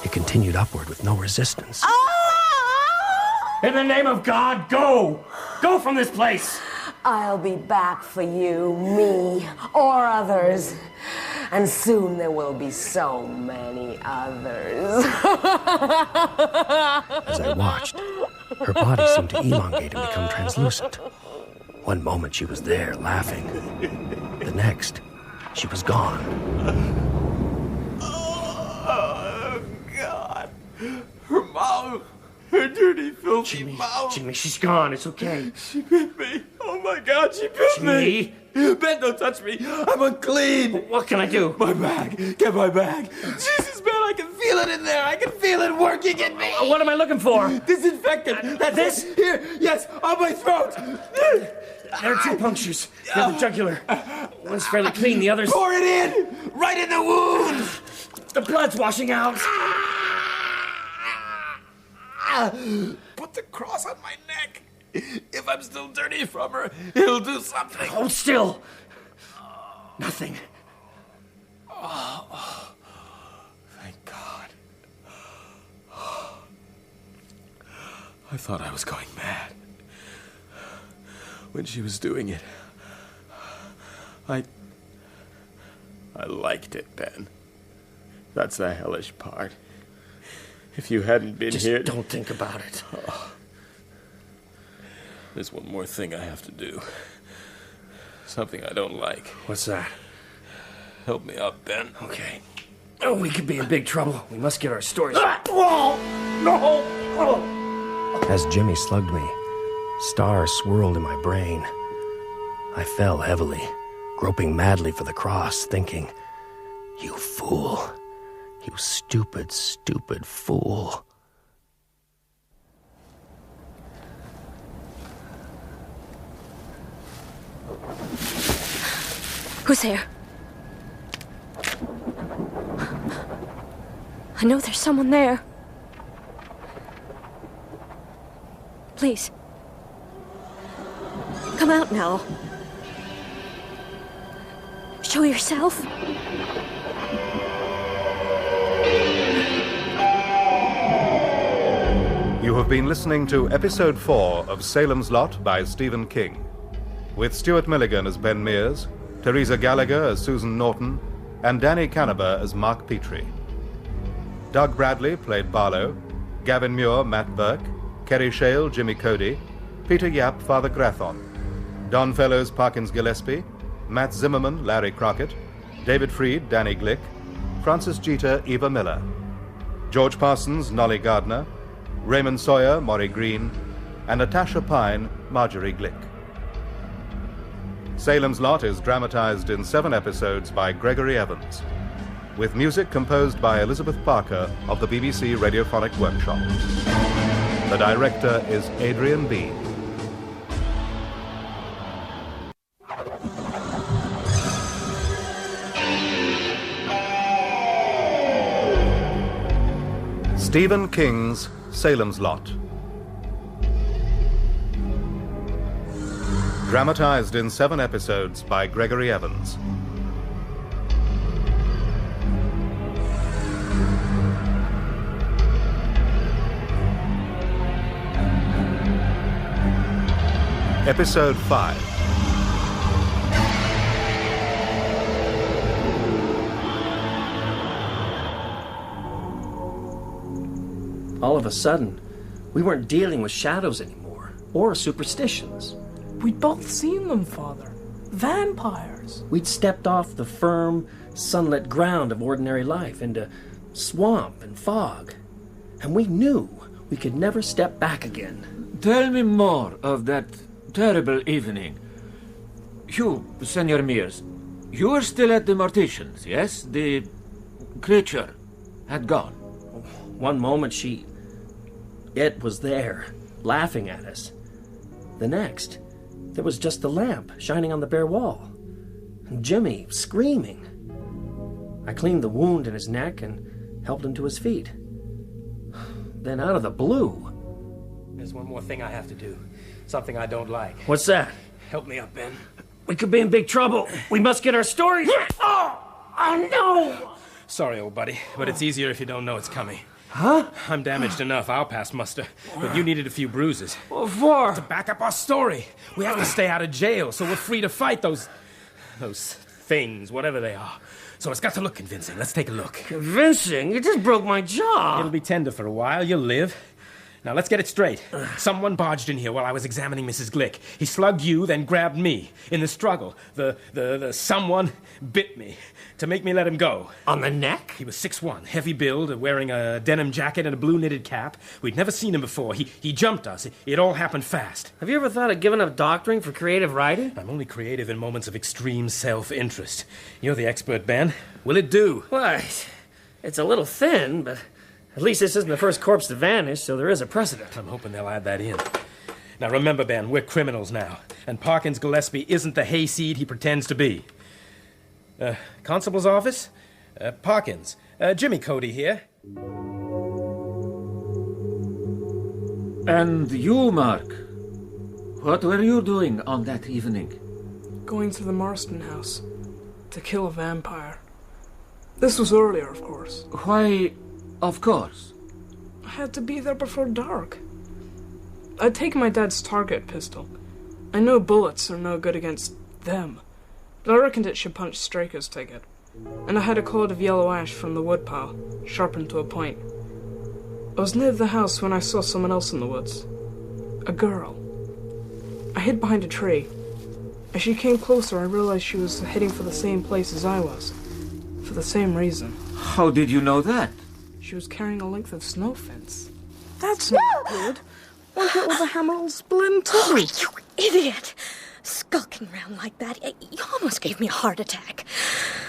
It continued upward with no resistance. In the name of God, go! Go from this place! I'll be back for you, me, or others. And soon there will be so many others. As I watched, her body seemed to elongate and become translucent. One moment she was there, laughing. The next, she was gone. Her mouth. Her dirty, filthy mouth. Jimmy, she's gone. It's okay. She bit me. Oh my God, she bit me. Ben, don't touch me. I'm unclean. What can I do? My bag. Get my bag. Jesus, Ben, I can feel it in there. I can feel it working in me. What am I looking for? Disinfectant. That's this? It. Here. Yes, on my throat. There are 2 punctures. Near the jugular. One's fairly clean, the other's... Pour it in! Right in the wound! The blood's washing out. Put the cross on my neck. If I'm still dirty from her, it'll do something. Hold still. Nothing. Oh, thank God. I thought I was going mad. When she was doing it, I liked it, Ben. That's the hellish part. If you hadn't been here... Just don't think about it. Oh. There's one more thing I have to do. Something I don't like. What's that? Help me up, Ben. Okay. Oh, we could be in big trouble. We must get our stories... Whoa! No! Oh. As Jimmy slugged me, stars swirled in my brain. I fell heavily, groping madly for the cross, thinking, "You fool. You stupid, stupid fool." Who's there? I know there's someone there. Please. Come out now. Show yourself. You have been listening to Episode 4 of Salem's Lot by Stephen King, with Stuart Milligan as Ben Mears, Teresa Gallagher as Susan Norton, and Danny Canaber as Mark Petrie. Doug Bradley played Barlow, Gavin Muir, Matt Burke, Kerry Shale, Jimmy Cody, Peter Yapp, Father Grathon, Don Fellows, Parkins Gillespie, Matt Zimmerman, Larry Crockett, David Freed, Danny Glick, Francis Jeter, Eva Miller, George Parsons, Nolly Gardner, Raymond Sawyer, Maury Green, and Natasha Pine, Marjorie Glick. Salem's Lot is dramatized in 7 episodes by Gregory Evans, with music composed by Elizabeth Parker of the BBC Radiophonic Workshop. The director is Adrian Bean. Stephen King's Salem's Lot. Dramatized in 7 episodes by Gregory Evans. Episode 5. All of a sudden, we weren't dealing with shadows anymore, or superstitions. We'd both seen them, Father. Vampires. We'd stepped off the firm, sunlit ground of ordinary life into swamp and fog. And we knew we could never step back again. Tell me more of that terrible evening. You, Senor Mears, you were still at the Morticians, yes? The creature had gone. One moment it was there, laughing at us. The next, there was just the lamp shining on the bare wall. And Jimmy screaming. I cleaned the wound in his neck and helped him to his feet. Then out of the blue... There's one more thing I have to do. Something I don't like. What's that? Help me up, Ben. We could be in big trouble. We must get our stories. Oh, no! Sorry, old buddy, but it's easier if you don't know it's coming. Huh? I'm damaged enough. I'll pass muster. But you needed a few bruises. What for? To back up our story. We have to stay out of jail, so we're free to fight those things, whatever they are. So it's got to look convincing. Let's take a look. Convincing? You just broke my jaw. It'll be tender for a while. You'll live. Now, let's get it straight. Someone barged in here while I was examining Mrs. Glick. He slugged you, then grabbed me. In the struggle, the someone bit me to make me let him go. On the neck? He was 6'1", heavy build, wearing a denim jacket and a blue knitted cap. We'd never seen him before. He jumped us. It all happened fast. Have you ever thought of giving up doctoring for creative writing? I'm only creative in moments of extreme self-interest. You're the expert, Ben. Will it do? Why, it's a little thin, but at least this isn't the first corpse to vanish, so there is a precedent. I'm hoping they'll add that in. Now remember, Ben, we're criminals now, and Parkins Gillespie isn't the hayseed he pretends to be. Constable's office? Parkins. Jimmy Cody here. And you, Mark? What were you doing on that evening? Going to the Marsten house to kill a vampire. This was earlier, of course. Why, of course? I had to be there before dark. I'd taken my dad's target pistol. I know bullets are no good against them, but I reckoned it should punch Straker's ticket. And I had a cloud of yellow ash from the woodpile, sharpened to a point. I was near the house when I saw someone else in the woods. A girl. I hid behind a tree. As she came closer, I realized she was heading for the same place as I was. For the same reason. How did you know that? She was carrying a length of snow fence. That's not good. One hit with a hammer will split in two. Oh, you idiot! Skulking around like that, you almost gave me a heart attack.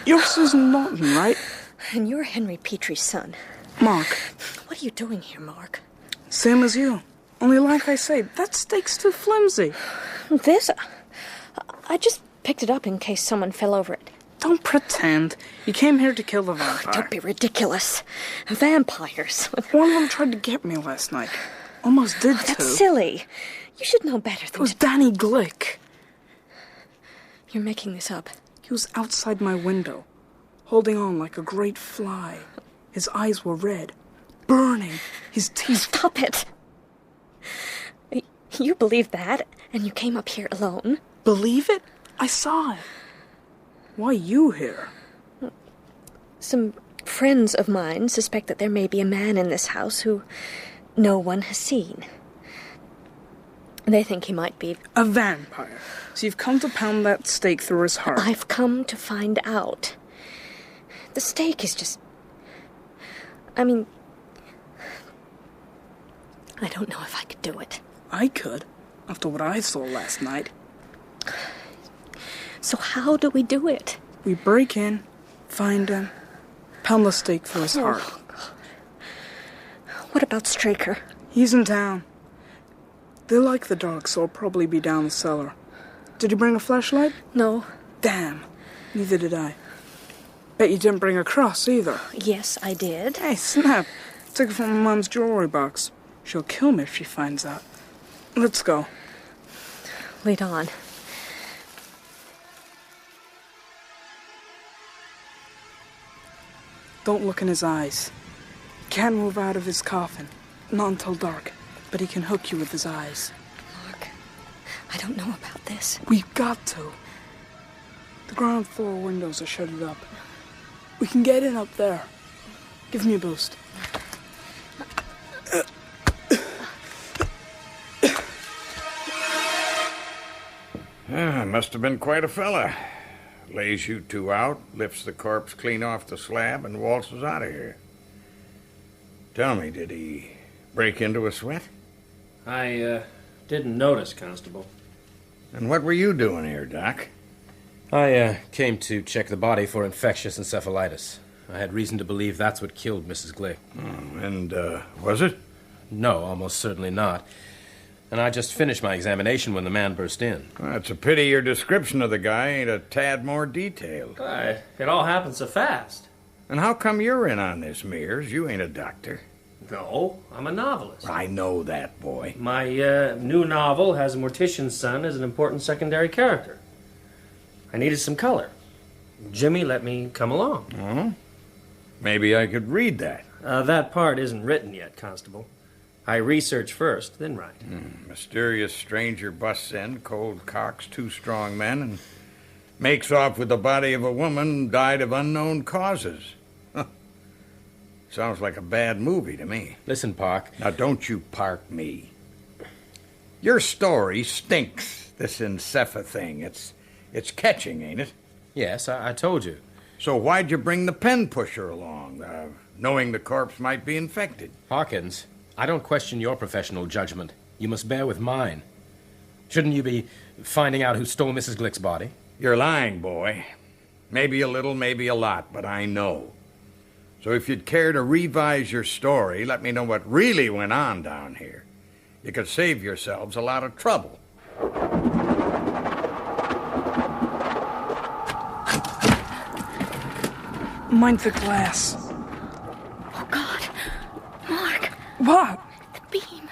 You're Susan Norton, right? And you're Henry Petrie's son. Mark. What are you doing here, Mark? Same as you. Only like I say, that steak's too flimsy. This? I just picked it up in case someone fell over it. Don't pretend. You came here to kill the vampire. Don't be ridiculous. Vampires. One of them tried to get me last night. Almost did, too. That's silly. You should know better than It was Danny Glick. You're making this up. He was outside my window, holding on like a great fly. His eyes were red, burning, his teeth... Stop it! You believe that, and you came up here alone? Believe it? I saw it. Why you here? Some friends of mine suspect that there may be a man in this house who no one has seen. They think he might be... a vampire. So you've come to pound that stake through his heart. I've come to find out. The stake is just... I mean... I don't know if I could do it. I could, after what I saw last night. So how do we do it? We break in, find him, pound the stake through his heart. What about Straker? He's in town. They like the dark, so I'll probably be down the cellar. Did you bring a flashlight? No. Damn. Neither did I. Bet you didn't bring a cross either. Yes, I did. Hey, snap. Took it from my mom's jewelry box. She'll kill me if she finds out. Let's go. Lead on. Don't look in his eyes. Can't move out of his coffin. Not until dark. But he can hook you with his eyes. Mark, I don't know about this. We've got to. The ground floor windows are shuttered up. We can get in up there. Give me a boost. Must have been quite a fella. Lays you two out, lifts the corpse clean off the slab, and waltzes out of here. Tell me, did he break into a sweat? I didn't notice, Constable. And what were you doing here, Doc? I came to check the body for infectious encephalitis. I had reason to believe that's what killed Mrs. Glick. And was it? No, almost certainly not. And I just finished my examination when the man burst in. Well, it's a pity your description of the guy ain't a tad more detailed. It all happened so fast. And how come you're in on this, Mears? You ain't a doctor. No, I'm a novelist. I know that, boy. My new novel has a mortician's son as an important secondary character. I needed some color. Jimmy let me come along. Oh? Maybe I could read that. That part isn't written yet, Constable. I research first, then write. Mysterious stranger busts in, cold cocks two strong men, and makes off with the body of a woman died of unknown causes. Sounds like a bad movie to me. Listen, Park. Now, don't you park me. Your story stinks, this Encepha thing. It's catching, ain't it? Yes, I told you. So why'd you bring the pen pusher along, knowing the corpse might be infected? Hawkins, I don't question your professional judgment. You must bear with mine. Shouldn't you be finding out who stole Mrs. Glick's body? You're lying, boy. Maybe a little, maybe a lot, but I know. So if you'd care to revise your story, let me know what really went on down here. You could save yourselves a lot of trouble. Mind the glass. Oh, God. Mark. What? The beam.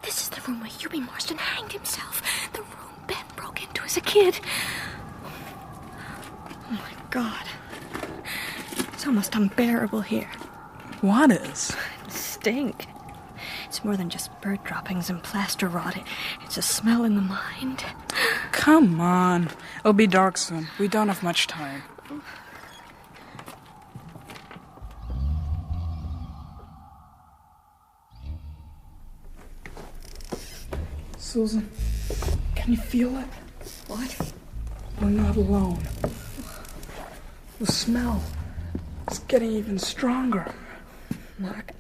This is the room where Hubie Marsten hanged himself. The room Ben broke into as a kid. Oh, my God. It's almost unbearable here. What is? Stink. It's more than just bird droppings and plaster rot. It's a smell in the mind. Come on. It'll be dark soon. We don't have much time. Susan, can you feel it? What? We're not alone. The smell is getting even stronger. Mark,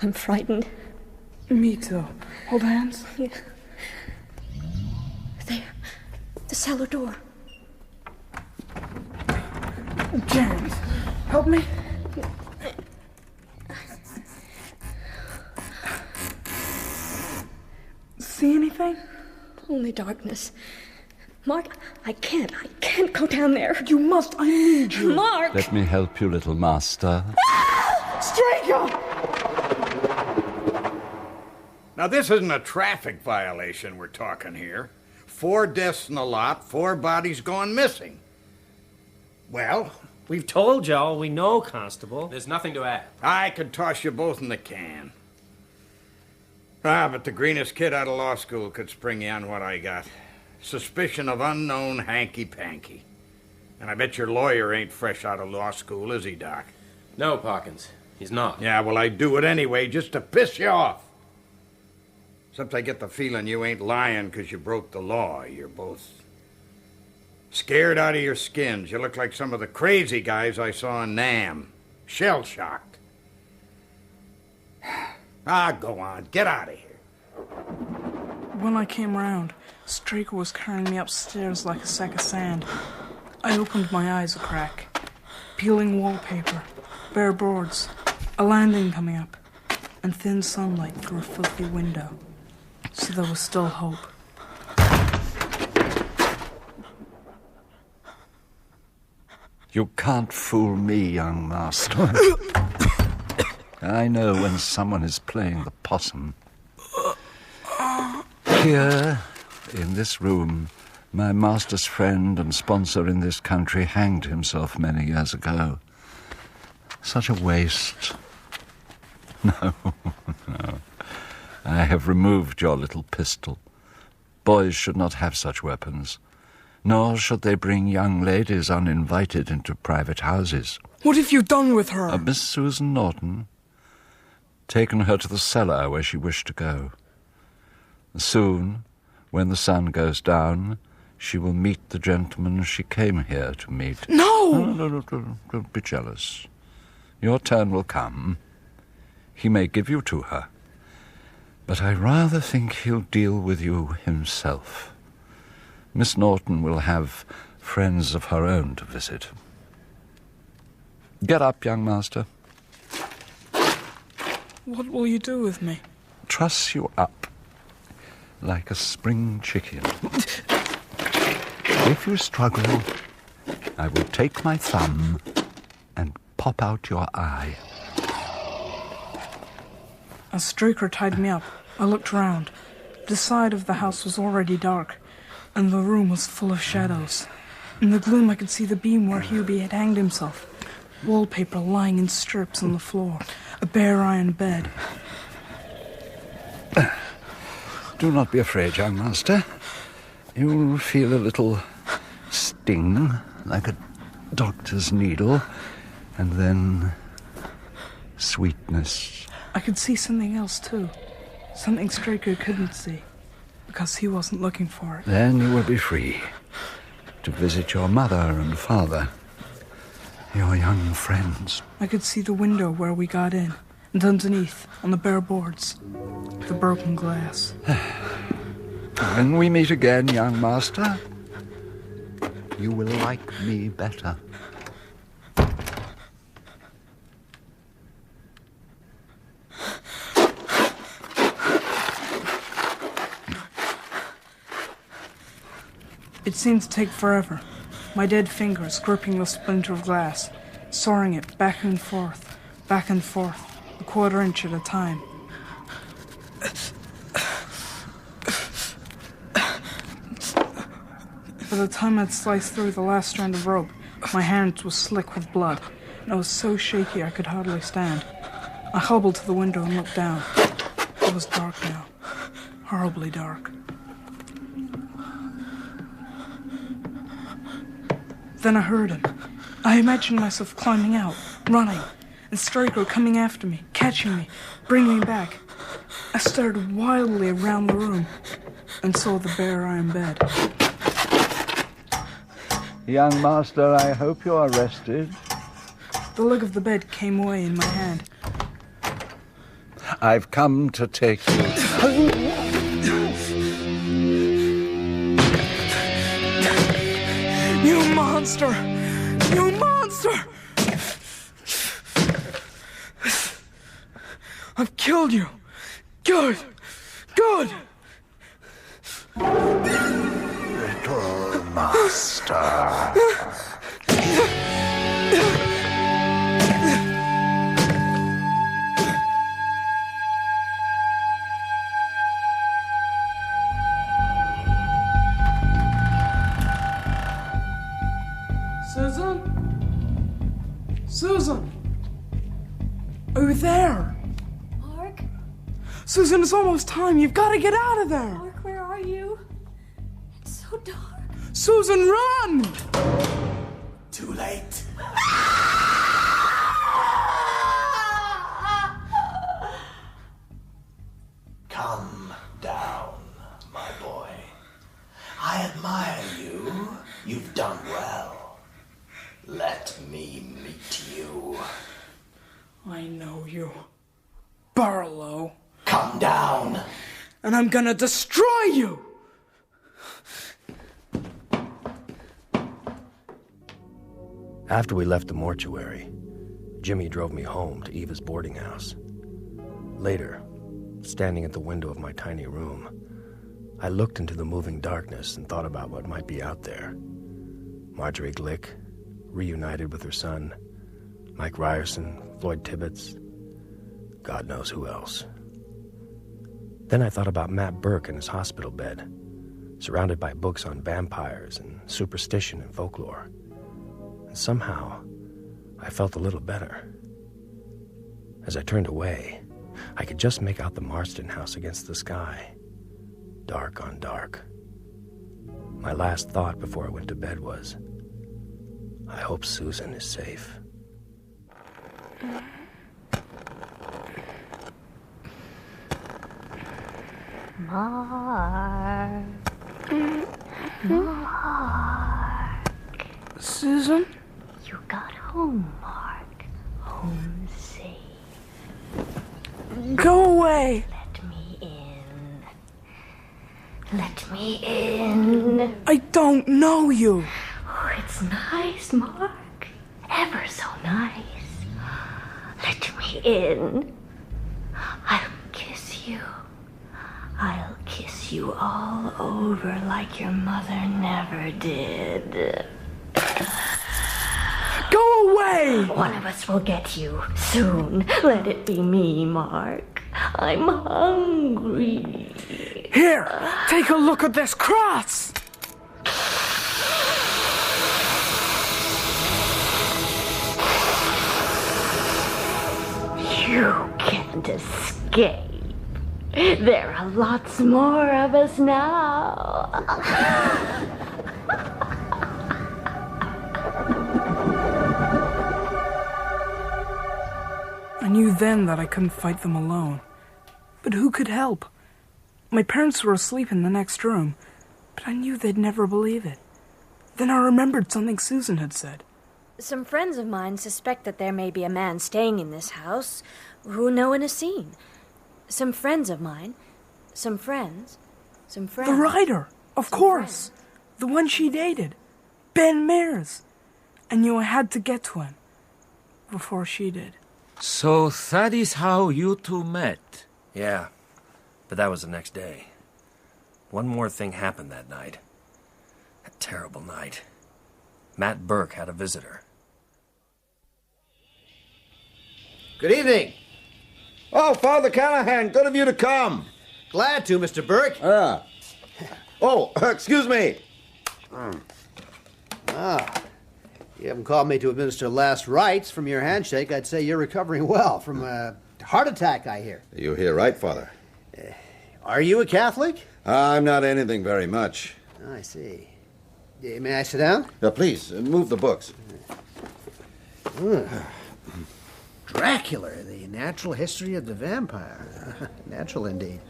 I'm frightened. Me too. Hold hands. Yeah. There. The cellar door. James, help me. See anything? Only darkness. Mark, I can't go down there. You must. I need you. Mark! Let me help you, little master. Stranger! Now, this isn't a traffic violation we're talking here. 4 deaths in the lot, 4 bodies gone missing. Well, we've told y'all we know, Constable. There's nothing to add. I could toss you both in the can. But the greenest kid out of law school could spring you on what I got. Suspicion of unknown hanky-panky. And I bet your lawyer ain't fresh out of law school, is he, Doc? No, Parkins. He's not. Yeah, well, I'd do it anyway just to piss you off. Except I get the feeling you ain't lying because you broke the law. You're both scared out of your skins. You look like some of the crazy guys I saw in Nam. Shell-shocked. Go on. Get out of here. When I came round, Straker was carrying me upstairs like a sack of sand. I opened my eyes a crack. Peeling wallpaper, bare boards, a landing coming up, and thin sunlight through a filthy window. So there was still hope. You can't fool me, young master. I know when someone is playing the possum. Here, in this room, my master's friend and sponsor in this country hanged himself many years ago. Such a waste. No, no. I have removed your little pistol. Boys should not have such weapons, nor should they bring young ladies uninvited into private houses. What have you done with her? Miss Susan Norton. Taken her to the cellar where she wished to go. Soon, when the sun goes down, she will meet the gentleman she came here to meet. No! No, don't be jealous. Your turn will come. He may give you to her. But I rather think he'll deal with you himself. Miss Norton will have friends of her own to visit. Get up, young master. What will you do with me? Truss you up like a spring chicken. If you struggle, I will take my thumb and pop out your eye. As Straker tied me up, I looked round. The side of the house was already dark, and the room was full of shadows. In the gloom I could see the beam where Hubie had hanged himself. Wallpaper lying in strips on the floor. A bare iron bed. Do not be afraid, young master. You'll feel a little sting, like a doctor's needle, and then sweetness. I could see something else, too. Something Straker couldn't see, because he wasn't looking for it. Then you will be free to visit your mother and father, your young friends. I could see the window where we got in, and underneath, on the bare boards, the broken glass. When we meet again, young master, you will like me better. It seemed to take forever. My dead fingers gripping the splinter of glass, soaring it back and forth, a quarter inch at a time. By the time I'd sliced through the last strand of rope, my hands were slick with blood, and I was so shaky I could hardly stand. I hobbled to the window and looked down. It was dark now. Horribly dark. Then I heard him. I imagined myself climbing out, running, and Straker coming after me, catching me, bringing me back. I stared wildly around the room and saw the bare iron bed. Young master, I hope you are rested. The leg of the bed came away in my hand. I've come to take you. You monster! You monster! I've killed you. Good. Good. Little master. Susan? Susan? Are you there? Mark? Susan, it's almost time. You've got to get out of there. Mark, where are you? It's so dark. Susan, run! Too late. Come down, my boy. I admire you. You've done well. Let me meet you. I know you. Barlow. Come down. And I'm gonna destroy you! After we left the mortuary, Jimmy drove me home to Eva's boarding house. Later, standing at the window of my tiny room, I looked into the moving darkness and thought about what might be out there. Marjorie Glick, reunited with her son, Mike Ryerson, Floyd Tibbets, God knows who else. Then I thought about Matt Burke in his hospital bed, surrounded by books on vampires and superstition and folklore. And somehow, I felt a little better. As I turned away, I could just make out the Marsten house against the sky, dark on dark. My last thought before I went to bed was, I hope Susan is safe. Mark. Mark. Susan? You got home, Mark. Home safe. Go away! Let me in. Let me in. I don't know you. Oh, it's nice, Mark. Ever so nice. Let me in. I'll kiss you. I'll kiss you all over like your mother never did. Go away! One of us will get you soon. Let it be me, Mark. I'm hungry. Here, take a look at this cross! You can't escape. There are lots more of us now. I knew then that I couldn't fight them alone. But who could help? My parents were asleep in the next room, but I knew they'd never believe it. Then I remembered something Susan had said. Some friends of mine suspect that there may be a man staying in this house who no one has seen. Some friends of mine. Some friends. The writer, of course. The one she dated. Ben Mears. I knew I had to get to him before she did. So that is how you two met? Yeah, but that was the next day. One more thing happened that night. A terrible night. Matt Burke had a visitor. Good evening. Oh, Father Callahan, good of you to come. Glad to, Mr. Burke. Oh, excuse me. You haven't called me to administer last rites. From your handshake, I'd say you're recovering well from a heart attack, I hear. You hear right, Father. Are you a Catholic? I'm not anything very much. I see. May I sit down? Please, move the books. Dracula, the natural history of the vampire. Natural indeed.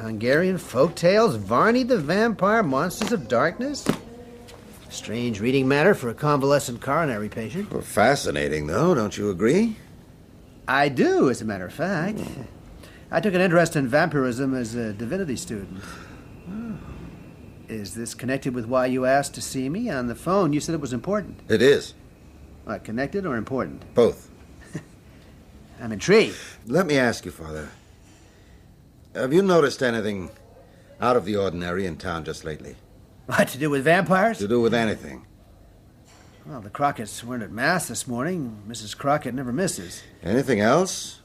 Hungarian folk tales, Varney the vampire, monsters of darkness. Strange reading matter for a convalescent coronary patient. Well, fascinating, though, don't you agree? I do, as a matter of fact. I took an interest in vampirism as a divinity student. Is this connected with why you asked to see me? On the phone, you said it was important. It is. What, connected or important? Both. I'm intrigued. Let me ask you, Father. Have you noticed anything out of the ordinary in town just lately? What, to do with vampires? To do with anything. Well, the Crockett's weren't at Mass this morning. Mrs. Crockett never misses. Anything else?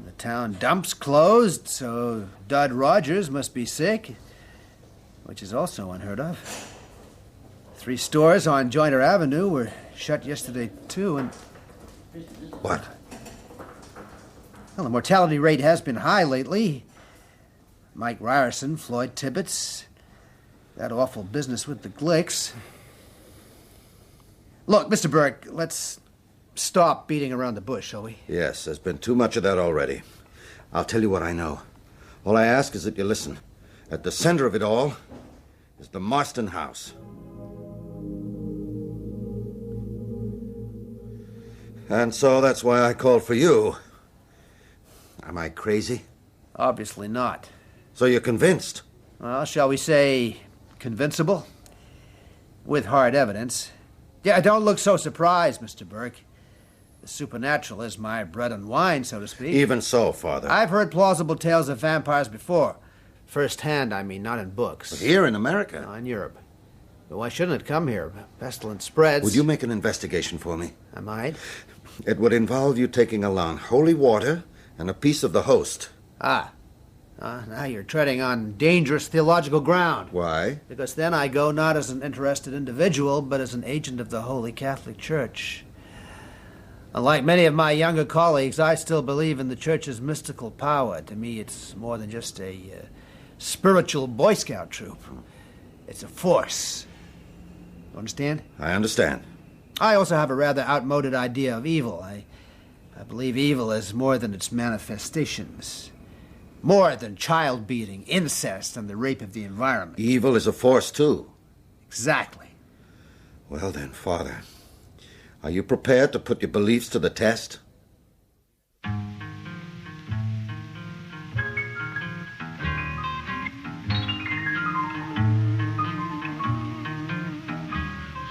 The town dump's closed, so Dud Rogers must be sick, which is also unheard of. 3 stores on Joyner Avenue were shut yesterday, too, and... What? Well, the mortality rate has been high lately. Mike Ryerson, Floyd Tibbetts, that awful business with the Glicks. Look, Mr. Burke, let's stop beating around the bush, shall we? Yes, there's been too much of that already. I'll tell you what I know. All I ask is that you listen. At the center of it all is the Marsten house. And so that's why I called for you. Am I crazy? Obviously not. So you're convinced? Well, shall we say convincible? With hard evidence. Yeah, don't look so surprised, Mr. Burke. The supernatural is my bread and wine, so to speak. Even so, Father. I've heard plausible tales of vampires before. First hand, I mean, not in books. But here in America? No, in Europe. But why shouldn't it come here? Pestilence spreads. Would you make an investigation for me? I might. It would involve you taking along holy water and a piece of the host. Now you're treading on dangerous theological ground. Why? Because then I go not as an interested individual, but as an agent of the Holy Catholic Church. Unlike many of my younger colleagues, I still believe in the Church's mystical power. To me, it's more than just a spiritual Boy Scout troop. It's a force. You understand? I understand. I also have a rather outmoded idea of evil. I believe evil is more than its manifestations. More than child beating, incest, and the rape of the environment. Evil is a force, too. Exactly. Well then, Father, are you prepared to put your beliefs to the test?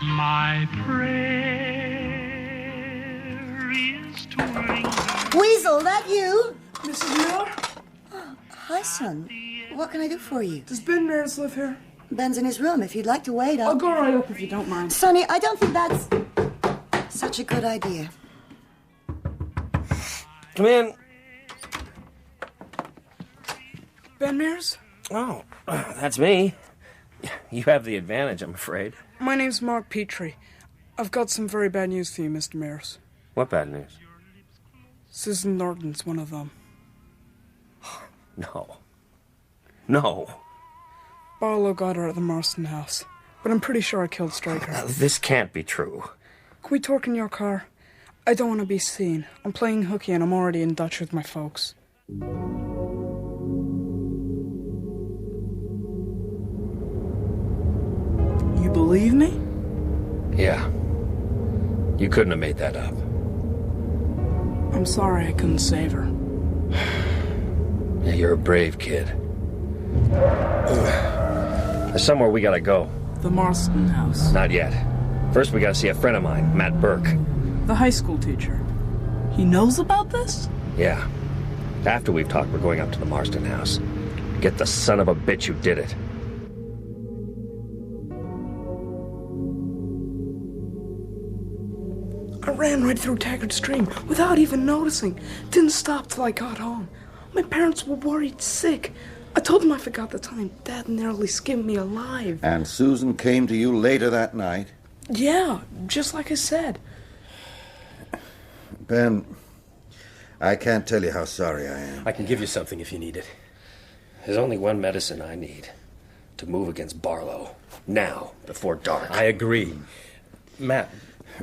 My prayer is to ring. Weasel, that you? Mrs. Miller? Hi, son. What can I do for you? Does Ben Mears live here? Ben's in his room. If you'd like to wait, I'll go right up if you don't mind. Sonny, I don't think that's such a good idea. Come in. Ben Mears? Oh, that's me. You have the advantage, I'm afraid. My name's Mark Petrie. I've got some very bad news for you, Mr. Mears. What bad news? Susan Norton's one of them. No. Barlow got her at the Marsten house, but I'm pretty sure I killed Stryker. This can't be true. Can we talk in your car? I don't want to be seen. I'm playing hooky and I'm already in Dutch with my folks. You believe me? Yeah. You couldn't have made that up. I'm sorry I couldn't save her. Yeah, you're a brave kid. There's somewhere we gotta go. The Marsten house. Not yet. First, we gotta see a friend of mine, Matt Burke. The high school teacher. He knows about this? Yeah. After we've talked, we're going up to the Marsten house. Get the son of a bitch who did it. I ran right through Taggart Stream without even noticing. Didn't stop till I got home. My parents were worried sick. I told them I forgot the time. Dad nearly skinned me alive. And Susan came to you later that night? Yeah, just like I said. Ben, I can't tell you how sorry I am. I can give you something if you need it. There's only one medicine I need. To move against Barlow. Now, before dark. I agree. Matt.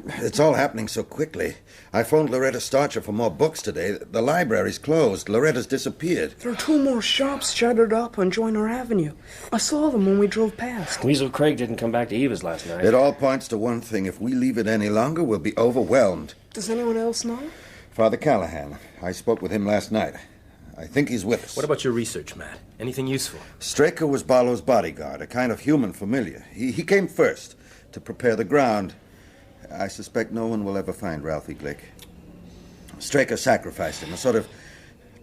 It's all happening so quickly. I phoned Loretta Starcher for more books today. The library's closed. Loretta's disappeared. There are 2 more shops shuttered up on Joyner Avenue. I saw them when we drove past. Weasel Craig didn't come back to Eva's last night. It all points to one thing. If we leave it any longer, we'll be overwhelmed. Does anyone else know? Father Callahan. I spoke with him last night. I think he's with us. What about your research, Matt? Anything useful? Straker was Barlow's bodyguard, a kind of human familiar. He came first to prepare the ground. I suspect no one will ever find Ralphie Glick. Straker sacrificed him, a sort of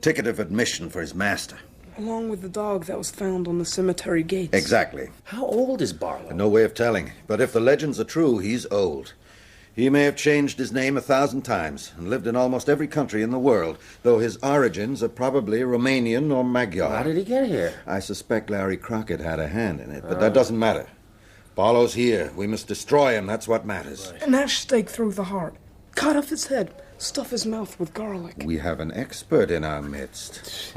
ticket of admission for his master. Along with the dog that was found on the cemetery gates. Exactly. How old is Barlow? No way of telling. But if the legends are true, he's old. He may have changed his name 1,000 times and lived in almost every country in the world, though his origins are probably Romanian or Magyar. How did he get here? I suspect Larry Crockett had a hand in it, but that doesn't matter. Barlow's here. We must destroy him. That's what matters. An ash stake through the heart. Cut off his head. Stuff his mouth with garlic. We have an expert in our midst.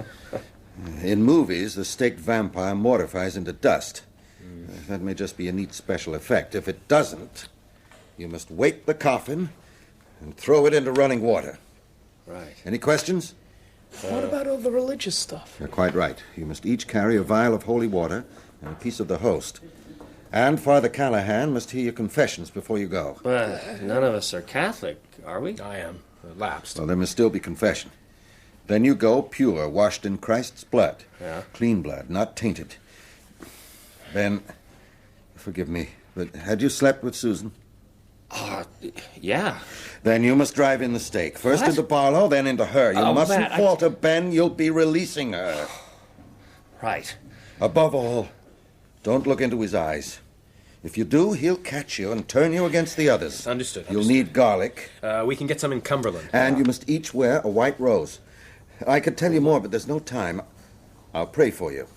In movies, the staked vampire mortifies into dust. That may just be a neat special effect. If it doesn't, you must weight the coffin and throw it into running water. Right. Any questions? What about all the religious stuff? You're quite right. You must each carry a vial of holy water and a piece of the host. And Father Callahan must hear your confessions before you go. But none of us are Catholic, are we? I am. Lapsed. Well, there must still be confession. Then you go pure, washed in Christ's blood. Yeah. Clean blood, not tainted. Ben, forgive me, but had you slept with Susan? Yeah. Then you must drive in the stake. First What? into Barlow, then into her. You mustn't Matt, falter, Ben. You'll be releasing her. Right. Above all, don't look into his eyes. If you do, he'll catch you and turn you against the others. Understood. You'll need garlic. We can get some in Cumberland. And you must each wear a white rose. I could tell you more, but there's no time. I'll pray for you.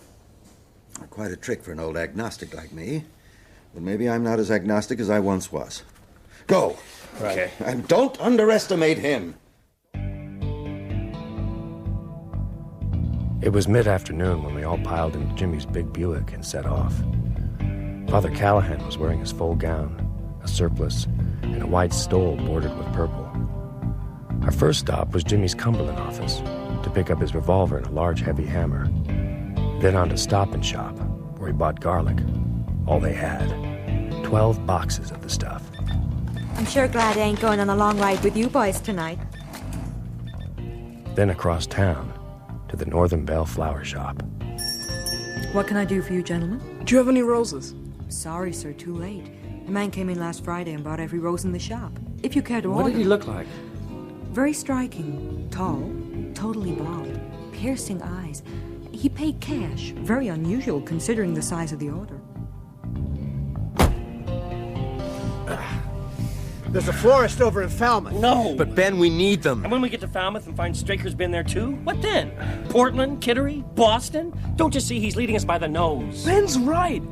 Quite a trick for an old agnostic like me. But maybe I'm not as agnostic as I once was. Go. Right. Okay. And don't underestimate him. It was mid-afternoon when we all piled into Jimmy's big Buick and set off. Father Callahan was wearing his full gown, a surplice, and a white stole bordered with purple. Our first stop was Jimmy's Cumberland office to pick up his revolver and a large, heavy hammer. Then on to Stop and Shop, where he bought garlic. All they had. 12 boxes of the stuff. I'm sure glad I ain't going on a long ride with you boys tonight. Then across town to the Northern Belle Flower Shop. What can I do for you, gentlemen? Do you have any roses? Sorry, sir, too late. The man came in last Friday and bought every rose in the shop. If you care to order... What did he look like? Very striking. Tall. Totally bald. Piercing eyes. He paid cash. Very unusual considering the size of the order. There's a florist over in Falmouth. No! But Ben, we need them. And when we get to Falmouth and find Straker's been there too, what then? Portland, Kittery, Boston? Don't you see he's leading us by the nose? Ben's right.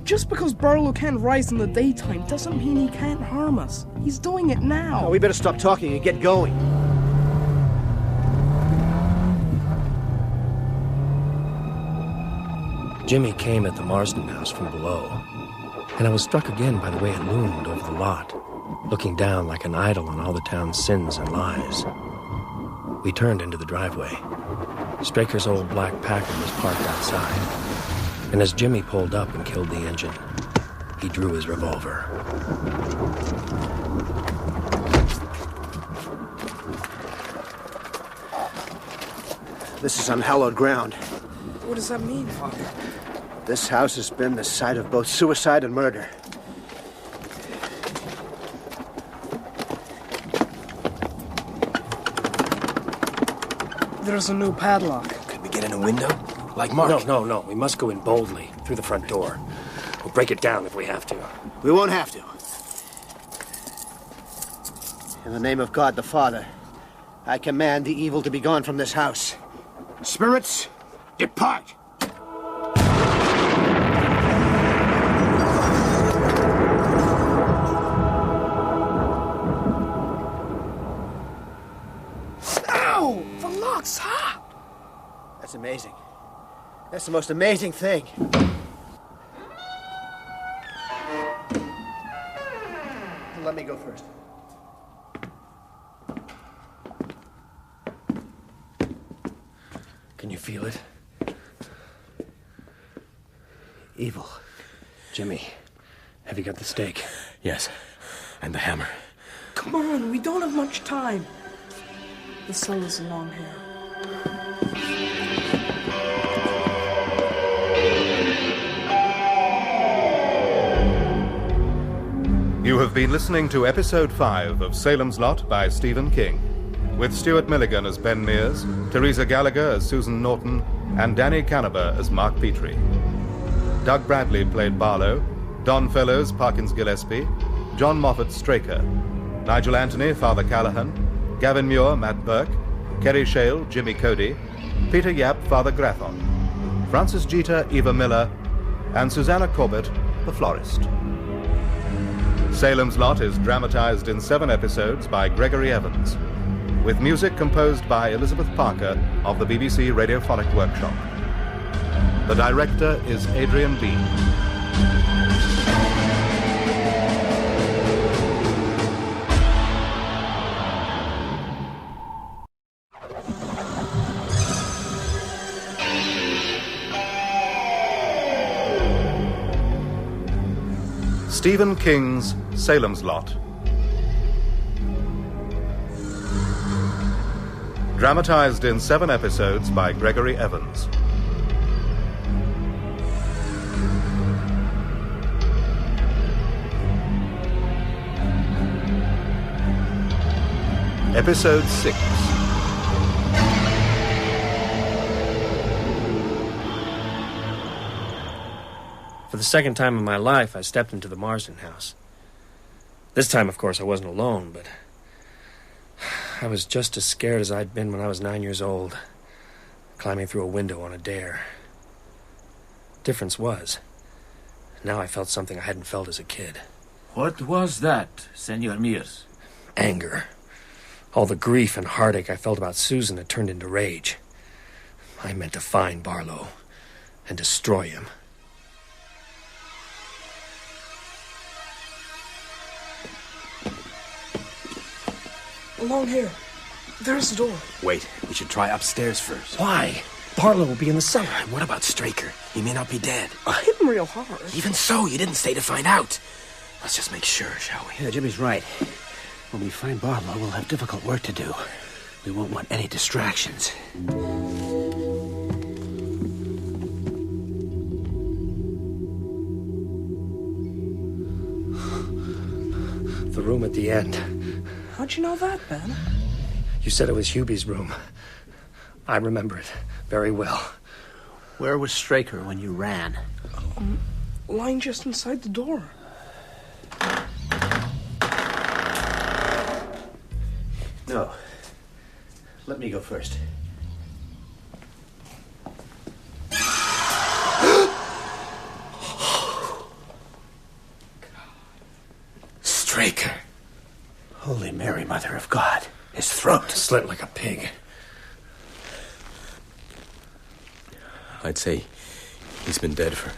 Just because Barlow can't rise in the daytime doesn't mean he can't harm us. He's doing it now. Oh, we better stop talking and get going. Jimmy came at the Marsten house from below, and I was struck again by the way it loomed over the lot. looking down like an idol on all the town's sins and lies. We turned into the driveway. Straker's old black Packard was parked outside, and as Jimmy pulled up and killed the engine, he drew his revolver. This is unhallowed ground. What does that mean, Father? This house has been the site of both suicide and murder. There's a new padlock. Could we get in a window? Like Mark? No. We must go in boldly, through the front door. We'll break it down if we have to. We won't have to. In the name of God the Father, I command the evil to be gone from this house. Spirits, depart! Ow! The lock's hot! That's amazing. That's the most amazing thing. Let me go first. Can you feel it? Evil. Jimmy, have you got the stake? Yes, and the hammer. Come on, we don't have much time. The cell is along here. You have been listening to Episode 5 of Salem's Lot by Stephen King, with Stuart Milligan as Ben Mears, Teresa Gallagher as Susan Norton, and Danny Canaber as Mark Petrie. Doug Bradley played Barlow, Don Fellows Parkins Gillespie, John Moffat Straker, Nigel Anthony Father Callahan, Gavin Muir Matt Burke, Kerry Shale Jimmy Cody, Peter Yap Father Grathon, Francis Jeter Eva Miller, and Susanna Corbett the Florist. Salem's Lot is dramatized in 7 episodes by Gregory Evans, with music composed by Elizabeth Parker of the BBC Radiophonic Workshop. The director is Adrian Bean. Stephen King's Salem's Lot. Dramatized in 7 episodes by Gregory Evans. Episode 6. For the second time in my life, I stepped into the Marsten house. This time, of course, I wasn't alone, but I was just as scared as I'd been when I was 9 years old, climbing through a window on a dare. Difference was, now I felt something I hadn't felt as a kid. What was that, Senor Mears? Anger. All the grief and heartache I felt about Susan had turned into rage. I meant to find Barlow and destroy him. Along here. There's the door. Wait, we should try upstairs first. Why? Barlow will be in the cellar. What about Straker? He may not be dead. I hit him real hard. Even so, you didn't stay to find out. Let's just make sure, shall we? Yeah, Jimmy's right. When we find Barlow, we'll have difficult work to do. We won't want any distractions. The room at the end. How'd you know that, Ben? You said it was Hubie's room. I remember it very well. Where was Straker when you ran? Lying just inside the door. No. Let me go first. Straker. Holy Mary, Mother of God. His throat. Slit like a pig. I'd say he's been dead for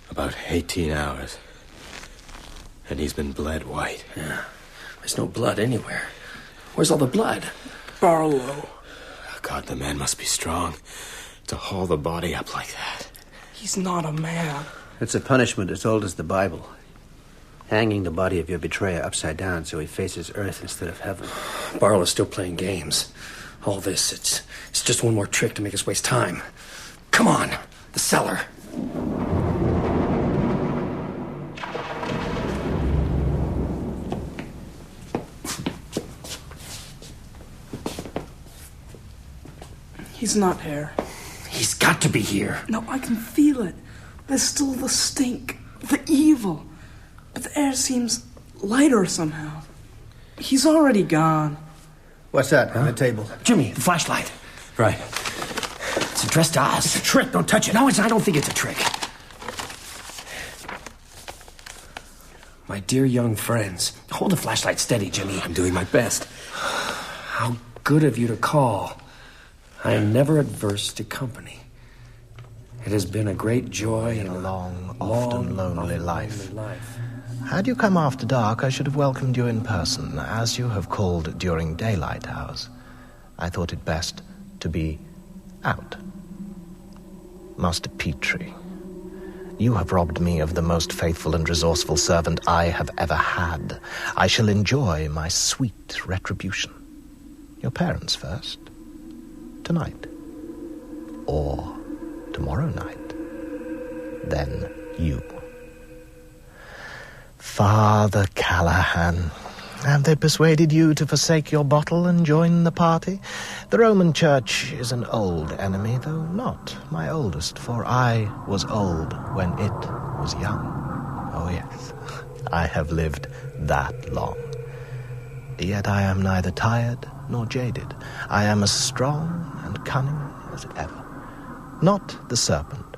about 18 hours. And he's been bled white. Yeah. There's no blood anywhere. Where's all the blood? Barlow. God, the man must be strong to haul the body up like that. He's not a man. It's a punishment as old as the Bible. Hanging the body of your betrayer upside down so he faces earth instead of heaven. Barlow's still playing games. All this, it's just one more trick to make us waste time. Come on, the cellar. He's not here. He's got to be here. No, I can feel it. There's still the stink, the evil. But the air seems lighter somehow. He's already gone. What's that on the table? Jimmy, the flashlight. Right. It's addressed to us. It's a trick. Don't touch it. No, I don't think it's a trick. My dear young friends. Hold the flashlight steady, Jimmy. I'm doing my best. How good of you to call. I am never adverse to company. It has been a great joy in a long, often lonely life. Had you come after dark, I should have welcomed you in person, as you have called during daylight hours. I thought it best to be out. Master Petrie, you have robbed me of the most faithful and resourceful servant I have ever had. I shall enjoy my sweet retribution. Your parents first. Tonight. Or tomorrow night. Then you. Father Callahan, have they persuaded you to forsake your bottle and join the party? The Roman Church is an old enemy, though not my oldest, for I was old when it was young. Oh yes, I have lived that long. Yet I am neither tired nor jaded. I am as strong and cunning as ever. Not the serpent,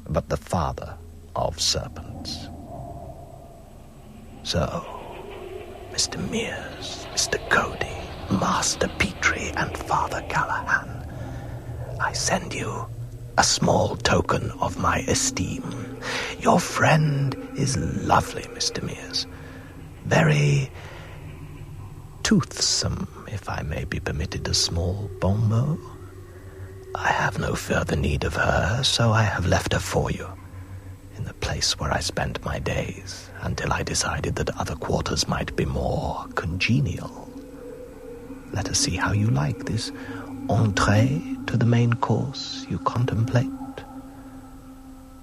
but the father of serpents. So, Mr. Mears, Mr. Cody, Master Petrie, and Father Callahan, I send you a small token of my esteem. Your friend is lovely, Mr. Mears. Very toothsome, if I may be permitted a small bon mot. I have no further need of her, so I have left her for you, in the place where I spent my days, until I decided that other quarters might be more congenial. Let us see how you like this entree to the main course you contemplate.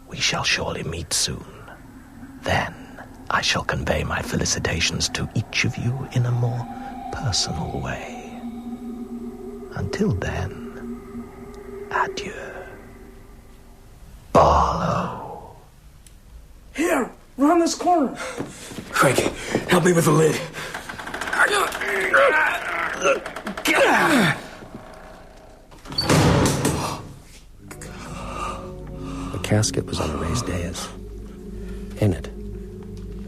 We shall surely meet soon. Then I shall convey my felicitations to each of you in a more personal way. Until then, adieu. Barlow. Here, round this corner. Craig, help me with the lid. The casket was on a raised dais. In it,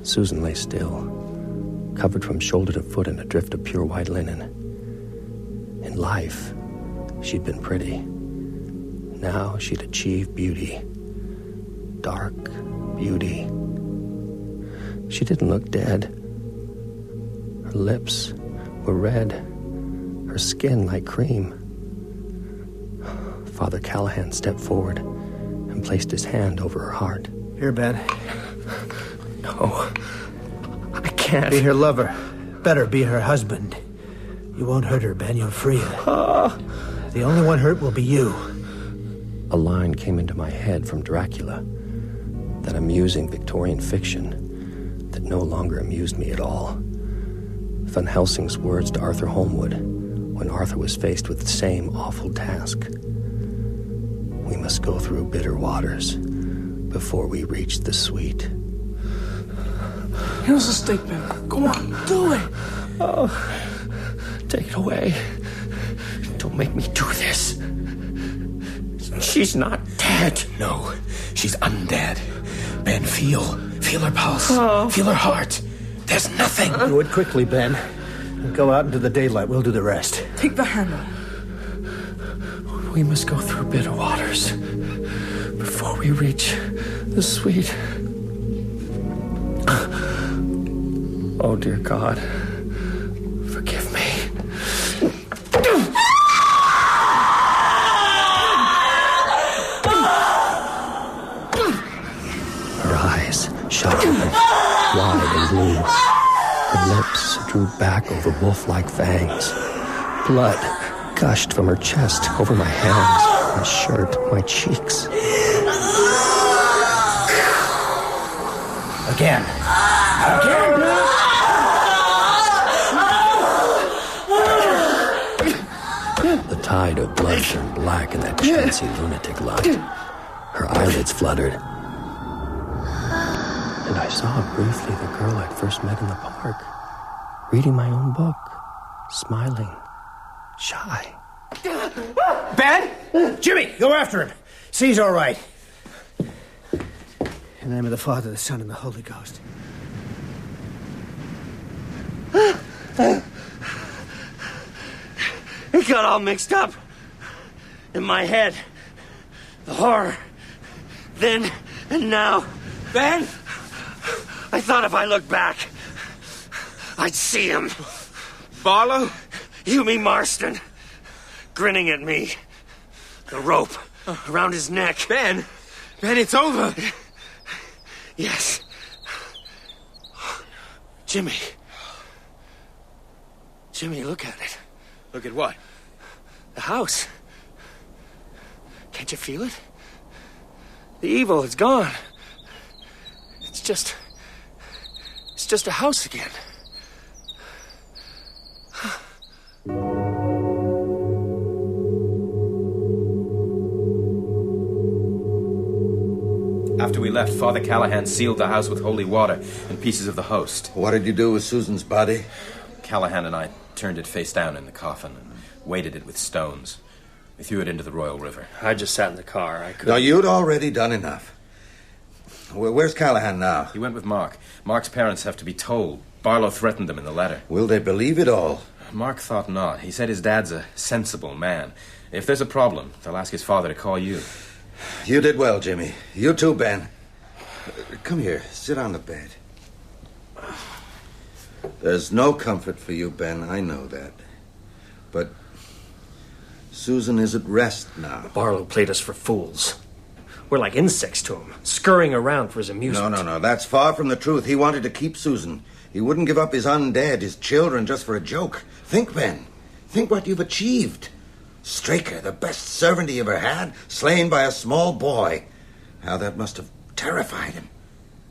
Susan lay still, covered from shoulder to foot in a drift of pure white linen. In life, she'd been pretty. Now she'd achieved beauty. Dark beauty. She didn't look dead. Her lips were red, her skin like cream. Father Callahan stepped forward and placed his hand over her heart. Here, Ben. No, I can't. Be her lover. Better be her husband. You won't hurt her, Ben. You'll free her. The only one hurt will be you. A line came into my head from Dracula, that amusing Victorian fiction that no longer amused me at all. Van Helsing's words to Arthur Holmwood when Arthur was faced with the same awful task. We must go through bitter waters before we reach the sweet. Here's the steak, Ben. Go on, do it. Oh, take it away. Don't make me do this. She's not dead. No, she's undead. Ben, feel her pulse. Feel her heart. There's nothing. Do it quickly, Ben. And go out into the daylight. We'll do the rest. Take the handle. We must go through bitter waters before we reach the sweet. Oh, dear God. Forgive me. Her eyes shut open, wide and blue. Her lips drew back over wolf-like fangs. Blood gushed from her chest over my hands, my shirt, my cheeks. Again. The tide of blood turned black in that chancy lunatic light. Her eyelids fluttered. And I saw briefly the girl I'd first met in the park, reading my own book, smiling, shy. Ben? Jimmy, go after him. See he's all right. In the name of the Father, the Son, and the Holy Ghost. It got all mixed up in my head. The horror. Then and now. Ben? I thought if I looked back, I'd see him. Barlow? You, me, Marsten. Grinning at me. The rope around his neck. Ben, it's over. Yes. Jimmy, look at it. Look at what? The house. Can't you feel it? The evil is gone. It's just a house again. After we left, Father Callahan sealed the house with holy water and pieces of the host. What did you do with Susan's body? Callahan and I turned it face down in the coffin and weighted it with stones. We threw it into the Royal River. I just sat in the car. I couldn't... No, you'd already done enough. Where's Callahan now? He went with Mark. Mark's parents have to be told. Barlow threatened them in the letter. Will they believe it all? Mark thought not. He said his dad's a sensible man. If there's a problem, they'll ask his father to call you. You did well, Jimmy. You too, Ben. Come here. Sit on the bed. There's no comfort for you, Ben. I know that. But Susan is at rest now. Barlow played us for fools. We're like insects to him, scurrying around for his amusement. No. That's far from the truth. He wanted to keep Susan. He wouldn't give up his undead, his children, just for a joke. Think, Ben. Think what you've achieved. Straker, the best servant he ever had, slain by a small boy. How that must have terrified him.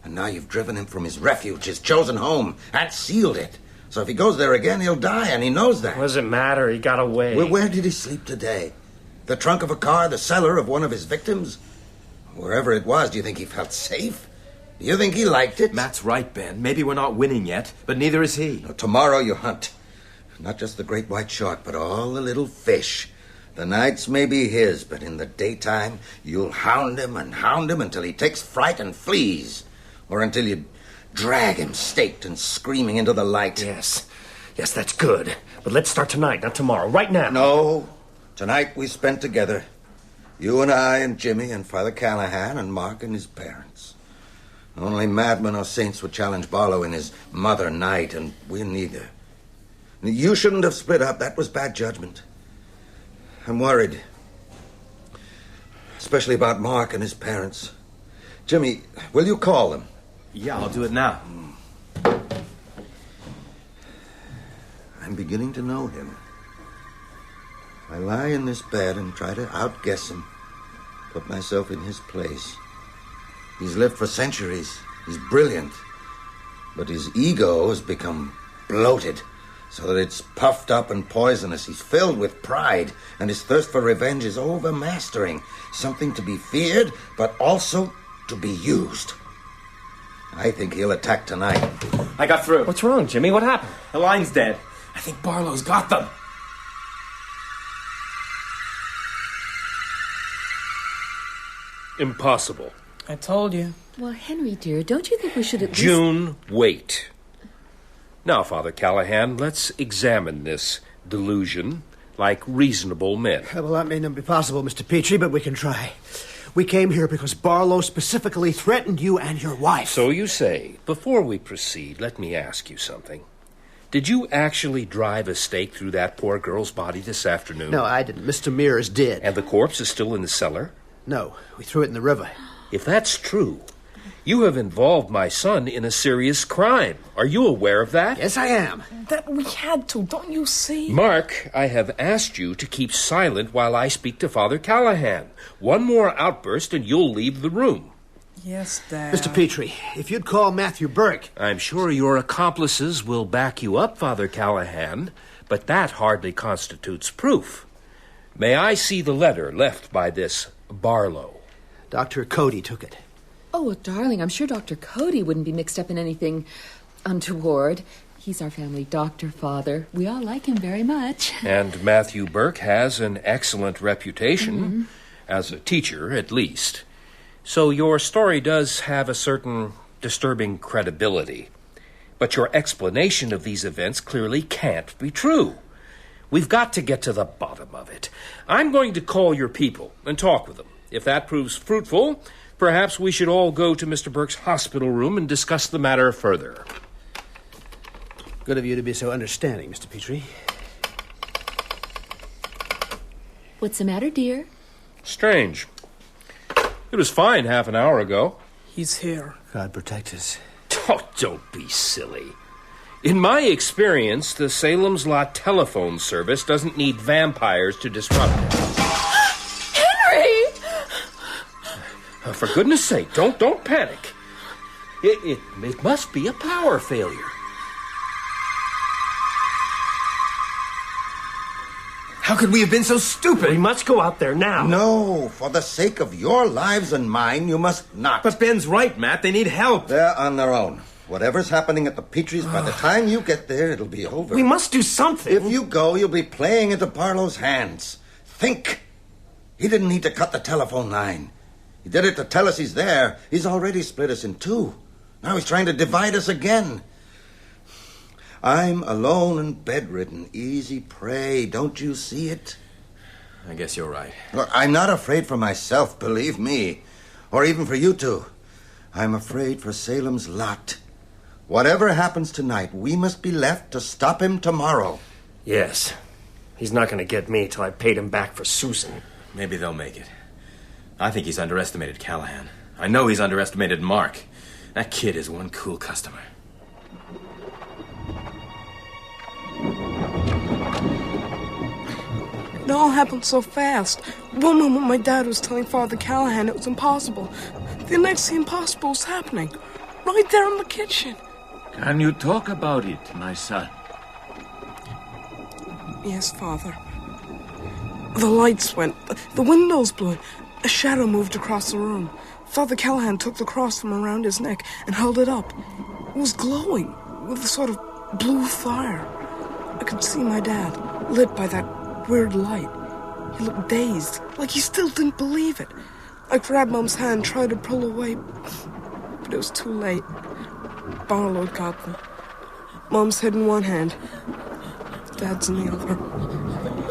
And now you've driven him from his refuge, his chosen home, and sealed it. So if he goes there again, he'll die, and he knows that. What does it matter? He got away. Well, where did he sleep today? The trunk of a car, the cellar of one of his victims? Wherever it was, do you think he felt safe? Do you think he liked it? Matt's right, Ben. Maybe we're not winning yet, but neither is he. No, tomorrow you hunt. Not just the great white shark, but all the little fish. The nights may be his, but in the daytime, you'll hound him until he takes fright and flees. Or until you drag him staked and screaming into the light. Yes, that's good. But let's start tonight, not tomorrow. Right now. No. Tonight we spent together. You and I and Jimmy and Father Callahan and Mark and his parents. Only madmen or saints would challenge Barlow in his mother night, and we're neither. You shouldn't have split up. That was bad judgment. I'm worried. Especially about Mark and his parents. Jimmy, will you call them? Yeah, I'll do it now. I'm beginning to know him. I lie in this bed and try to outguess him, put myself in his place. He's lived for centuries. He's brilliant. But his ego has become bloated, so that it's puffed up and poisonous. He's filled with pride, and his thirst for revenge is overmastering. Something to be feared, but also to be used. I think he'll attack tonight. I got through. What's wrong, Jimmy? What happened? The line's dead. I think Barlow's got them. Impossible. I told you. Well, Henry, dear, don't you think we should at least... June, wait. Now, Father Callahan, let's examine this delusion like reasonable men. Well, that may not be possible, Mr. Petrie, but we can try. We came here because Barlow specifically threatened you and your wife. So you say. Before we proceed, let me ask you something. Did you actually drive a stake through that poor girl's body this afternoon? No, I didn't. Mr. Mears did. And the corpse is still in the cellar? No, we threw it in the river. If that's true, you have involved my son in a serious crime. Are you aware of that? Yes, I am. That we had to, don't you see? Mark, I have asked you to keep silent while I speak to Father Callahan. One more outburst and you'll leave the room. Yes, Dad. Mr. Petrie, if you'd call Matthew Burke... I'm sure your accomplices will back you up, Father Callahan, but that hardly constitutes proof. May I see the letter left by this Barlow? Dr. Cody took it. Oh, well, darling, I'm sure Dr. Cody wouldn't be mixed up in anything untoward. He's our family doctor, Father. We all like him very much. And Matthew Burke has an excellent reputation, as a teacher at least. So your story does have a certain disturbing credibility. But your explanation of these events clearly can't be true. We've got to get to the bottom of it. I'm going to call your people and talk with them. If that proves fruitful, perhaps we should all go to Mr. Burke's hospital room and discuss the matter further. Good of you to be so understanding, Mr. Petrie. What's the matter, dear? Strange. It was fine half an hour ago. He's here. God protect us. Oh, don't be silly. In my experience, the Salem's Lot telephone service doesn't need vampires to disrupt it. Henry! For goodness sake, don't panic. It must be a power failure. How could we have been so stupid? We must go out there now. No, for the sake of your lives and mine, you must not. But Ben's right, Matt. They need help. They're on their own. Whatever's happening at the Petries, by the time you get there, it'll be over. We must do something. If you go, you'll be playing into Barlow's hands. Think. He didn't need to cut the telephone line. He did it to tell us he's there. He's already split us in two. Now he's trying to divide us again. I'm alone and bedridden. Easy prey. Don't you see it? I guess you're right. Look, I'm not afraid for myself, believe me. Or even for you two. I'm afraid for Salem's Lot. Whatever happens tonight, we must be left to stop him tomorrow. Yes. He's not going to get me till I paid him back for Susan. Maybe they'll make it. I think he's underestimated Callahan. I know he's underestimated Mark. That kid is one cool customer. It all happened so fast. One moment my dad was telling Father Callahan it was impossible. The next the impossible was happening. Right there in the kitchen. Can you talk about it, my son? Yes, Father. The lights went. The windows blew in. A shadow moved across the room. Father Callahan took the cross from around his neck and held it up. It was glowing with a sort of blue fire. I could see my dad, lit by that weird light. He looked dazed, like he still didn't believe it. I grabbed Mom's hand, tried to pull away, but it was too late. Barlow got them. Mom's head in one hand, Dad's in the other.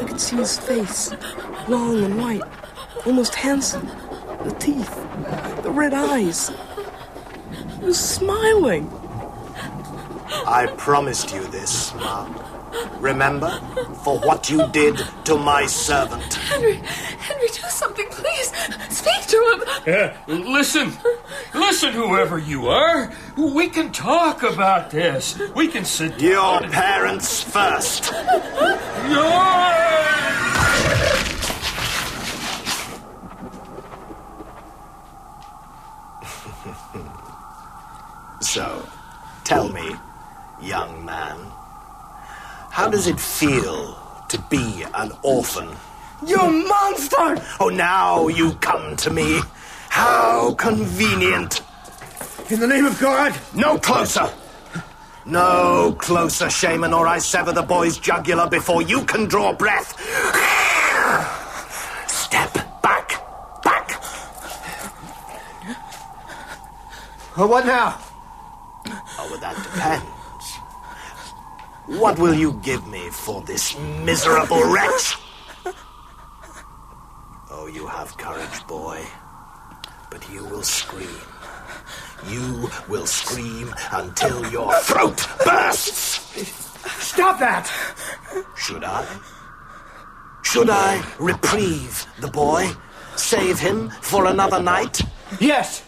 I could see his face, long and white, almost handsome. The teeth, the red eyes. He was smiling. I promised you this, Mom. Remember? For what you did to my servant. Henry, do something, please. Speak to him. Listen, whoever you are. We can talk about this. We can sit down. Your parents first. So, tell me, young man, how does it feel to be an orphan? You monster! Oh, now you come to me. How convenient. In the name of God! No closer! No closer, Shaman, or I sever the boy's jugular before you can draw breath. Step back. Well, what now? Oh, well, that depends. What will you give me for this miserable wretch? Oh, you have courage, boy. But you will scream. You will scream until your throat bursts! Stop that! Should I? Should I reprieve the boy? Save him for another night? Yes!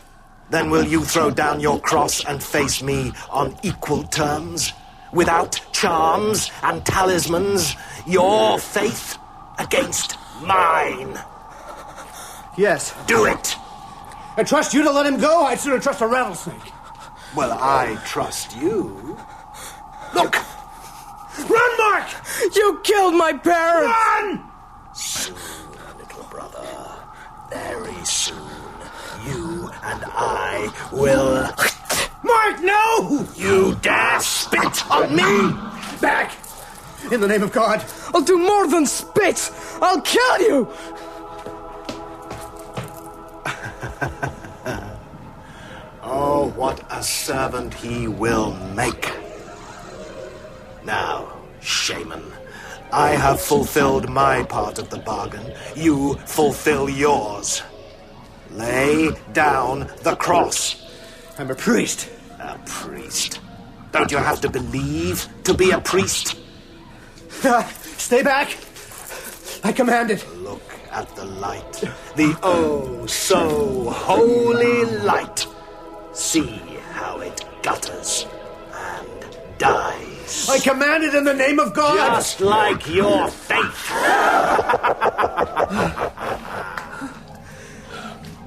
Then will you throw down your cross and face me on equal terms? Without charms and talismans? Your faith against mine? Yes. Do it! I trust you to let him go. I'd sooner trust a rattlesnake. Well, I trust you. Look! Run, Mark! You killed my parents! Run! Soon, little brother. Very soon. You and I will... Mark, no! You dare spit on me? Back! In the name of God, I'll do more than spit! I'll kill you! Oh, what a servant he will make. Now, shaman, I have fulfilled my part of the bargain. You fulfill yours. Lay down the cross. I'm a priest. A priest? Don't you have to believe to be a priest? Stay back. I command it. Look at the light. The oh so holy light. See how it gutters and dies. I command it in the name of God. Just like your faith.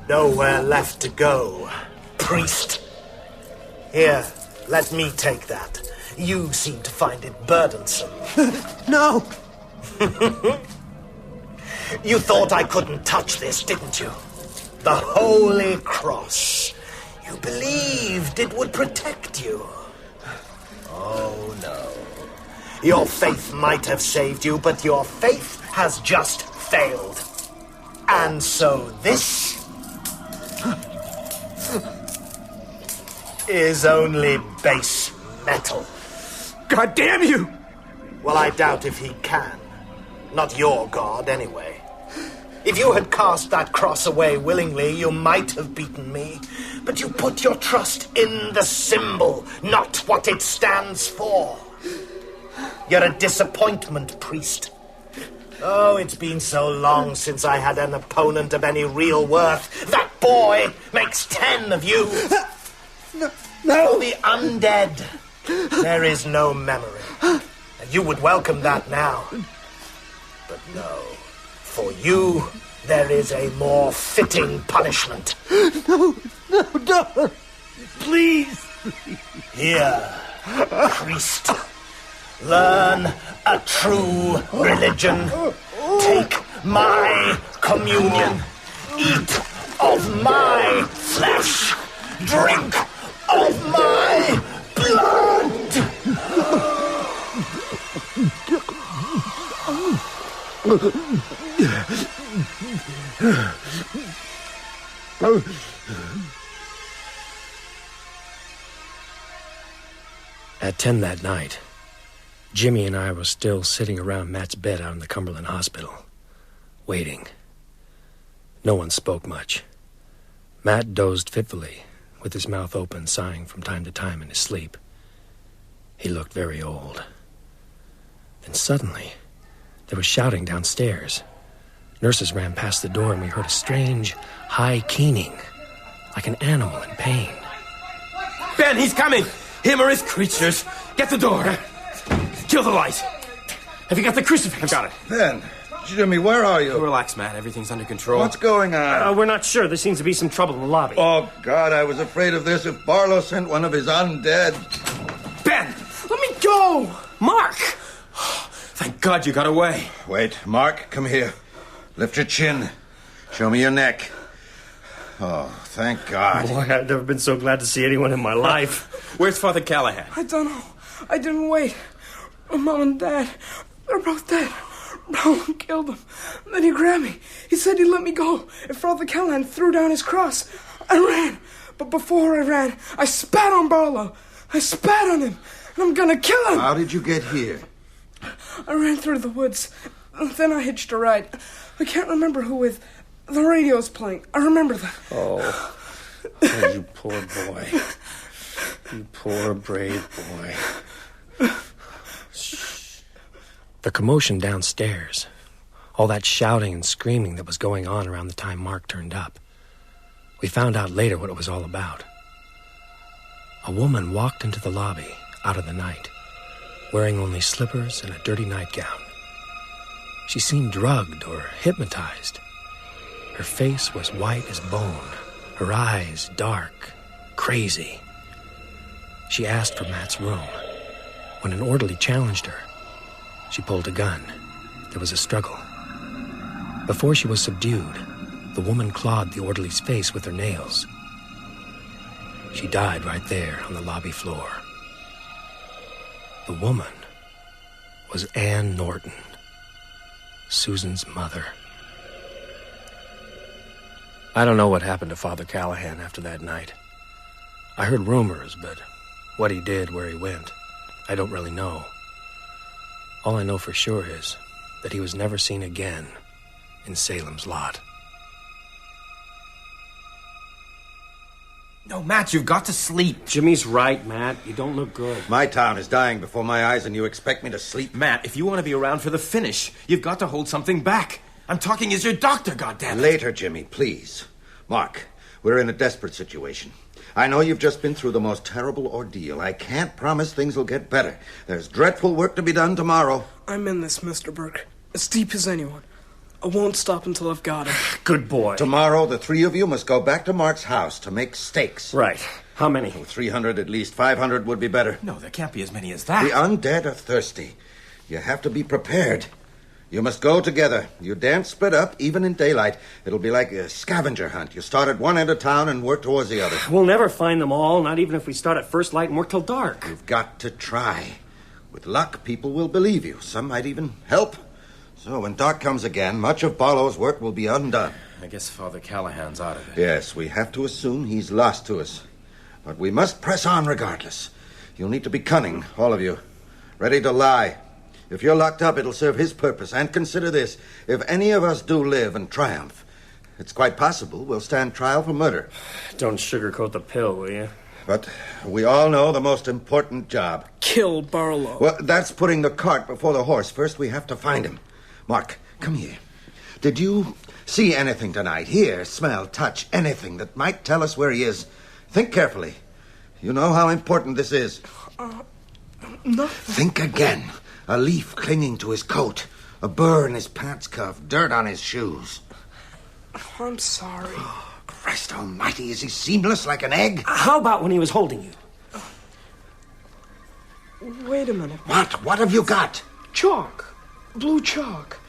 Nowhere left to go, priest. Here, let me take that. You seem to find it burdensome. No. You thought I couldn't touch this, didn't you? The Holy Cross. You believed it would protect you. Oh, no. Your faith might have saved you, but your faith has just failed. And so this is only base metal. God damn you! Well, I doubt if he can. Not your God, anyway. If you had cast that cross away willingly, you might have beaten me. But you put your trust in the symbol, not what it stands for. You're a disappointment, priest. Oh, it's been so long since I had an opponent of any real worth. That boy makes 10 of you. No. For the undead, there is no memory. You would welcome that now. But no. For you, there is a more fitting punishment. No. Please. Here, priest. Learn a true religion. Take my communion. Eat of my flesh. Drink of my blood. At 10 that night, Jimmy and I were still sitting around Matt's bed out in the Cumberland Hospital, waiting. No one spoke much. Matt dozed fitfully, with his mouth open, sighing from time to time in his sleep. He looked very old. Then suddenly, there was shouting downstairs. Nurses ran past the door and we heard a strange, high keening, like an animal in pain. Ben, he's coming! Him or his creatures. Get the door. Kill the light. Have you got the crucifix? I've got it. Ben, Jimmy, where are you? Relax, Matt. Everything's under control. What's going on? We're not sure. There seems to be some trouble in the lobby. Oh, God, I was afraid of this if Barlow sent one of his undead. Ben! Let me go! Mark! Thank God you got away. Wait, Mark, come here. Lift your chin. Show me your neck. Oh, thank God. Boy, I've never been so glad to see anyone in my life. Where's Father Callahan? I don't know. I didn't wait. Mom and Dad, they're both dead. Barlow killed them. Then he grabbed me. He said he'd let me go if Father Callahan threw down his cross. I ran. But before I ran, I spat on Barlow. I spat on him. And I'm gonna kill him. How did you get here? I ran through the woods. Then I hitched a ride. I can't remember who with. The radio's playing. I remember that. Oh, you poor boy. You poor, brave boy. Shh. The commotion downstairs, all that shouting and screaming that was going on around the time Mark turned up. We found out later what it was all about. A woman walked into the lobby out of the night, wearing only slippers and a dirty nightgown. She seemed drugged or hypnotized. Her face was white as bone, her eyes dark, crazy. She asked for Matt's room. When an orderly challenged her, she pulled a gun. There was a struggle. Before she was subdued, the woman clawed the orderly's face with her nails. She died right there on the lobby floor. The woman was Ann Norton, Susan's mother. I don't know what happened to Father Callahan after that night. I heard rumors, but what he did, where he went, I don't really know. All I know for sure is that he was never seen again in Salem's Lot. No, Matt, you've got to sleep. Jimmy's right, Matt. You don't look good. My town is dying before my eyes, and you expect me to sleep? Matt, if you want to be around for the finish, you've got to hold something back. I'm talking as your doctor, goddammit. Later, Jimmy, please. Mark, we're in a desperate situation. I know you've just been through the most terrible ordeal. I can't promise things will get better. There's dreadful work to be done tomorrow. I'm in this, Mr. Burke. As deep as anyone. I won't stop until I've got him. Good boy. Tomorrow, the three of you must go back to Mark's house to make stakes. Right. How many? 300 at least. 500 would be better. No, there can't be as many as that. The undead are thirsty. You have to be prepared. You must go together. You daren't split up, even in daylight. It'll be like a scavenger hunt. You start at one end of town and work towards the other. We'll never find them all, not even if we start at first light and work till dark. You've got to try. With luck, people will believe you. Some might even help. So when dark comes again, much of Barlow's work will be undone. I guess Father Callahan's out of it. Yes, we have to assume he's lost to us. But we must press on regardless. You'll need to be cunning, all of you. Ready to lie. If you're locked up, it'll serve his purpose. And consider this. If any of us do live and triumph, it's quite possible we'll stand trial for murder. Don't sugarcoat the pill, will you? But we all know the most important job. Kill Barlow. Well, that's putting the cart before the horse. First, we have to find him. Mark, come here. Did you see anything tonight? Hear, smell, touch, anything that might tell us where he is? Think carefully. You know how important this is. Nothing. Think again. A leaf clinging to his coat. A burr in his pants cuff. Dirt on his shoes. I'm sorry. Christ almighty, is he seamless like an egg? How about when he was holding you? Wait a minute. What? What have you got? Chalk. Blue chalk.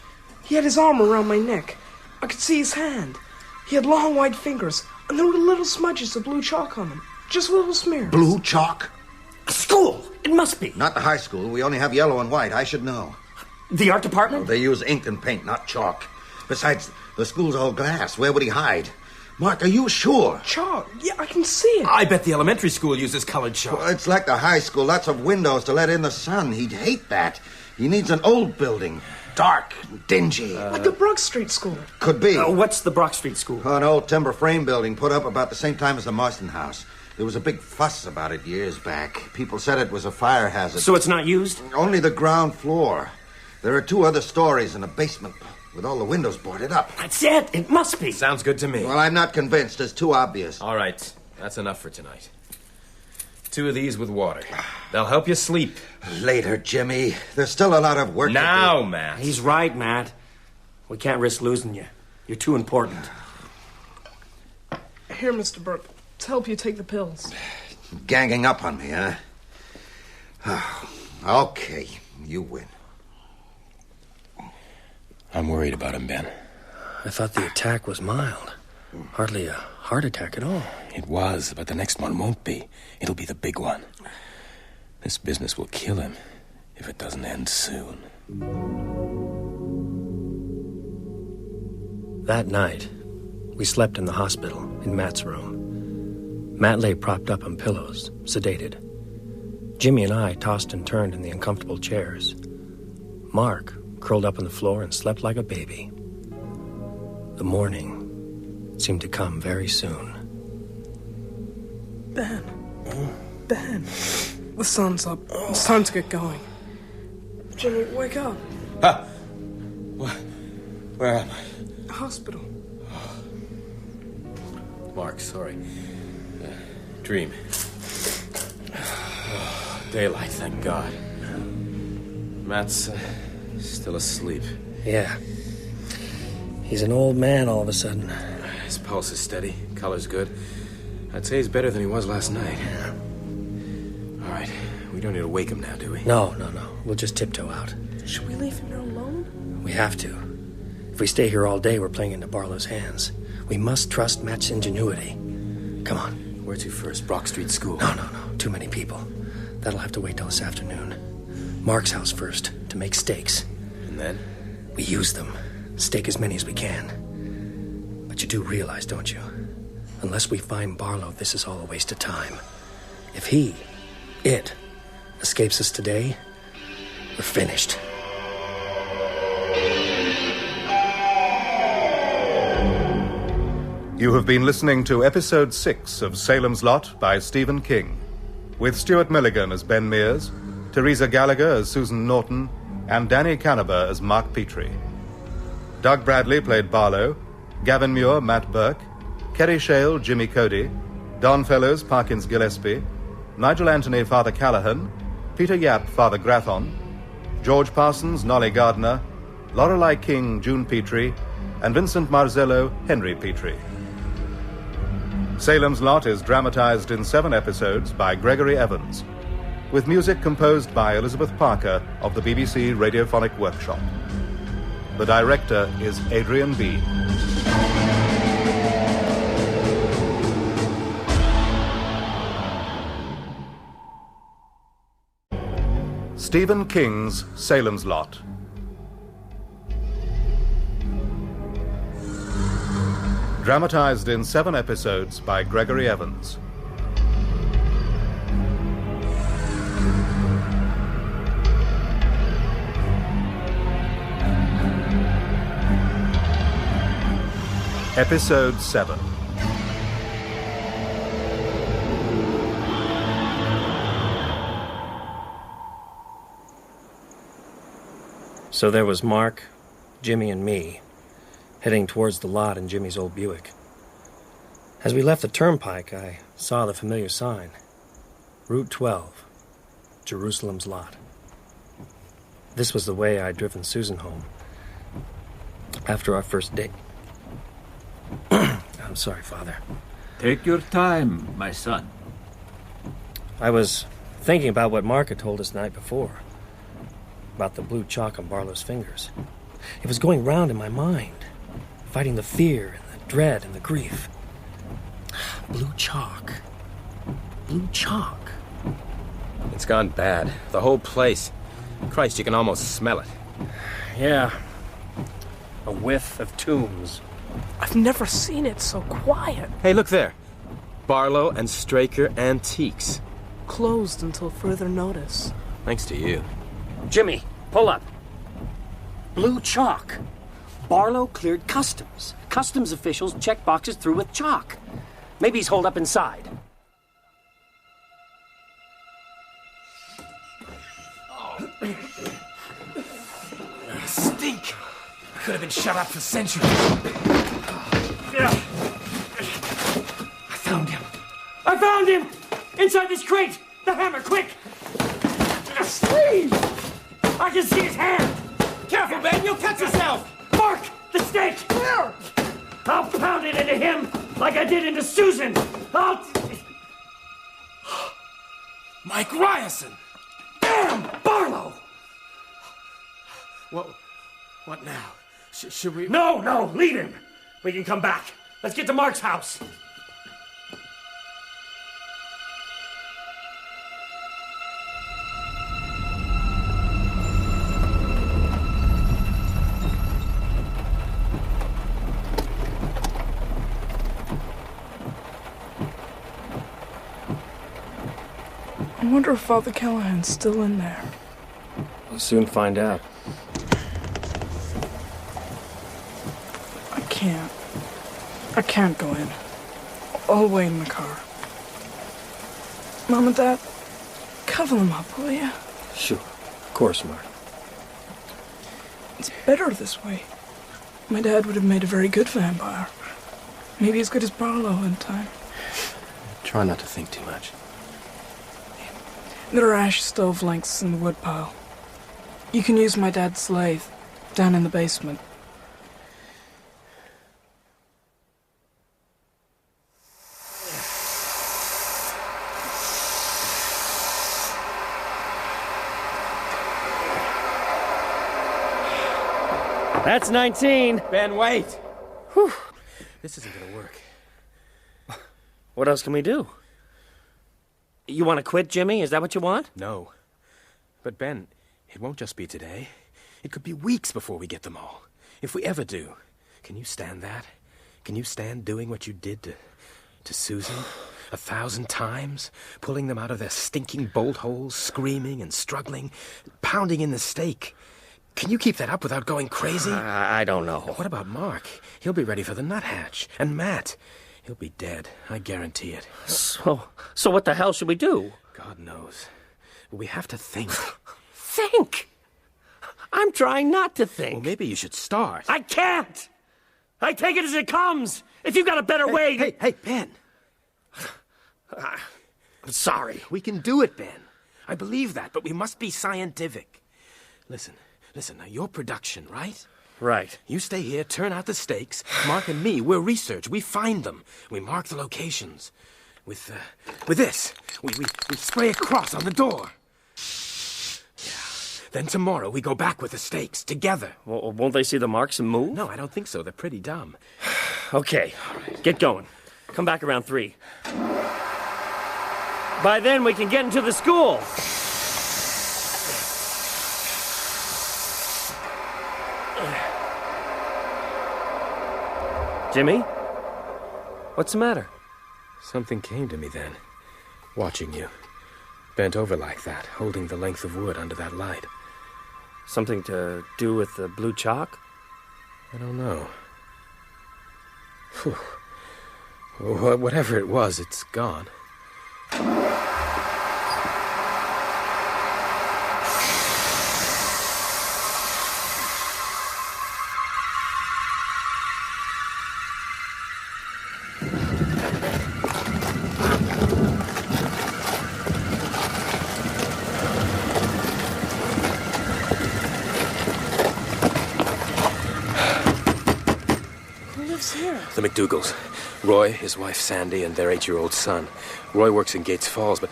He had his arm around my neck. I could see his hand. He had long white fingers, and there were little smudges of blue chalk on them. Just little smears. Blue chalk? A school! It must be. Not the high school. We only have yellow and white. I should know. The art department? They use ink and paint, not chalk. Besides, the school's all glass. Where would he hide? Mark, are you sure? Chalk? Yeah, I can see it. I bet the elementary school uses colored chalk. Well, it's like the high school. Lots of windows to let in the sun. He'd hate that. He needs an old building. Dark, dingy. Like the Brook Street School. Could be. What's the Brock Street School? An old timber frame building put up about the same time as the Marsten house. There was a big fuss about it years back. People said it was a fire hazard. So it's not used? Only the ground floor. There are 2 other stories in a basement with all the windows boarded up. That's it. It must be. Sounds good to me. Well, I'm not convinced. It's too obvious. All right. That's enough for tonight. 2 of these with water. They'll help you sleep. Later, Jimmy. There's still a lot of work now, to do. Matt. He's right, Matt. We can't risk losing you. You're too important. Here, Mr. Burke. To help you take the pills. Ganging up on me, huh? Okay, you win. I'm worried about him, Ben. I thought the attack was mild. Hardly a heart attack at all. It was, but the next one won't be. It'll be the big one. This business will kill him if it doesn't end soon. That night, we slept in the hospital in Matt's room. Matt lay propped up on pillows, sedated. Jimmy and I tossed and turned in the uncomfortable chairs. Mark curled up on the floor and slept like a baby. The morning seemed to come very soon. Dan. Dan. The sun's up. It's time to get going. Jimmy, wake up. Ah! Where am I? Hospital. Mark, sorry. Dream. Daylight, thank God. Matt's still asleep. Yeah. He's an old man all of a sudden. His pulse is steady, color's good. I'd say he's better than he was last night. All right, we don't need to wake him now, do we? No. We'll just tiptoe out. Should we leave him here alone? We have to. If we stay here all day, we're playing into Barlow's hands. We must trust Matt's ingenuity. Come on. Where to first? Brock Street School? No. Too many people. That'll have to wait till this afternoon. Mark's house first, to make stakes. And then? We use them. Stake as many as we can. But you do realize, don't you? Unless we find Barlow, this is all a waste of time. If it, escapes us today, we're finished. You have been listening to Episode 6 of Salem's Lot by Stephen King, with Stuart Milligan as Ben Mears, Teresa Gallagher as Susan Norton, and Danny Canaber as Mark Petrie. Doug Bradley played Barlow, Gavin Muir, Matt Burke, Kerry Shale, Jimmy Cody, Don Fellows, Parkins Gillespie, Nigel Anthony, Father Callahan, Peter Yapp, Father Grathon, George Parsons, Nolly Gardner, Lorelei King, June Petrie, and Vincent Marzello, Henry Petrie. Salem's Lot is dramatized in 7 episodes by Gregory Evans, with music composed by Elizabeth Parker of the BBC Radiophonic Workshop. The director is Adrian Bean. Stephen King's Salem's Lot. Dramatized in 7 episodes by Gregory Evans. Episode 7. So there was Mark, Jimmy, and me, heading towards the lot in Jimmy's old Buick. As we left the turnpike, I saw the familiar sign. Route 12, Jerusalem's Lot. This was the way I'd driven Susan home after our first date. I'm sorry, Father. Take your time, my son. I was thinking about what Mark had told us the night before, about the blue chalk on Barlow's fingers. It was going round in my mind, fighting the fear and the dread and the grief. Blue chalk. Blue chalk. It's gone bad. The whole place. Christ, you can almost smell it. Yeah. A whiff of tombs. I've never seen it so quiet. Hey, look there. Barlow and Straker Antiques. Closed until further notice. Thanks to you. Jimmy, pull up. Blue chalk. Barlow cleared customs. Customs officials check boxes through with chalk. Maybe he's holed up inside. Stink! I could have been shut up for centuries. I found him! Inside this crate! The hammer, quick! A sleeve! I can see his hand! Careful, Ben, you'll cut yourself! Mark! The stake! Where? I'll pound it into him like I did into Susan! Mike Ryerson! Damn! Barlow! What now? Should we... No, leave him! We can come back. Let's get to Mark's house. I wonder if Father Callahan's still in there. We'll soon find out. can't go in. I'll wait in the car. Mom and Dad, cover them up, will you? Sure. Of course, Mark. It's better this way. My dad would have made a very good vampire. Maybe as good as Barlow in time. Try not to think too much. There are ash stove lengths in the woodpile. You can use my dad's lathe down in the basement. That's 19. Ben, wait. Whew. This isn't gonna work. What else can we do? You want to quit, Jimmy? Is that what you want? No. But Ben, it won't just be today. It could be weeks before we get them all. If we ever do. Can you stand that? Can you stand doing what you did to Susan 1,000 times? Pulling them out of their stinking bolt holes, screaming and struggling, pounding in the stake. Can you keep that up without going crazy? I don't know. What about Mark? He'll be ready for the nuthatch. And Matt, he'll be dead. I guarantee it. So what the hell should we do? God knows. We have to think. Think? I'm trying not to think. Well, maybe you should start. I can't! I take it as it comes! If you've got a better way... Hey, Ben! I'm sorry. We can do it, Ben. I believe that, but we must be scientific. Listen, now you're production, right? Right. You stay here, turn out the stakes. Mark and me, we're research. We find them. We mark the locations. With this, we spray a cross on the door. Yeah. Then tomorrow we go back with the stakes, together. Well, won't they see the marks and move? No, I don't think so. They're pretty dumb. Okay, get going. Come back around 3. By then we can get into the school. Jimmy? What's the matter? Something came to me then, watching you. Bent over like that, holding the length of wood under that light. Something to do with the blue chalk? I don't know. Whew. Whatever it was, it's gone. The McDougalls. Roy, his wife Sandy, and their 8-year-old son. Roy works in Gates Falls, but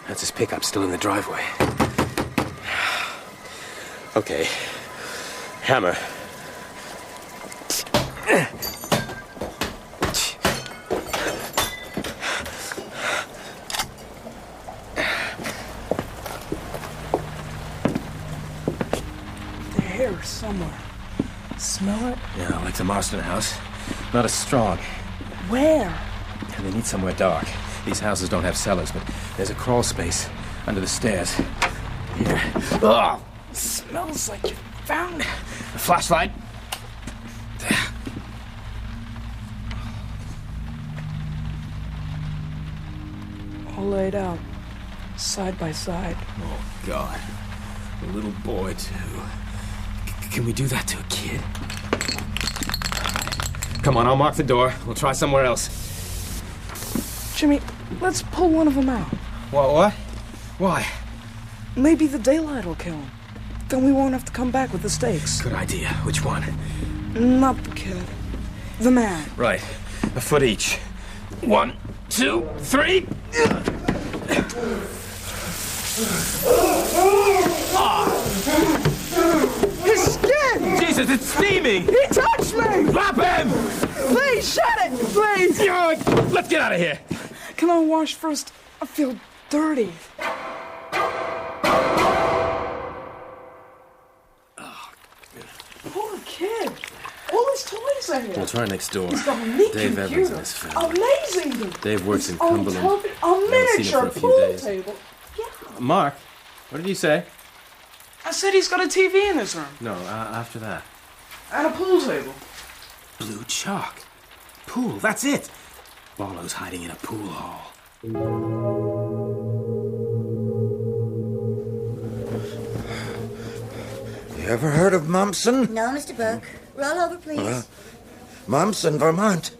that's his pickup still in the driveway. Okay. Hammer. They're here somewhere. Smell it? Yeah, like the Marsten house. Not as strong. Where? And they need somewhere dark. These houses don't have cellars, but there's a crawl space under the stairs. Here. Ugh! Smells like you found it. A flashlight. All laid out, side by side. Oh, God. A little boy, too. Can we do that to a kid? Come on, I'll mark the door. We'll try somewhere else. Jimmy, let's pull one of them out. What? Why? Maybe the daylight will kill him. Then we won't have to come back with the stakes. Good idea. Which one? Not the kid. The man. Right. A foot each. 1, 2, 3. His skin! Jesus, it's steaming! He touched me! Slap him! Please, shut it! Please! Let's get out of here! Can I wash first? I feel dirty. Poor kid. All his toys are here. We'll try next door. He's got a neat Dave computer. Evans and his family. Amazing. Dave works His in own Cumberland. television, a Haven't seen him miniature for a few pool days. table. Mark, what did you say? I said he's got a TV in his room. No, after that. And a pool table. Blue chalk. pool, that's it. Barlow's hiding in a pool hall. You ever heard of Marsten? No, Mr. Burke. Roll over, please. Marsten, Vermont.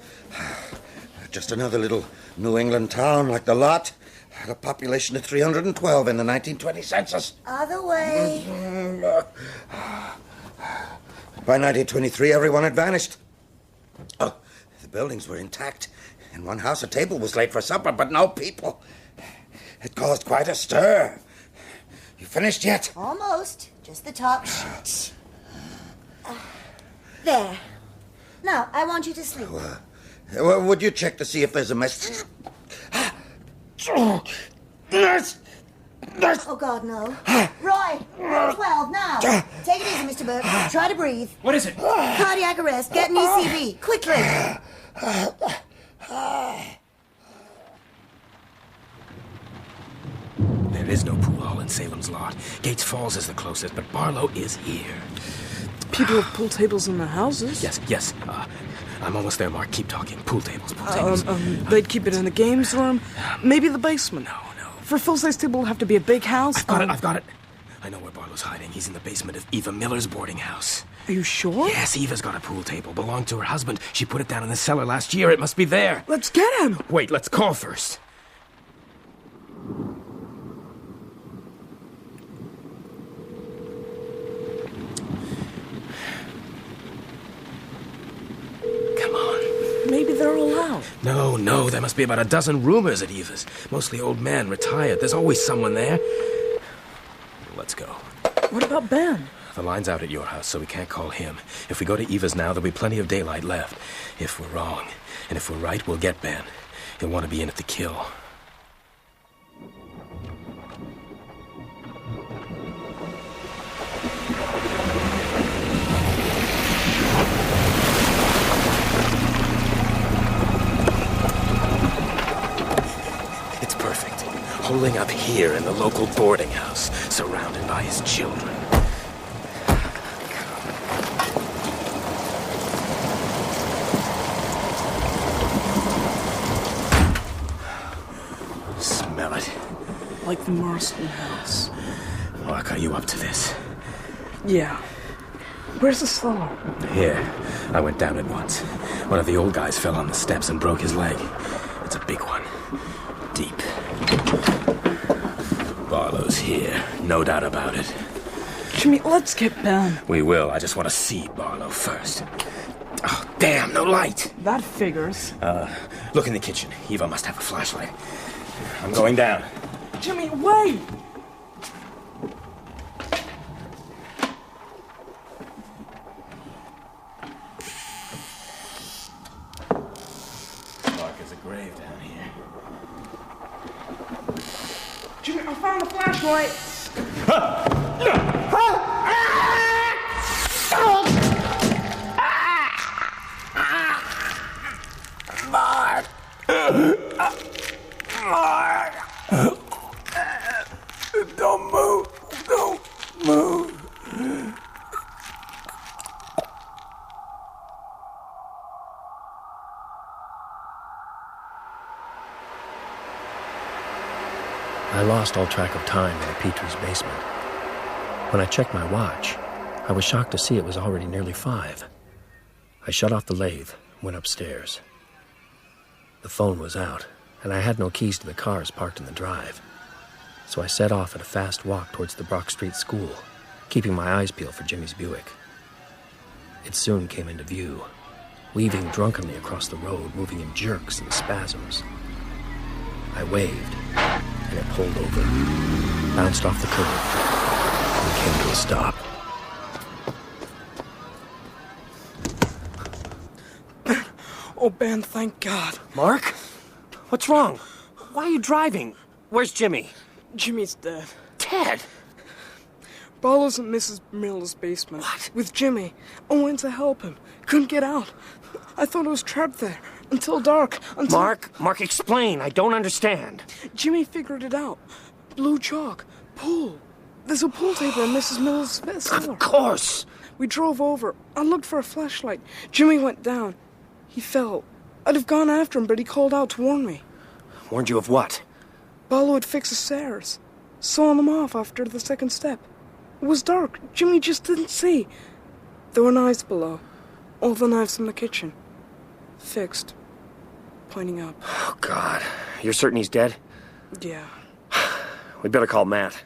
Just another little New England town like the lot. Had a population of 312 in the 1920 census. Other way. By 1923, everyone had vanished. Oh, the buildings were intact. In one house, a table was laid for supper, but no people. It caused quite a stir. You finished yet? Almost. Just the top sheet. There. Now, I want you to sleep. Well, would you check to see if there's a mess? Nurse! Nurse! Oh, God, no. Roy, 12, now. Take it easy, Mr. Burke. Try to breathe. What is it? Cardiac arrest. Get an ECV. Quickly. There is no pool hall in Salem's lot. Gates Falls is the closest, but Barlow is here. People have pool tables in their houses. Yes. I'm almost there, Mark. Keep talking. Pool tables. They'd keep it in the games room. Maybe the basement. No. For a full-size table, it'll have to be a big house. I've got it. I know where Barlow's hiding. He's in the basement of Eva Miller's boarding house. Are you sure? Yes, Eva's got a pool table. Belonged to her husband. She put it down in the cellar last year. It must be there. Let's get him. Wait, let's call first. Come on. Maybe they're all out. No. There must be about a dozen roomers at Eva's. Mostly old men, retired. There's always someone there. Let's go. What about Ben? The line's out at your house, so we can't call him. If we go to Eva's now, there'll be plenty of daylight left. If we're wrong, and if we're right, we'll get Ben. He'll want to be in at the kill. It's perfect. Holding up here in the local boarding house, surrounded by his children. Smell it. Like the Marsten house. Mark, are you up to this? Yeah. Where's the cellar? Here. I went down it once. One of the old guys fell on the steps and broke his leg. It's a big one. Deep. Barlow's here. No doubt about it. Jimmy, let's get Ben. We will. I just want to see Barlow first. Oh, damn, no light. That figures. Look in the kitchen. Eva must have a flashlight. I'm going down. Jimmy, wait! Mark, there's a grave down here. Jimmy, I found the flashlight! Mark! Mark! Don't move! Don't move! I lost all track of time in the Petrie's basement. When I checked my watch, I was shocked to see it was already nearly 5. I shut off the lathe and went upstairs. The phone was out, and I had no keys to the cars parked in the drive. So I set off at a fast walk towards the Brock Street School, keeping my eyes peeled for Jimmy's Buick. It soon came into view, weaving drunkenly across the road, moving in jerks and spasms. I waved, and it pulled over, bounced off the curb, and came to a stop. Oh, Ben, thank God. Mark? What's wrong? Why are you driving? Where's Jimmy? Jimmy's dead. Dead? Barlow's in Mrs. Miller's basement. What? With Jimmy. I went to help him. Couldn't get out. I thought I was trapped there. Until dark. Mark, explain. I don't understand. Jimmy figured it out. Blue chalk. Pool. There's a pool table in Mrs. Miller's cellar. Of course. We drove over. I looked for a flashlight. Jimmy went down. He fell. I'd have gone after him, but he called out to warn me. Warned you of what? Barlow had fixed the stairs. Sawing them off after the second step. It was dark. Jimmy just didn't see. There were knives below. All the knives in the kitchen. Fixed. Pointing up. Oh, God. You're certain he's dead? Yeah. We'd better call Matt.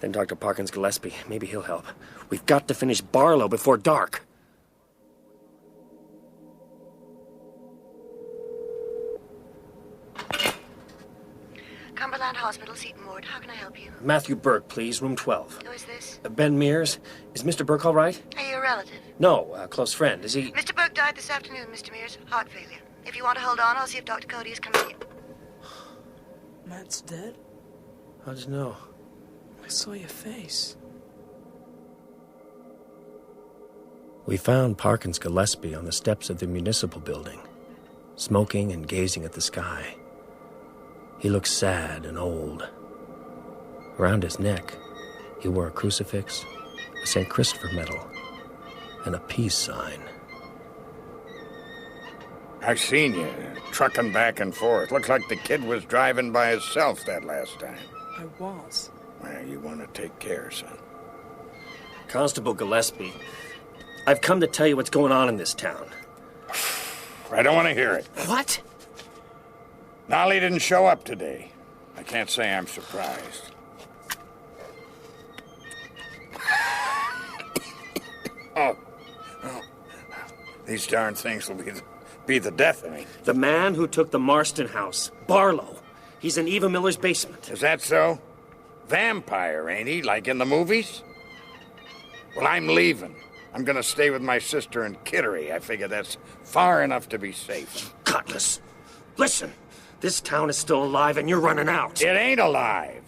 Then Dr. Parkins Gillespie. Maybe he'll help. We've got to finish Barlow before dark. Cumberland Hospital, Seton Ward. How can I help you? Matthew Burke, please. Room 12. Who is this? Ben Mears. Is Mr. Burke all right? Are you a relative? No, a close friend. Is he... Mr. Burke died this afternoon, Mr. Mears. Heart failure. If you want to hold on, I'll see if Dr. Cody is coming in. Matt's dead? How'd you know? I saw your face. We found Parkins Gillespie on the steps of the municipal building, smoking and gazing at the sky. He looked sad and old. Around his neck, he wore a crucifix, a St. Christopher medal, and a peace sign. I've seen you trucking back and forth. Looks like the kid was driving by himself that last time. I was. Well, you want to take care, son. Constable Gillespie, I've come to tell you what's going on in this town. I don't want to hear it. What? Nolly didn't show up today. I can't say I'm surprised. Oh. These darn things will be the death of me. The man who took the Marsten house, Barlow. He's in Eva Miller's basement. Is that so? Vampire, ain't he? Like in the movies? Well, I'm leaving. I'm gonna stay with my sister in Kittery. I figure that's far enough to be safe. Cutlass, listen. This town is still alive and you're running out. It ain't alive.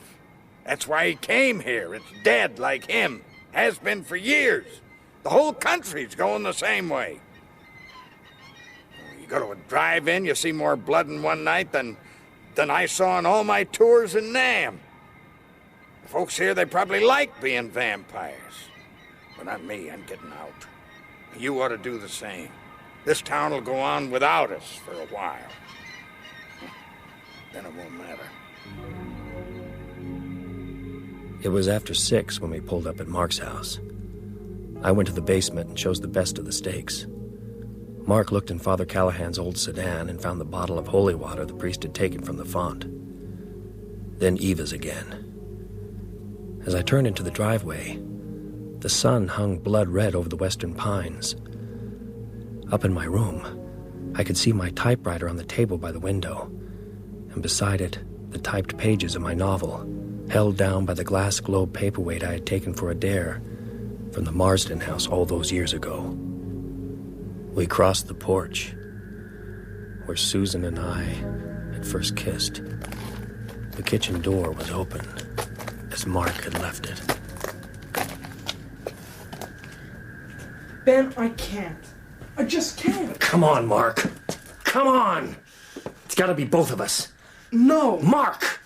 That's why he came here. It's dead like him. Has been for years. The whole country's going the same way. You go to a drive-in, you see more blood in one night than I saw in all my tours in Nam. The folks here, they probably like being vampires. But not me, I'm getting out. You ought to do the same. This town will go on without us for a while. Then it won't matter. It was after 6 when we pulled up at Mark's house. I went to the basement and chose the best of the steaks. Mark looked in Father Callahan's old sedan and found the bottle of holy water the priest had taken from the font. Then Eva's again. As I turned into the driveway, the sun hung blood red over the western pines. Up in my room, I could see my typewriter on the table by the window, and beside it, the typed pages of my novel, held down by the glass globe paperweight I had taken for a dare from the Marsten house all those years ago. We crossed the porch, where Susan and I had first kissed. The kitchen door was open, as Mark had left it. Ben, I can't. I just can't. Come on, Mark. Come on. It's gotta be both of us. No. Mark!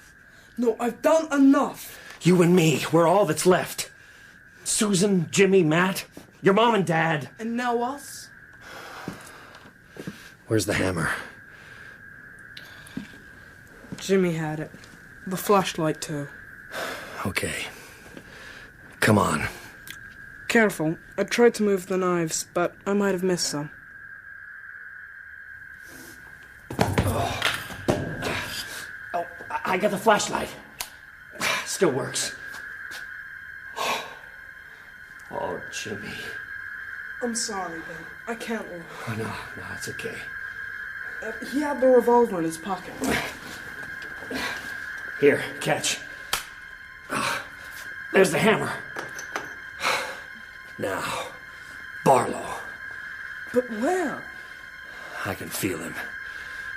No, I've done enough. You and me, we're all that's left. Susan, Jimmy, Matt, your mom and dad. And now us? Where's the hammer? Jimmy had it. The flashlight, too. Okay. Come on. Careful. I tried to move the knives, but I might have missed some. Oh, I got the flashlight. Still works. Oh, Jimmy. I'm sorry, Ben. I can't look. Oh, no, it's okay. He had the revolver in his pocket. Here, catch. There's the hammer. Now, Barlow. But where? I can feel him.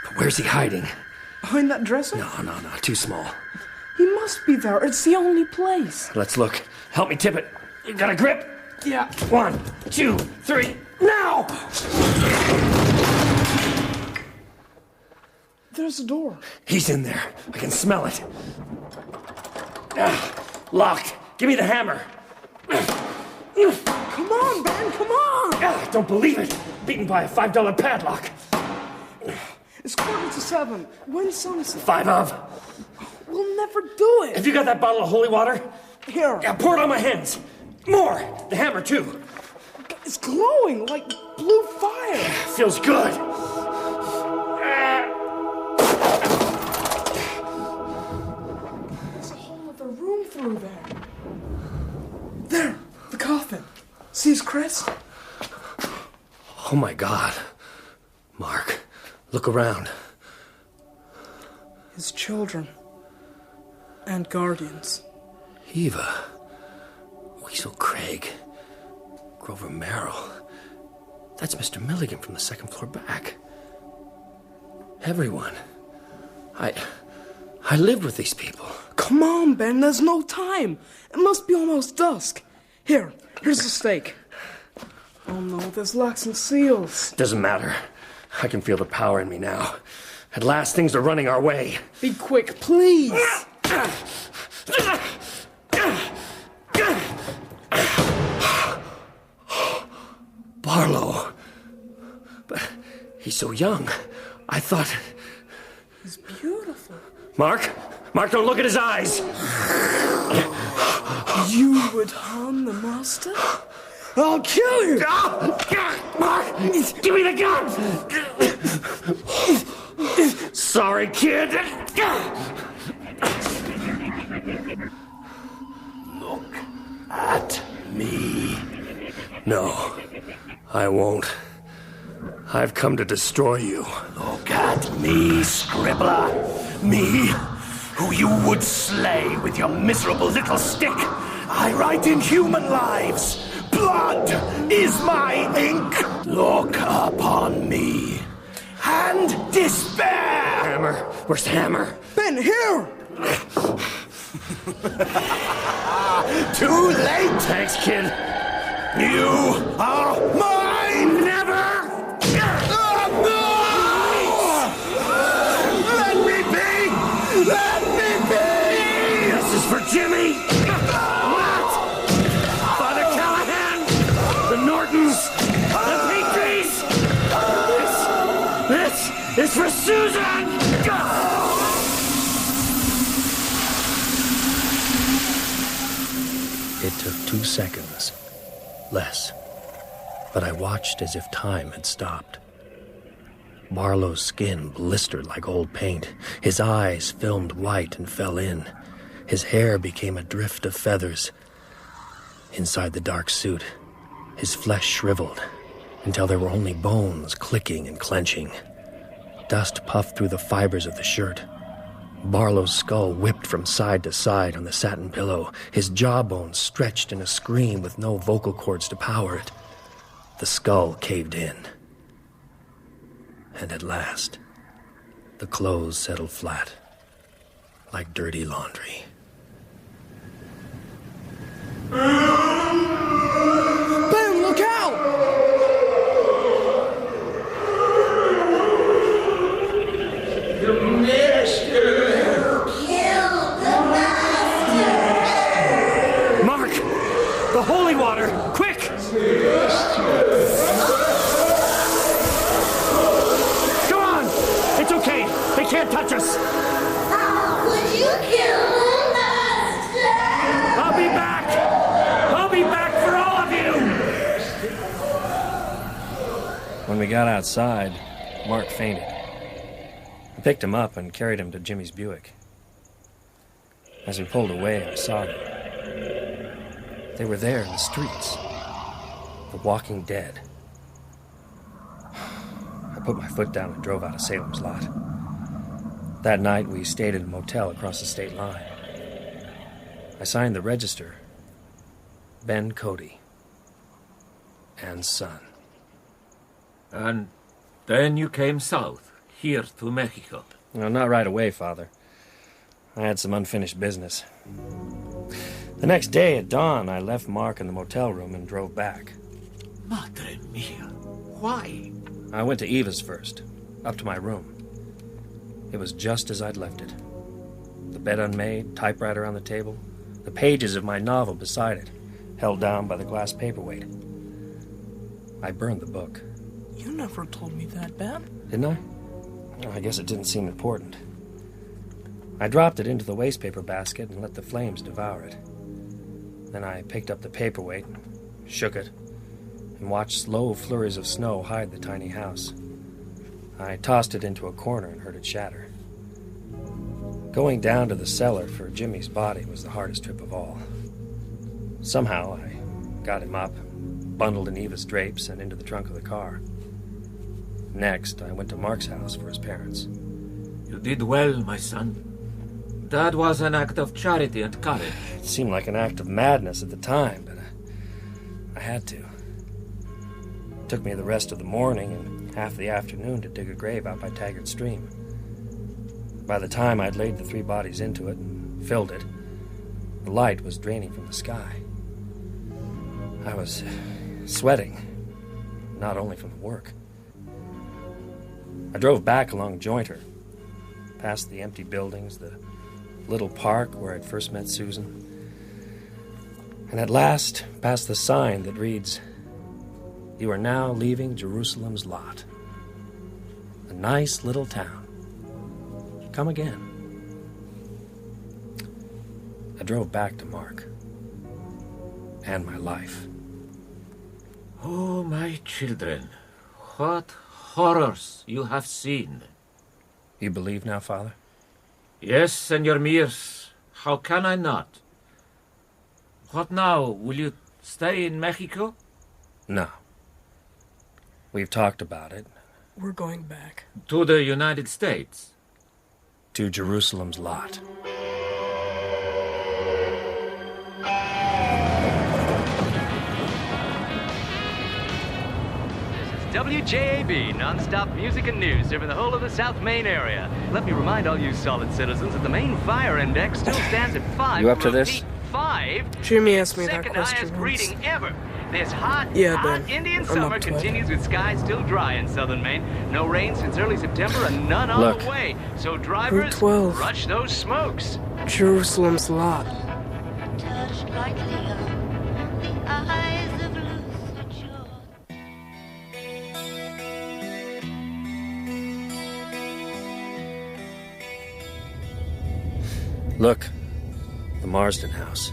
But where's he hiding? Behind that dresser? No, too small. He must be there. It's the only place. Let's look. Help me tip it. You got a grip? Yeah. 1, 2, 3, now! There's a door. He's in there. I can smell it. Locked. Give me the hammer. Come on, Ben, come on! Don't believe it. Beaten by a $5 padlock. It's 7:15. When's sunset? 5 of. We'll never do it. Have you got that bottle of holy water? Here. Yeah, pour it on my hands. More. The hammer, too. It's glowing like blue fire. Feels good. There's a whole other room through there. There, the coffin. See his crest? Oh my God. Mark, look around. His children. And guardians. Eva. Weasel Craig. Grover Merrill. That's Mr. Milligan from the second floor back. Everyone. I lived with these people. Come on, Ben, there's no time. It must be almost dusk. Here's the stake. Oh no, there's locks and seals. Doesn't matter. I can feel the power in me now. At last, things are running our way. Be quick, please. Barlow. But he's so young. I thought... He's beautiful. Mark, don't look at his eyes. You would harm the master? I'll kill you! Mark, give me the gun! Sorry, kid. Look at me. No, I won't. I've come to destroy you. Look at me, scribbler. Me, who you would slay with your miserable little stick. I write in human lives. Blood is my ink. Look upon me. And despair. Hammer. Where's the hammer? Ben, here. Too late. Thanks, kid. You are mine. Never. Let me be. Let me be. This is for Jimmy. Father Callahan. The Nortons. The Petries. This is for Susan. It took 2 seconds. Less. But I watched as if time had stopped. Barlow's skin blistered like old paint. His eyes filmed white and fell in. His hair became a drift of feathers. Inside the dark suit, his flesh shriveled until there were only bones clicking and clenching. Dust puffed through the fibers of the shirt. Barlow's skull whipped from side to side on the satin pillow, his jawbone stretched in a scream with no vocal cords to power it. The skull caved in. And at last, the clothes settled flat, like dirty laundry. Ben, look out! The master. Kill the master. Mark! The holy water! Quick! Come on! It's okay. They can't touch us. How would you kill the master? I'll be back! I'll be back for all of you! When we got outside, Mark fainted. I picked him up and carried him to Jimmy's Buick. As we pulled away, I saw them. They were there in the streets. The walking dead. I put my foot down and drove out of Salem's lot. That night, we stayed at a motel across the state line. I signed the register. Ben Cody. Anne's son. And then you came south, here to Mexico. Well, not right away, Father. I had some unfinished business. The next day at dawn, I left Mark in the motel room and drove back. Madre mia. Why? I went to Eva's first, up to my room. It was just as I'd left it. The bed unmade, typewriter on the table, the pages of my novel beside it, held down by the glass paperweight. I burned the book. You never told me that, Ben. Didn't I? I guess it didn't seem important. I dropped it into the wastepaper basket and let the flames devour it. Then I picked up the paperweight, shook it, and watched slow flurries of snow hide the tiny house. I tossed it into a corner and heard it shatter. Going down to the cellar for Jimmy's body was the hardest trip of all. Somehow I got him up, bundled in Eva's drapes, and into the trunk of the car. Next, I went to Mark's house for his parents. You did well, my son. That was an act of charity and courage. It seemed like an act of madness at the time, but I had to. It took me the rest of the morning and half the afternoon to dig a grave out by Taggart Stream. By the time I'd laid the 3 bodies into it and filled it, the light was draining from the sky. I was sweating, not only from the work. I drove back along Jointer, past the empty buildings, the little park where I'd first met Susan, and at last past the sign that reads, "You are now leaving Jerusalem's lot. A nice little town. Come again." I drove back to Mark and my life. Oh, my children, what horrors you have seen. You believe now, Father? Yes, Senor Mears. How can I not? What now? Will you stay in Mexico? No. We've talked about it. We're going back. To the United States? To Jerusalem's lot. WJAB, non-stop music and news serving the whole of the South Main area. Let me remind all you solid citizens that the main fire index still stands at 5. You up to this? 5. Jimmy asked me that Second question highest once. reading ever. This hot Ben, Indian I'm summer up to it. continues with skies still dry in southern Maine. No rain since early September and none on Look. the way. So Route drivers, 12. rush those smokes. Jerusalem's lot. Touched like Leo, the eyes of Luther George. Look, the Marsten house.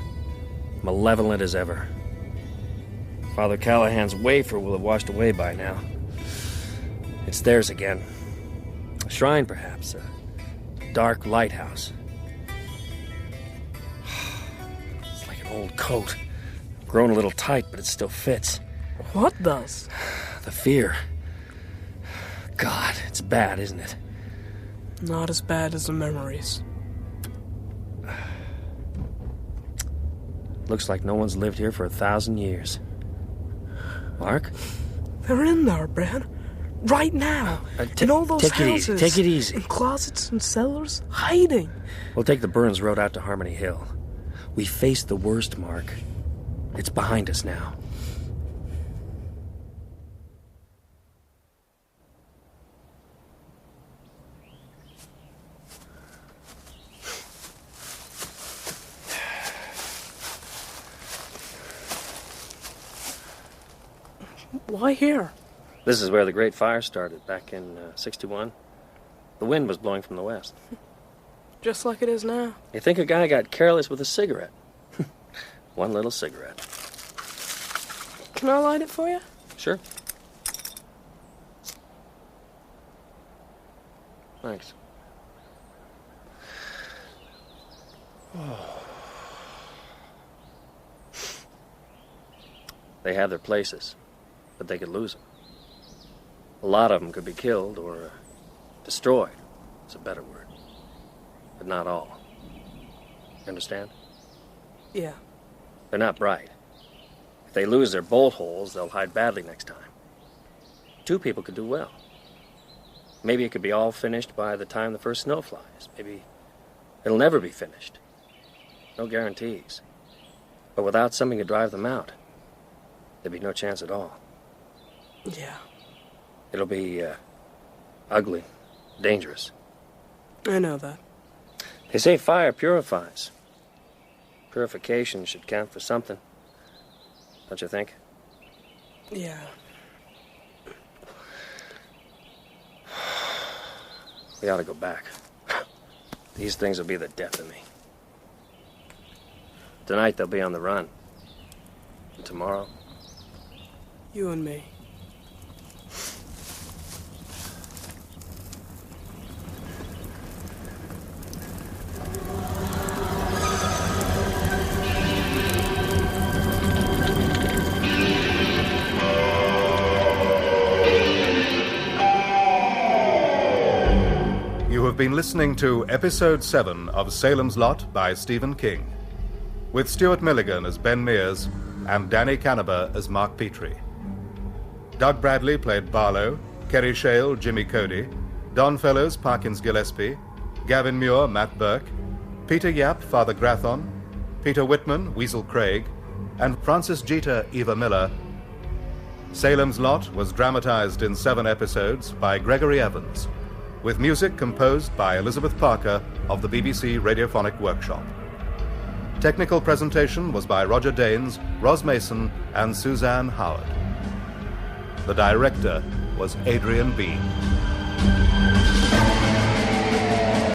Malevolent as ever. Father Callahan's wafer will have washed away by now. It's theirs again. A shrine, perhaps. A dark lighthouse. It's like an old coat. Grown a little tight, but it still fits. What does? The fear. God, it's bad, isn't it? Not as bad as the memories. Looks like no one's lived here for 1,000 years. Mark? They're in there, Ben. Right now. In all those houses. Take it easy. In closets and cellars. Hiding. We'll take the Burns Road out to Harmony Hill. We faced the worst, Mark. It's behind us now. Why here? This is where the Great Fire started, back in 61. The wind was blowing from the west. Just like it is now. You think a guy got careless with a cigarette? One little cigarette. Can I light it for you? Sure. Thanks. They have their places, but they could lose them. A lot of them could be killed or destroyed. It's a better word. But not all. You understand? Yeah. They're not bright. If they lose their bolt holes, they'll hide badly next time. 2 people could do well. Maybe it could be all finished by the time the first snow flies. Maybe it'll never be finished. No guarantees. But without something to drive them out, there'd be no chance at all. Yeah. It'll be ugly, dangerous. I know that. They say fire purifies. Purification should count for something. Don't you think? Yeah. We ought to go back. These things will be the death of me. Tonight they'll be on the run. And tomorrow... You and me. You have been listening to Episode 7 of Salem's Lot by Stephen King, with Stuart Milligan as Ben Mears and Danny Canaber as Mark Petrie. Doug Bradley played Barlow, Kerry Shale, Jimmy Cody, Don Fellows, Parkins Gillespie, Gavin Muir, Matt Burke, Peter Yap, Father Grathon, Peter Whitman, Weasel Craig, and Francis Jeter, Eva Miller. Salem's Lot was dramatized in 7 episodes by Gregory Evans, with music composed by Elizabeth Parker of the BBC Radiophonic Workshop. Technical presentation was by Roger Daines, Ros Mason, and Suzanne Howard. The director was Adrian Bean.